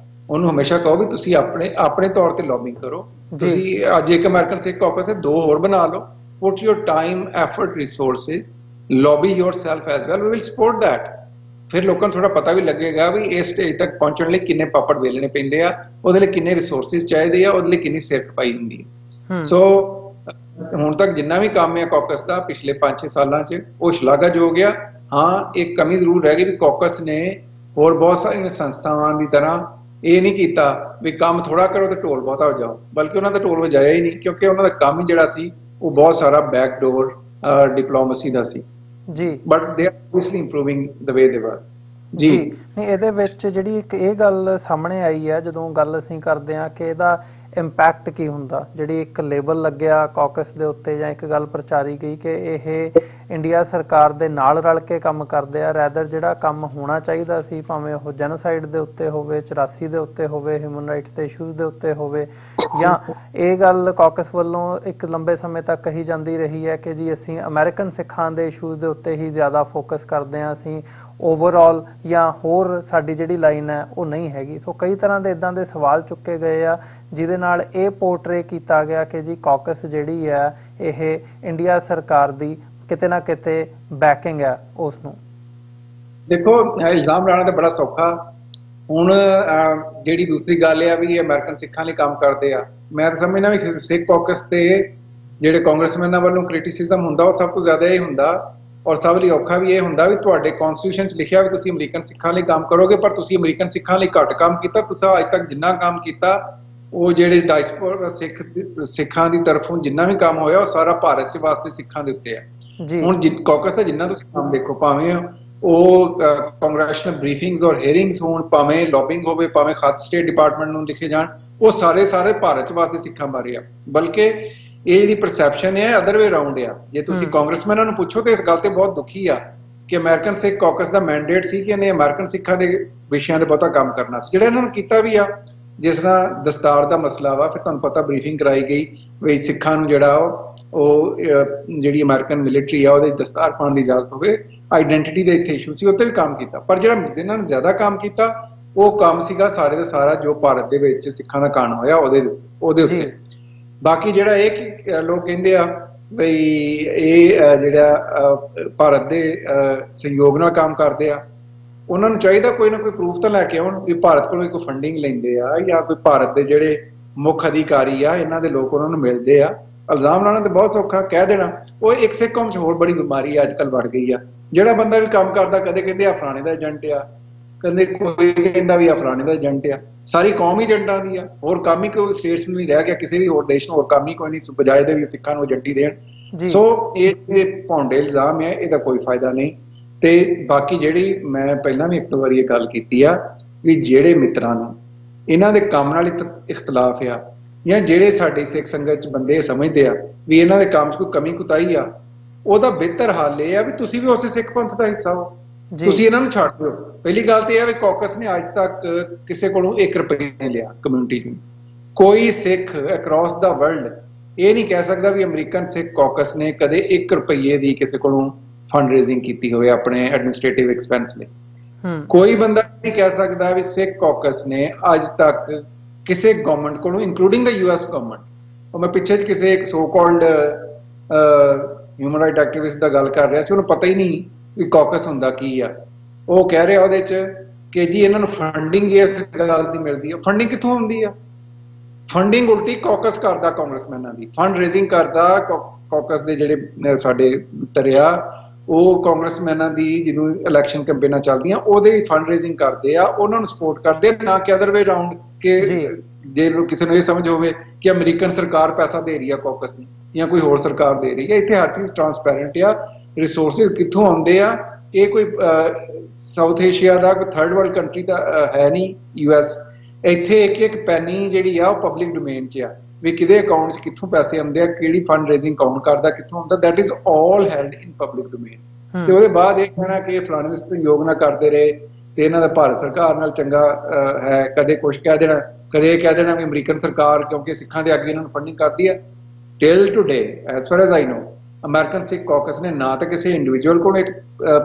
ਉਹਨੂੰ ਹਮੇਸ਼ਾ ਕਹੋ ਵੀ ਤੁਸੀਂ ਆਪਣੇ ਤੌਰ ਤੇ ਲੌਬਿੰਗ ਕਰੋ। ਤੁਸੀਂ ਅੱਜ ਇੱਕ ਅਮਰੀਕਨ ਸਿੱਖ ਕਾਕਸ ਹੈ, 2 ਹੋਰ ਬਣਾ ਲਓ। Put your time, effort, resources, lobby yourself as well, we will support that. ਫਿਰ ਲੋਕਾਂ ਨੂੰ ਥੋੜਾ ਪਤਾ ਵੀ ਲੱਗੇਗਾ ਵੀ ਇਸ ਸਟੇਜ ਤੱਕ ਪਹੁੰਚਣ ਲਈ ਕਿੰਨੇ ਪਾਪੜ ਵੇਲਣੇ ਪੈਂਦੇ ਆ, ਉਹਦੇ ਲਈ ਕਿੰਨੇ ਰਿਸੋਰਸਿਸ ਚਾਹੀਦੇ ਆ, ਉਹਦੇ ਲਈ ਕਿੰਨੀ ਸਿਰ ਖਪਾਈ ਹੁੰਦੀ ਹੈ। ਸੋ ਹੁਣ ਤੱਕ ਜਿੰਨਾ ਵੀ ਕੰਮ ਹੈ ਕਾਕਸ ਦਾ ਪਿਛਲੇ 5-6 ਸਾਲਾਂ 'ਚ, ਉਹ ਸ਼ਲਾਘਾਯੋਗ ਆ। ਹਾਂ, ਇੱਕ ਕਮੀ ਜ਼ਰੂਰ ਰਹਿ ਗਈ ਵੀ ਕਾਕਸ ਨੇ ਹੋਰ ਬਹੁਤ ਸਾਰੀਆਂ ਸੰਸਥਾਵਾਂ ਦੀ ਤਰ੍ਹਾਂ ਇਹ ਨਹੀਂ ਕੀਤਾ ਵੀ ਕੰਮ ਥੋੜਾ ਕਰੋ ਤੇ ਢੋਲ ਬਹੁਤਾ ਵਜਾਓ, ਬਲਕਿ ਉਹਨਾਂ ਦਾ ਢੋਲ ਵਜਾਇਆ ਹੀ ਨਹੀਂ, ਕਿਉਂਕਿ ਉਹਨਾਂ ਦਾ ਕੰਮ ਜਿਹੜਾ ਸੀ ਉਹ ਬਹੁਤ ਸਾਰਾ ਬੈਕਡੋਰ ਡਿਪਲੋਮੇਸੀ ਦਾ ਸੀ ਜੀ। But they are obviously improving the way they were ਜੀ। ਨਹੀਂ, ਇਹਦੇ ਵਿੱਚ ਜਿਹੜੀ ਇੱਕ ਇਹ ਗੱਲ ਸਾਹਮਣੇ ਆਈ ਹੈ ਜਦੋਂ ਗੱਲ ਅਸੀਂ ਕਰਦੇ ਹਾਂ ਕਿ ਇਹਦਾ ਇੰਪੈਕਟ ਕੀ ਹੁੰਦਾ, ਜਿਹੜੀ ਇੱਕ ਲੇਬਲ ਲੱਗਿਆ ਕਾਕਸ ਦੇ ਉੱਤੇ ਜਾਂ ਇੱਕ ਗੱਲ ਪ੍ਰਚਾਰੀ ਗਈ ਕਿ ਇਹ ਇੰਡੀਆ ਸਰਕਾਰ ਦੇ ਨਾਲ ਰਲ ਕੇ ਕੰਮ ਕਰਦੇ ਆ, ਰੈਦਰ ਜਿਹੜਾ ਕੰਮ ਹੋਣਾ ਚਾਹੀਦਾ ਸੀ, ਭਾਵੇਂ ਉਹ ਜੈਨੋਸਾਈਡ ਦੇ ਉੱਤੇ ਹੋਵੇ, 84 ਦੇ ਉੱਤੇ ਹੋਵੇ, ਹਿਊਮਨ ਰਾਈਟਸ ਦੇ ਇਸ਼ੂਜ਼ ਦੇ ਉੱਤੇ ਹੋਵੇ, ਜਾਂ ਇਹ ਗੱਲ ਕਾਕਸ ਵੱਲੋਂ ਇੱਕ ਲੰਬੇ ਸਮੇਂ ਤੱਕ ਕਹੀ ਜਾਂਦੀ ਰਹੀ ਹੈ ਕਿ ਜੀ ਅਸੀਂ ਅਮਰੀਕਨ ਸਿੱਖਾਂ ਦੇ ਇਸ਼ੂਜ਼ ਦੇ ਉੱਤੇ ਹੀ ਜ਼ਿਆਦਾ ਫੋਕਸ ਕਰਦੇ ਹਾਂ, ਅਸੀਂ ਓਵਰਆਲ ਜਾਂ ਹੋਰ ਸਾਡੀ ਜਿਹੜੀ ਲਾਈਨ ਹੈ ਉਹ ਨਹੀਂ ਹੈਗੀ। ਸੋ ਕਈ ਤਰ੍ਹਾਂ ਦੇ ਇਦਾਂ ਦੇ ਸਵਾਲ ਚੁੱਕੇ ਗਏ ਆ ਜਿਹਦੇ ਨਾਲ ਇਹ ਪੋਰਟਰੇ ਕੀਤਾ ਗਿਆ ਕਿ ਜੀ ਕਾਕਸ ਜਿਹੜੀ ਹੈ ਇਹ ਇੰਡੀਆ ਸਰਕਾਰ ਦੀ ਕਿਤੇ ਨਾ ਕਿਤੇ ਬੈਕਿੰਗ ਹੈ ਉਸ ਨੂੰ। ਦੇਖੋ, ਇਲਜ਼ਾਮ ਲਾਉਣਾ ਤਾਂ ਬੜਾ ਸੌਖਾ, ਹੁਣ ਜਿਹੜੀ ਦੂਸਰੀ ਗੱਲ ਆ ਵੀ ਇਹ ਅਮਰੀਕਨ ਸਿੱਖਾਂ ਲਈ ਕੰਮ ਕਰਦੇ ਆ। ਮੈਂ ਤਾਂ ਸਮਝਦਾ ਵੀ ਸਿੱਖ ਕੌਕਸ ਤੇ ਜਿਹੜੇ ਕਾਂਗਰਸਮੈਨਾਂ ਵੱਲੋਂ ਕ੍ਰਿਟਿਸਿਜ਼ਮ ਹੁੰਦਾ ਉਹ ਸਭ ਤੋਂ ਜ਼ਿਆਦਾ ਇਹ ਹੁੰਦਾ, ਔਰ ਸਭ ਲਈ ਔਖਾ ਵੀ ਇਹ ਹੁੰਦਾ ਵੀ ਤੁਹਾਡੇ ਕਨਸਟੀਟਿਊਸ਼ਨ 'ਚ ਲਿਖਿਆ ਵੀ ਤੁਸੀਂ ਅਮਰੀਕਨ ਸਿੱਖਾਂ ਲਈ ਕੰਮ ਕਰੋਗੇ, ਪਰ ਤੁਸੀਂ ਅਮਰੀਕਨ ਸਿੱਖਾਂ ਲਈ ਘੱਟ ਕੰਮ ਕੀਤਾ। ਤੁਸੀਂ ਅੱਜ ਤੱਕ ਜਿੰਨਾ ਕੰਮ ਕੀਤਾ ਉਹ ਜਿਹੜੇ ਡਾਇਸਪੋਰਾ ਸਿੱਖਾਂ ਦੀ ਤਰਫੋਂ ਜਿੰਨਾ ਵੀ ਕੰਮ ਹੋਇਆ ਉਹ ਸਾਰਾ ਭਾਰਤ 'ਚ ਵਾਸਤੇ ਸਿੱਖਾਂ ਦੇ ਉੱਤੇ ਆ। ਹੁਣ ਕੌਕਸ ਦਾ ਜਿੰਨਾ ਤੁਸੀਂ ਕੰਮ ਦੇਖੋ, ਭਾਵੇਂ ਉਹ ਕੰਗਰੈਸ਼ਨਲ ਬਰੀਫਿੰਗਸ ਔਰ ਹੀਅਰਿੰਗਸ ਹੋਣ, ਭਾਵੇਂ ਲੌਬਿੰਗ ਹੋਵੇ, ਭਾਵੇਂ ਖਤ ਸਟੇਟ ਡਿਪਾਰਟਮੈਂਟ ਨੂੰ ਲਿਖੇ ਜਾਣ, ਉਹ ਸਾਰੇ ਭਾਰਤ 'ਚ ਵਾਸਤੇ ਸਿੱਖਾਂ ਬਾਰੇ ਆ। ਬਲਕਿ ਇਹ ਜਿਹੜੀ ਪਰਸੈਪਸ਼ਨ ਹੈ ਅਦਰ ਵੇ ਰਾਉਂਡ ਆ। ਜੇ ਤੁਸੀਂ ਕਾਂਗਰਸਮੈਨਾਂ ਨੂੰ ਪੁੱਛੋ ਤੇ ਇਸ ਗੱਲ ਤੇ ਬਹੁਤ ਦੁਖੀ ਆ ਕਿ ਅਮਰੀਕਨ ਸਿੱਖ ਕੌਕਸ ਦਾ ਮੈਂਡੇਟ ਸੀ ਕਿ ਇਹਨੇ ਅਮਰੀਕਨ ਸਿੱਖਾਂ ਦੇ ਵਿਸ਼ਿਆਂ ਤੇ ਬਹੁਤਾ ਕੰਮ ਕਰਨਾ ਸੀ, ਜਿਹੜਾ ਇਹਨਾਂ ਨੂੰ ਕੀਤਾ ਵੀ ਆ। ਜਿਸ ਤਰ੍ਹਾਂ ਦਸਤਾਰ ਦਾ ਮਸਲਾ ਵਾ, ਫਿਰ ਤੁਹਾਨੂੰ ਪਤਾ ਬਰੀਫਿੰਗ ਕਰਾਈ ਗਈ ਵੀ ਸਿੱਖਾਂ ਨੂੰ ਜਿਹੜਾ ਉਹ ਜਿਹੜੀ ਅਮਰੀਕਨ ਮਿਲਟਰੀ ਆ ਉਹਦੇ ਦਸਤਾਰ ਪਾਉਣ ਦੀ ਇਜਾਜ਼ਤ ਹੋਵੇ। ਆਈਡੈਂਟੀਟੀ ਦੇ ਇੱਥੇ ਇਸ਼ੂ ਸੀ, ਉੱਤੇ ਵੀ ਕੰਮ ਕੀਤਾ। ਪਰ ਜਿਹੜਾ ਜਿਨ੍ਹਾਂ ਨੇ ਜ਼ਿਆਦਾ ਕੰਮ ਕੀਤਾ ਉਹ ਕੰਮ ਸੀਗਾ ਸਾਰੇ ਦਾ ਸਾਰਾ ਜੋ ਭਾਰਤ ਦੇ ਵਿੱਚ ਸਿੱਖਾਂ ਦਾ ਕਾਣ ਹੋਇਆ ਉਹਦੇ ਉੱਤੇ। ਬਾਕੀ ਜਿਹੜਾ ਇਹ ਲੋਕ ਕਹਿੰਦੇ ਆ ਬਈ ਇਹ ਜਿਹੜਾ ਭਾਰਤ ਦੇ ਸਹਿਯੋਗ ਨਾਲ ਕੰਮ ਕਰਦੇ ਆ, ਉਹਨਾਂ ਨੂੰ ਚਾਹੀਦਾ ਕੋਈ ਨਾ ਕੋਈ ਪ੍ਰੂਫ ਤਾਂ ਲੈ ਕੇ ਆਉਣ ਵੀ ਭਾਰਤ ਕੋਲੋਂ ਕੋਈ ਫੰਡਿੰਗ ਲੈਂਦੇ ਆ ਜਾਂ ਕੋਈ ਭਾਰਤ ਦੇ ਜਿਹੜੇ ਮੁੱਖ ਅਧਿਕਾਰੀ ਆ ਇਹਨਾਂ ਦੇ ਲੋਕ ਉਹਨਾਂ ਨੂੰ ਮਿਲਦੇ ਆ। ਇਲਜ਼ਾਮ ਲਾਉਣਾ ਤਾਂ ਬਹੁਤ ਸੌਖਾ, ਕਹਿ ਦੇਣਾ। ਉਹ ਇੱਕ ਸਿੱਖ ਕੌਮ 'ਚ ਹੋਰ ਬੜੀ ਬਿਮਾਰੀ ਅੱਜ ਕੱਲ੍ਹ ਵੜ ਗਈ ਆ। ਜਿਹੜਾ ਬੰਦਾ ਵੀ ਕੰਮ ਕਰਦਾ ਕਦੇ ਕਹਿੰਦੇ ਆ ਫਲਾਣੇ ਦਾ ਏਜੰਟ ਆ, ਕਦੇ ਕੋਈ ਕਹਿੰਦਾ ਵੀ ਆ ਫਲਾਣੇ ਦਾ ਏਜੰਟ ਆ। ਸਾਰੀ ਕੌਮ ਹੀ ਏਜੰਟਾਂ ਦੀ ਆ, ਹੋਰ ਕੰਮ ਹੀ ਕੋਈ ਸਟੇਟਸ ਨੂੰ ਨਹੀਂ ਰਹਿ ਗਿਆ, ਕਿਸੇ ਵੀ ਹੋਰ ਦੇਸ਼ ਨੂੰ ਹੋਰ ਕੰਮ ਹੀ ਕੋਈ ਨਹੀਂ ਬਜਾਏ ਦੇ ਵੀ ਸਿੱਖਾਂ ਨੂੰ ਏਜੰਟੀ ਦੇਣ। ਸੋ ਇਹ ਭੌਂਡੇ ਇਲਜ਼ਾਮ ਹੈ, ਇਹਦਾ ਕੋਈ ਫਾਇਦਾ ਨਹੀਂ। ਤੇ ਬਾਕੀ ਜਿਹੜੀ ਮੈਂ ਪਹਿਲਾਂ ਵੀ ਇੱਕ ਦੋ ਵਾਰੀ ਇਹ ਗੱਲ ਕੀਤੀ ਆ ਵੀ ਜਿਹੜੇ ਮਿੱਤਰਾਂ ਨੂੰ ਇਹਨਾਂ ਦੇ ਕੰਮ ਨਾਲ ਇਖਤਲਾਫ ਆ ਜਾਂ ਜਿਹੜੇ ਸਾਡੇ ਸਿੱਖ ਸੰਗਤ 'ਚ ਬੰਦੇ ਸਮਝਦੇ ਆ ਵੀ ਇਹਨਾਂ ਦੇ ਕੰਮ 'ਚ ਕੋਈ ਕਮੀ ਕੁਤਾਹੀ ਆ, ਉਹਦਾ ਬਿਹਤਰ ਹੱਲ ਇਹ ਆ ਵੀ ਤੁਸੀਂ ਵੀ ਉਸੇ ਸਿੱਖ ਪੰਥ ਦਾ ਹਿੱਸਾ ਹੋ, ਤੁਸੀਂ ਇਹਨਾਂ ਨੂੰ ਛੱਡ ਦਿਓ। ਪਹਿਲੀ ਗੱਲ ਤੇ ਇਹ ਆ ਵੀ ਕੌਕਸ ਨੇ ਅੱਜ ਤੱਕ ਕਿਸੇ ਕੋਲੋਂ 1 ਰੁਪਏ ਨਹੀਂ ਲਿਆ ਕਮਿਊਨਿਟੀ ਨੂੰ। ਕੋਈ ਸਿੱਖ ਅਕ੍ਰੋਸ ਦਾ ਵਰਲਡ ਇਹ ਨਹੀਂ ਕਹਿ ਸਕਦਾ ਵੀ ਅਮਰੀਕਨ ਸਿੱਖ ਕੌਕਸ ਨੇ ਕਦੇ 1 ਰੁਪਏ ਦੀ ਕਿਸੇ ਕੋਲੋਂ ਫੰਡ ਰੇਜ਼ਿੰਗ ਕੀਤੀ ਹੋਵੇ ਆਪਣੇ ਐਡਮਿਨਿਸਟ੍ਰੇਟਿਵ ਐਕਸਪੈਂਸ ਲਈ। ਕੋਈ ਬੰਦਾ ਨਹੀਂ ਕਹਿ ਸਕਦਾ ਵੀ ਸਿੱਖ ਕੌਕਸ ਨੇ ਅੱਜ ਤੱਕ ਕਿਸੇ ਗਵਰਨਮੈਂਟ ਕੋਲੋਂ ਇਨਕਲੂਡਿੰਗ ਦਾ US ਗਵਰਨਮੈਂਟ, ਉਹ ਮੈਂ ਪਿੱਛੇ ਕਿਸੇ ਇੱਕ so called human right activist ਦਾ ਗੱਲ ਕਰ ਰਿਹਾ ਸੀ, ਉਹਨੂੰ ਪਤਾ ਹੀ ਨਹੀਂ ਵੀ ਕੌਕਸ ਹੁੰਦਾ ਕੀ ਆ। ਉਹ ਕਹਿ ਰਿਹਾ ਉਹਦੇ 'ਚ ਕਿ ਜੀ ਇਹਨਾਂ ਨੂੰ ਫੰਡਿੰਗ ਇਸ ਗੱਲ ਦੀ ਮਿਲਦੀ ਆ। ਫੰਡਿੰਗ ਕਿੱਥੋਂ ਆਉਂਦੀ ਆ? ਫੰਡਿੰਗ ਉਲਟੀ ਕੌਕਸ ਕਰਦਾ ਕਾਂਗਰਸਮੈਨਾਂ ਦੀ, ਫੰਡ ਰੇਜ਼ਿੰਗ ਕਰਦਾ ਕੌਕਸ ਦੇ ਜਿਹੜੇ ਸਾਡੇ ਮਿੱਤਰ ਆ ਉਹ ਕਾਂਗਰਸਮੈਨਾਂ ਦੀ ਜਦੋਂ ਇਲੈਕਸ਼ਨ ਕੈਂਪੇਨਾਂ ਚੱਲਦੀਆਂ ਉਹਦੇ ਫੰਡ ਰੇਜ਼ਿੰਗ ਕਰਦੇ ਆ, ਉਹਨਾਂ ਨੂੰ ਸਪੋਰਟ ਕਰਦੇ, ਨਾ ਕਿ ਅਦਰ ਵੇ ਰਾਉਂਡ ਕਿ ਜੇ ਕਿਸੇ ਨੂੰ ਇਹ ਸਮਝ ਹੋਵੇ ਕਿ ਅਮਰੀਕਨ ਸਰਕਾਰ ਪੈਸਾ ਦੇ ਰਹੀ ਆ ਕੌਕਸ ਨੂੰ ਜਾਂ ਕੋਈ ਹੋਰ ਸਰਕਾਰ ਦੇ ਰਹੀ ਹੈ। ਇੱਥੇ ਹਰ ਚੀਜ਼ ਟਰਾਂਸਪੈਰੈਂਟ ਆ। ਰਿਸੋਰਸਿਸ ਕਿੱਥੋਂ ਆਉਂਦੇ ਆ, ਇਹ ਕੋਈ ਸਾਊਥ ਏਸ਼ੀਆ ਦਾ ਕੋਈ ਥਰਡ ਵਰਲਡ ਕੰਟਰੀ ਦਾ ਹੈ ਨਹੀਂ US। ਇੱਥੇ ਇੱਕ ਪੈਨੀ ਜਿਹੜੀ ਆ ਉਹ ਪਬਲਿਕ ਡੋਮੇਨ 'ਚ ਆ ਵੀ ਕਿਹਦੇ ਅਕਾਊਂਟ 'ਚ ਕਿੱਥੋਂ ਪੈਸੇ ਆਉਂਦੇ ਆ, ਕਿਹੜੀ ਫੰਡ ਰੇਜ਼ਿੰਗ ਕੌਣ ਕਰਦਾ, ਕਿੱਥੋਂ ਆਉਂਦਾ, that is all held in public domain. ਤੇ ਉਹਦੇ ਬਾਅਦ ਇਹ ਕਹਿਣਾ ਕਿ ਫਲਾਣੇ ਦੇ ਸਹਿਯੋਗ ਨਾਲ ਕਰਦੇ ਰਹੇ ਤੇ ਇਹਨਾਂ ਦਾ ਭਾਰਤ ਸਰਕਾਰ ਨਾਲ ਚੰਗਾ ਹੈ, ਕਦੇ ਕੁਛ ਕਹਿ ਦੇਣਾ, ਕਦੇ ਇਹ ਕਹਿ ਦੇਣਾ ਵੀ ਅਮਰੀਕਨ ਸਰਕਾਰ ਕਿਉਂਕਿ ਸਿੱਖਾਂ ਦੇ ਅੱਗੇ ਇਹਨਾਂ ਨੂੰ ਫੰਡਿੰਗ ਕਰਦੀ ਹੈ। Till today as far as I know American Sikh caucus ਨੇ ਨਾ ਤਾਂ ਕਿਸੇ ਇੰਡੀਵਿਜੂਅਲ ਕੋਲੋਂ ਇੱਕ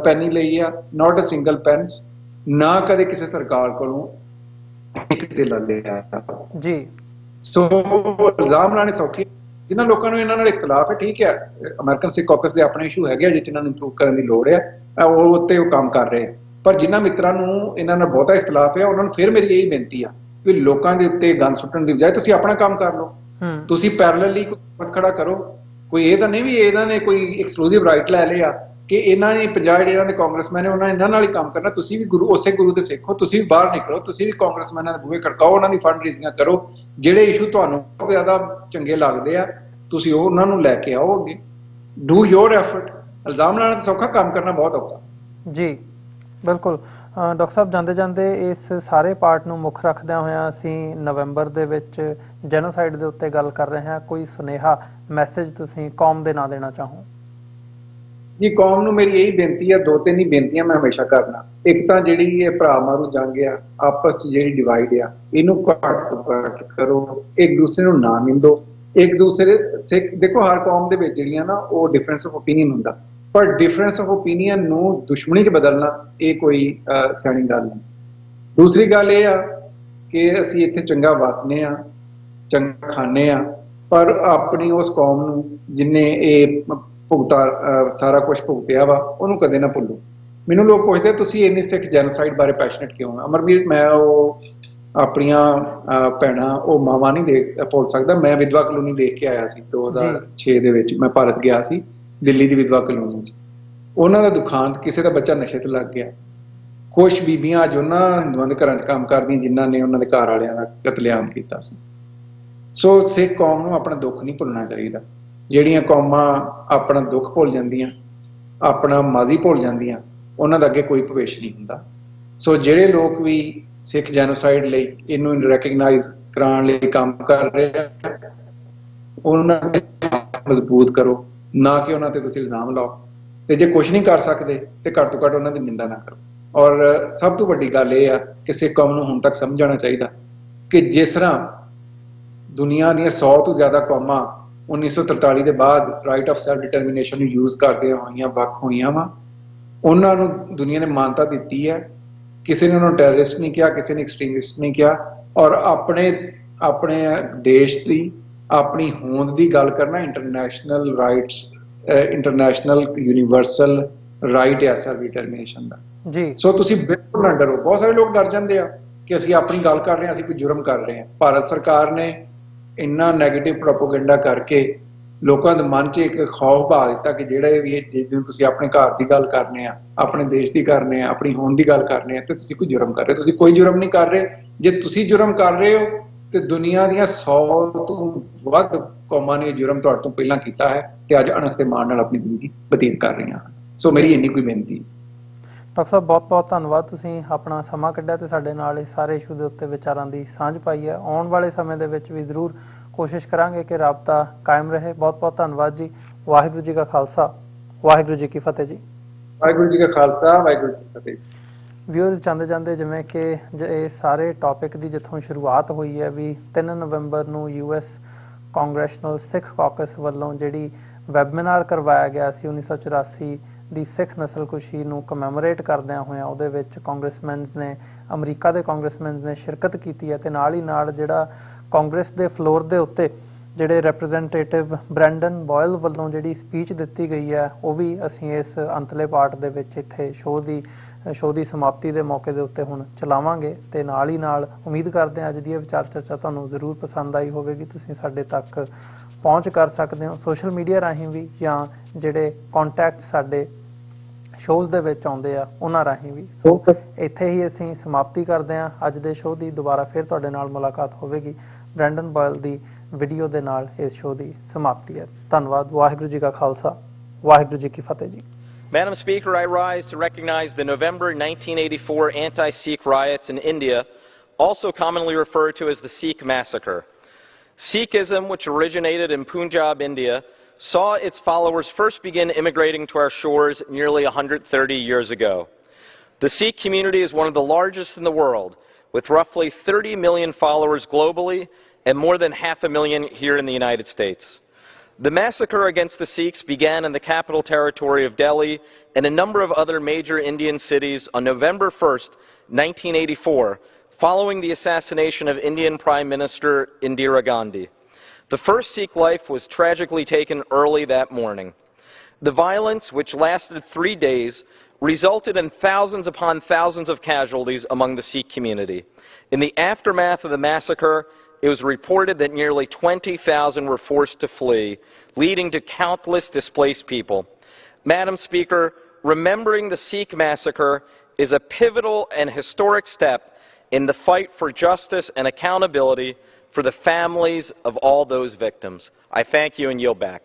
ਪੈਨੀ ਲਈ ਆ, ਨਾਟ ਅ ਸਿੰਗਲ ਪੈਨਸ, ਨਾ ਕਦੇ ਕਿਸੇ ਸਰਕਾਰ ਕੋਲੋਂ ਇੱਕ ਤੇ ਲਿਆ ਜੀ। ਸੋ ਇਲਜ਼ਾਮ ਲਾਣੇ ਸੌਖੇ। ਜਿਨ੍ਹਾਂ ਲੋਕਾਂ ਨੂੰ ਇਹਨਾਂ ਨਾਲ ਇਖਤਲਾਫ ਹੈ, ਠੀਕ ਹੈ, ਅਮਰੀਕਨ ਸਿੱਖ ਕੌਕਸ ਦੇ ਆਪਣੇ ਇਸ਼ੂ ਹੈਗੇ ਆ ਜਿਹ 'ਚ ਇਹਨਾਂ ਨੂੰ ਇੰਪਰੂਵ ਕਰਨ ਦੀ ਲੋੜ ਹੈ, ਉਹ ਉੱਤੇ ਉਹ ਕੰਮ ਕਰ ਰਹੇ। ਪਰ ਜਿਨ੍ਹਾਂ ਮਿੱਤਰਾਂ ਨੂੰ ਇਹਨਾਂ ਨਾਲ ਬਹੁਤਾ ਇਖਤਲਾਫ ਹੈ ਉਹਨਾਂ ਨੂੰ ਫਿਰ ਮੇਰੀ ਇਹੀ ਬੇਨਤੀ ਆ ਵੀ ਲੋਕਾਂ ਦੇ ਉੱਤੇ ਗੰਦ ਸੁੱਟਣ ਦੀ ਬਜਾਏ ਤੁਸੀਂ ਆਪਣਾ ਕੰਮ ਕਰ ਲਓ। ਤੁਸੀਂ ਪੈਰਲਲੀ ਕੋਈ ਕਰੋ। ਕੋਈ ਇਹ ਤਾਂ ਨਹੀਂ ਵੀ ਇਹਨਾਂ ਨੇ ਕੋਈ ਐਕਸਕਲੂਸਿਵ ਰਾਈਟ ਲੈ ਲਿਆ ਕਿ ਇਹਨਾਂ ਨੇ 50 ਜਿਹੜੇ ਇਹਨਾਂ ਦੇ ਕਾਂਗਰਸਮੈਨ ਨੇ ਉਹਨਾਂ ਇਹਨਾਂ ਨਾਲ ਹੀ ਕੰਮ ਕਰਨਾ। ਤੁਸੀਂ ਵੀ ਉਸੇ ਗੁਰੂ ਦੇ ਸਿੱਖ ਹੋ, ਤੁਸੀਂ ਵੀ ਬਾਹਰ ਨਿਕਲੋ, ਤੁਸੀਂ ਵੀ ਕਾਂਗਰਸਮੈਨਾਂ ਦੇ ਬੂਹੇ ਖੜਕਾਓ, ਉਹਨਾਂ ਦੀ ਫੰਡ ਰੇਜ਼ਿੰਗਾਂ ਕਰੋ। ਜਿਹੜੇ ਇਸ਼ੂ ਤੁਹਾਨੂੰ ਬਹੁਤ ਜ਼ਿਆਦਾ ਚੰਗੇ ਲੱਗਦੇ ਆ ਤੁਸੀਂ ਉਹਨਾਂ ਨੂੰ ਲੈ ਕੇ ਆਓ ਅੱਗੇ। Do your effort. ਇਲਜ਼ਾਮ ਲਾਉਣਾ ਤਾਂ ਸੌਖਾ, ਕੰਮ ਕਰਨਾ ਬਹੁਤ ਔਖਾ ਜੀ। ਬਿਲਕੁਲ ਡਾਕਟਰ ਸਾਹਿਬ, ਜਾਂਦੇ ਜਾਂਦੇ ਇਸ ਸਾਰੇ ਪਾਰਟ ਨੂੰ ਮੁੱਖ ਰੱਖਦਿਆਂ ਹੋਇਆਂ ਅਸੀਂ ਨਵੰਬਰ ਦੇ ਵਿੱਚ ਜੈਨੋਸਾਈਡ ਦੇ ਉੱਤੇ ਗੱਲ ਕਰ ਰਹੇ ਹਾਂ। ਕੋਈ ਸੁਨੇਹਾ ਮੈਸੇਜ ਤੁਸੀਂ ਕੌਮ ਦੇ ਨਾਂ ਦੇਣਾ ਚਾਹੋ? ਜੀ ਕੌਮ ਨੂੰ ਮੇਰੀ ਇਹੀ ਬੇਨਤੀ ਆ, 2-3 ਹੀ ਬੇਨਤੀਆਂ ਮੈਂ ਹਮੇਸ਼ਾ ਕਰਨਾ। ਇੱਕ ਤਾਂ ਜਿਹੜੀ ਇਹ ਭਰਾ ਮਾਰੂ ਜੰਗ ਆ, ਆਪਸ 'ਚ ਜਿਹੜੀ ਡਿਵਾਈਡ ਆ, ਇਹਨੂੰ ਘੱਟ ਕਰੋ, ਇੱਕ ਦੂਸਰੇ ਨੂੰ ਨਾ ਨਿੰਦੋ, ਇੱਕ ਦੂਸਰੇ ਸਿੱਖ ਦੇਖੋ ਹਰ ਕੌਮ ਦੇ ਵਿੱਚ ਜਿਹੜੀਆਂ ਨਾ ਉਹ ਡਿਫਰੈਂਸ ਆਫ ਓਪੀਨੀਅਨ ਹੁੰਦਾ, ਪਰ ਡਿਫਰੈਂਸ ਆਫ ਓਪੀਨੀਅਨ ਨੂੰ ਦੁਸ਼ਮਣੀ 'ਚ ਬਦਲਣਾ ਇਹ ਕੋਈ ਸਿਆਣੀ ਗੱਲ ਨਹੀਂ। ਦੂਸਰੀ ਗੱਲ ਇਹ ਆ ਕਿ ਅਸੀਂ ਇੱਥੇ ਚੰਗਾ ਵਸਨੇ ਆ, ਚੰਗਾ ਖਾਂਦੇ ਆ, ਪਰ ਆਪਣੀ ਉਸ ਕੌਮ ਨੂੰ ਜਿਹਨੇ ਇਹ ਸਾਰਾ ਕੁਝ ਭੁਗਤਿਆ ਵਾ ਉਹਨੂੰ ਕਦੇ ਨਾ ਭੁੱਲੋ। ਮੈਨੂੰ ਲੋਕ ਪੁੱਛਦੇ ਤੁਸੀਂ ਇੰਨੀ ਸਿੱਖ ਜੈਨੋਸਾਈਡ ਬਾਰੇ ਪੈਸ਼ਨੇਟ ਕਿਉਂ ਆ? ਅਮਰਵੀਰ, ਮੈਂ ਉਹ ਆਪਣੀਆਂ ਭੈਣਾਂ ਉਹ ਮਾਵਾਂ ਨਹੀਂ ਦੇਖ ਭੁੱਲ ਸਕਦਾ। ਮੈਂ ਵਿਧਵਾ ਕਲੋਨੀ ਦੇਖ ਕੇ ਆਇਆ ਸੀ 2006 ਦੇ ਵਿੱਚ। ਮੈਂ ਭਾਰਤ ਗਿਆ ਸੀ, ਦਿੱਲੀ ਦੀ ਵਿਧਵਾ ਕਲੋਨੀ 'ਚ। ਉਹਨਾਂ ਦਾ ਦੁਖਾਂਤ, ਕਿਸੇ ਦਾ ਬੱਚਾ ਨਸ਼ੇ ਤੇ ਲੱਗ ਗਿਆ। ਕੁਛ ਬੀਬੀਆਂ ਅੱਜ ਉਹਨਾਂ ਹਿੰਦੂਆਂ ਦੇ ਘਰਾਂ 'ਚ ਕੰਮ ਕਰਦੀਆਂ ਜਿਨ੍ਹਾਂ ਨੇ ਉਹਨਾਂ ਦੇ ਘਰ ਵਾਲਿਆਂ ਦਾ ਕਤਲੇਆਮ ਕੀਤਾ ਸੀ। ਸੋ ਸਿੱਖ ਕੌਮ ਨੂੰ ਆਪਣਾ ਦੁੱਖ ਨਹੀਂ ਭੁੱਲਣਾ ਚਾਹੀਦਾ। ਜਿਹੜੀਆਂ ਕੌਮਾਂ ਆਪਣਾ ਦੁੱਖ ਭੁੱਲ ਜਾਂਦੀਆਂ, ਆਪਣਾ ਮਾਜ਼ੀ ਭੁੱਲ ਜਾਂਦੀਆਂ, ਉਹਨਾਂ ਦਾ ਅੱਗੇ ਕੋਈ ਭਵਿੱਖ ਨਹੀਂ ਹੁੰਦਾ। ਸੋ ਜਿਹੜੇ ਲੋਕ ਵੀ ਸਿੱਖ ਜੈਨੋਸਾਈਡ ਲਈ ਇਹਨੂੰ ਰੈਕਗਨਾਈਜ਼ ਕਰਾਉਣ ਲਈ ਕੰਮ ਕਰ ਰਹੇ ਆ, ਉਹਨਾਂ ਨੂੰ ਮਜ਼ਬੂਤ ਕਰੋ, ਨਾ ਕਿ ਉਹਨਾਂ ਤੇ ਤੁਸੀਂ ਇਲਜ਼ਾਮ ਲਾਓ। ਤੇ ਜੇ ਕੁਝ ਨਹੀਂ ਕਰ ਸਕਦੇ ਤੇ ਘੱਟ ਤੋਂ ਘੱਟ ਉਹਨਾਂ ਦੀ ਨਿੰਦਾ ਨਾ ਕਰੋ। ਔਰ ਸਭ ਤੋਂ ਵੱਡੀ ਗੱਲ ਇਹ ਆ ਕਿ ਸਿੱਖ ਕੌਮ ਨੂੰ ਹੁਣ ਤੱਕ ਸਮਝਾਉਣਾ ਚਾਹੀਦਾ ਕਿ ਜਿਸ ਤਰ੍ਹਾਂ ਦੁਨੀਆ ਦੀਆਂ 100 ਤੋਂ ਜ਼ਿਆਦਾ ਕੌਮਾਂ 1943 ਦੇ ਬਾਅਦ ਰਾਈਟ ਆਫ ਸੈਲਫ ਡਿਟਰਮੀਨੇਸ਼ਨ ਨੂੰ ਯੂਜ਼ ਕਰਦੀਆਂ ਹੋਈਆਂ ਵੱਖ ਹੋਈਆਂ ਵਾ, ਉਹਨਾਂ ਨੂੰ ਦੁਨੀਆ ਨੇ ਮਾਨਤਾ ਦਿੱਤੀ ਹੈ। ਕਿਸੇ ਨੇ ਉਹਨਾਂ ਨੂੰ ਟੈਰਰਿਸਟ ਨਹੀਂ ਕਿਹਾ, ਕਿਸੇ ਨੇ ਐਕਸਟ੍ਰੀਮਿਸਟ ਨਹੀਂ ਕਿਹਾ। ਔਰ ਆਪਣੇ ਦੇਸ਼ ਦੀ ਆਪਣੀ ਹੋਂਦ ਦੀ ਗੱਲ ਕਰਨਾ international rights, international universal right ਹੈ ਸੈਲਫ ਡਿਟਰਮੀਨੇਸ਼ਨ ਦਾ ਜੀ। ਸੋ ਤੁਸੀਂ ਬਿਲਕੁਲ ਨਾ ਡਰੋ। ਬਹੁਤ ਸਾਰੇ ਲੋਕ ਡਰ ਜਾਂਦੇ ਆ ਕਿ ਅਸੀਂ ਆਪਣੀ ਗੱਲ ਕਰ ਰਹੇ ਹਾਂ, ਅਸੀਂ ਕੋਈ ਜੁਰਮ ਕਰ ਰਹੇ ਹਾਂ। ਭਾਰਤ ਸਰਕਾਰ ਨੇ ਇੰਨਾ ਨੈਗੇਟਿਵ ਪ੍ਰੋਪੇਗੈਂਡਾ ਕਰਕੇ ਲੋਕਾਂ ਦੇ ਮਨ 'ਚ ਇੱਕ ਖੌਫ ਪਾ ਦਿੱਤਾ ਕਿ ਜਿਹੜੇ ਵੀ ਜਦੋਂ ਤੁਸੀਂ ਆਪਣੇ ਘਰ ਦੀ ਗੱਲ ਕਰਨੇ ਆ, ਆਪਣੇ ਦੇਸ਼ ਦੀ ਕਰਨੇ ਆ, ਆਪਣੀ ਹੋਂਦ ਦੀ ਗੱਲ ਕਰਨੇ ਆ, ਤੇ ਤੁਸੀਂ ਕੋਈ ਜੁਰਮ ਕਰ ਰਹੇ। ਤੁਸੀਂ ਕੋਈ ਜੁਰਮ ਨਹੀਂ ਕਰ ਰਹੇ। ਜੇ ਤੁਸੀਂ ਜੁਰਮ ਕਰ ਰਹੇ ਹੋ ਤੇ ਦੁਨੀਆ ਦੀਆਂ 100 ਤੋਂ ਵੱਧ ਕੌਮਾਂ ਨੇ ਜੁਰਮ ਤੁਹਾਡੇ ਤੋਂ ਪਹਿਲਾਂ ਕੀਤਾ ਹੈ ਤੇ ਅੱਜ ਅਣਖ ਤੇ ਮਾਣ ਨਾਲ ਆਪਣੀ ਜ਼ਿੰਦਗੀ ਬਤੀਤ ਕਰ ਰਹੀਆਂ ਹਨ। ਸੋ ਮੇਰੀ ਇੰਨੀ ਕੋਈ ਬੇਨਤੀ। ਡਾਕਟਰ ਸਾਹਿਬ, ਬਹੁਤ ਬਹੁਤ ਧੰਨਵਾਦ, ਤੁਸੀਂ ਆਪਣਾ ਸਮਾਂ ਕੱਢਿਆ ਤੇ ਸਾਡੇ ਨਾਲ ਇਹ ਸਾਰੇ ਇਸ਼ੂ ਦੇ ਉੱਤੇ ਵਿਚਾਰਾਂ ਦੀ ਸਾਂਝ ਪਾਈ ਹੈ। ਆਉਣ ਵਾਲੇ ਸਮੇਂ ਦੇ ਵਿੱਚ ਵੀ ਜ਼ਰੂਰ ਕੋਸ਼ਿਸ਼ ਕਰਾਂਗੇ ਕਿ ਰਾਬਤਾ ਕਾਇਮ ਰਹੇ। ਬਹੁਤ ਬਹੁਤ ਧੰਨਵਾਦ ਜੀ। ਵਾਹਿਗੁਰੂ ਜੀ ਕਾ ਖਾਲਸਾ, ਵਾਹਿਗੁਰੂ ਜੀ ਕੀ ਫਤਿਹ ਜੀ। ਵਾਹਿਗੁਰੂ ਜੀ ਕਾ ਖਾਲਸਾ, ਵਾਹਿਗੁਰੂ ਜੀ ਕੀ ਫਤਿਹ। ਵਿਊਅਰਸ, ਜਾਂਦੇ ਜਾਂਦੇ ਜਿਵੇਂ ਕਿ ਇਹ ਸਾਰੇ ਟੌਪਿਕ ਦੀ ਜਿੱਥੋਂ ਸ਼ੁਰੂਆਤ ਹੋਈ ਹੈ ਵੀ 3 ਨਵੰਬਰ ਨੂੰ US ਕਾਂਗਰੈਸ਼ਨਲ ਸਿੱਖ ਕਾਕਸ ਵੱਲੋਂ ਜਿਹੜੀ ਵੈਬੀਨਾਰ ਕਰਵਾਇਆ ਗਿਆ ਸੀ 1984 ਦੀ ਸਿੱਖ ਨਸਲਕੁਸ਼ੀ ਨੂੰ ਕਮੈਮੋਰੇਟ ਕਰਦਿਆਂ ਹੋਇਆਂ, ਉਹਦੇ ਵਿੱਚ ਕਾਂਗਰਸਮੈਨਸ ਨੇ, ਅਮਰੀਕਾ ਦੇ ਕਾਂਗਰਸਮੈਨਸ ਨੇ ਸ਼ਿਰਕਤ ਕੀਤੀ ਹੈ। ਤੇ ਨਾਲ ਹੀ ਨਾਲ ਜਿਹੜਾ ਕਾਂਗਰਸ ਦੇ ਫਲੋਰ ਦੇ ਉੱਤੇ ਜਿਹੜੇ ਰਿਪਰੈਜ਼ੈਂਟੇਟਿਵ ਬ੍ਰੈਂਡਨ ਬੋਇਲ ਵੱਲੋਂ ਜਿਹੜੀ ਸਪੀਚ ਦਿੱਤੀ ਗਈ ਹੈ, ਉਹ ਵੀ ਅਸੀਂ ਇਸ ਅੰਤਲੇ ਪਾਰਟ ਦੇ ਵਿੱਚ ਇੱਥੇ ਸ਼ੋਅ ਦੀ ਸਮਾਪਤੀ ਦੇ ਮੌਕੇ ਦੇ ਉੱਤੇ ਹੁਣ ਚਲਾਵਾਂਗੇ। ਤੇ ਨਾਲ ਹੀ ਨਾਲ ਉਮੀਦ ਕਰਦੇ ਹਾਂ ਅੱਜ ਦੀ ਇਹ ਵਿਚਾਰ ਚਰਚਾ ਤੁਹਾਨੂੰ ਜ਼ਰੂਰ ਪਸੰਦ ਆਈ ਹੋਵੇਗੀ। ਤੁਸੀਂ ਸਾਡੇ ਤੱਕ ਪਹੁੰਚ ਕਰ ਸਕਦੇ ਹੋ ਸੋਸ਼ਲ ਮੀਡੀਆ ਰਾਹੀਂ ਵੀ, ਜਾਂ ਜਿਹੜੇ ਕੰਟੈਕਟ ਸਾਡੇ ਸ਼ੋਅਜ਼ ਦੇ ਵਿੱਚ ਆਉਂਦੇ ਆ ਉਹਨਾਂ ਰਾਹੀਂ ਵੀ। ਸੋ ਇੱਥੇ ਹੀ ਅਸੀਂ ਸਮਾਪਤੀ ਕਰਦੇ ਹਾਂ ਅੱਜ ਦੇ ਸ਼ੋਅ ਦੀ। ਦੁਬਾਰਾ ਫਿਰ ਤੁਹਾਡੇ ਨਾਲ ਮੁਲਾਕਾਤ ਹੋਵੇਗੀ ਬ੍ਰੈਂਡਨ ਬੋਇਲ ਦੀ ਵੀਡੀਓ ਦੇ ਨਾਲ। ਇਸ ਸ਼ੋਅ ਦੀ ਸਮਾਪਤੀ ਹੈ। ਧੰਨਵਾਦ। ਵਾਹਿਗੁਰੂ ਜੀ ਕਾ ਖਾਲਸਾ, ਵਾਹਿਗੁਰੂ ਜੀ ਕੀ ਫਤਿਹ ਜੀ। Madam Speaker, I rise to recognize the November 1984 anti-Sikh riots in India, also commonly referred to as the Sikh massacre. Sikhism, which originated in Punjab, India, saw its followers first begin immigrating to our shores nearly 130 years ago. The Sikh community is one of the largest in the world, with roughly 30 million followers globally and more than 500,000 here in the United States. The massacre against the Sikhs began in the capital territory of Delhi and a number of other major Indian cities on November 1st, 1984, following the assassination of Indian Prime Minister Indira Gandhi. The first Sikh life was tragically taken early that morning. The violence, which lasted 3 days, resulted in thousands upon thousands of casualties among the Sikh community. In the aftermath of the massacre, it was reported that nearly 20,000 were forced to flee, leading to countless displaced people. Madam Speaker, remembering the Sikh massacre is a pivotal and historic step in the fight for justice and accountability for the families of all those victims. I thank you and yield back.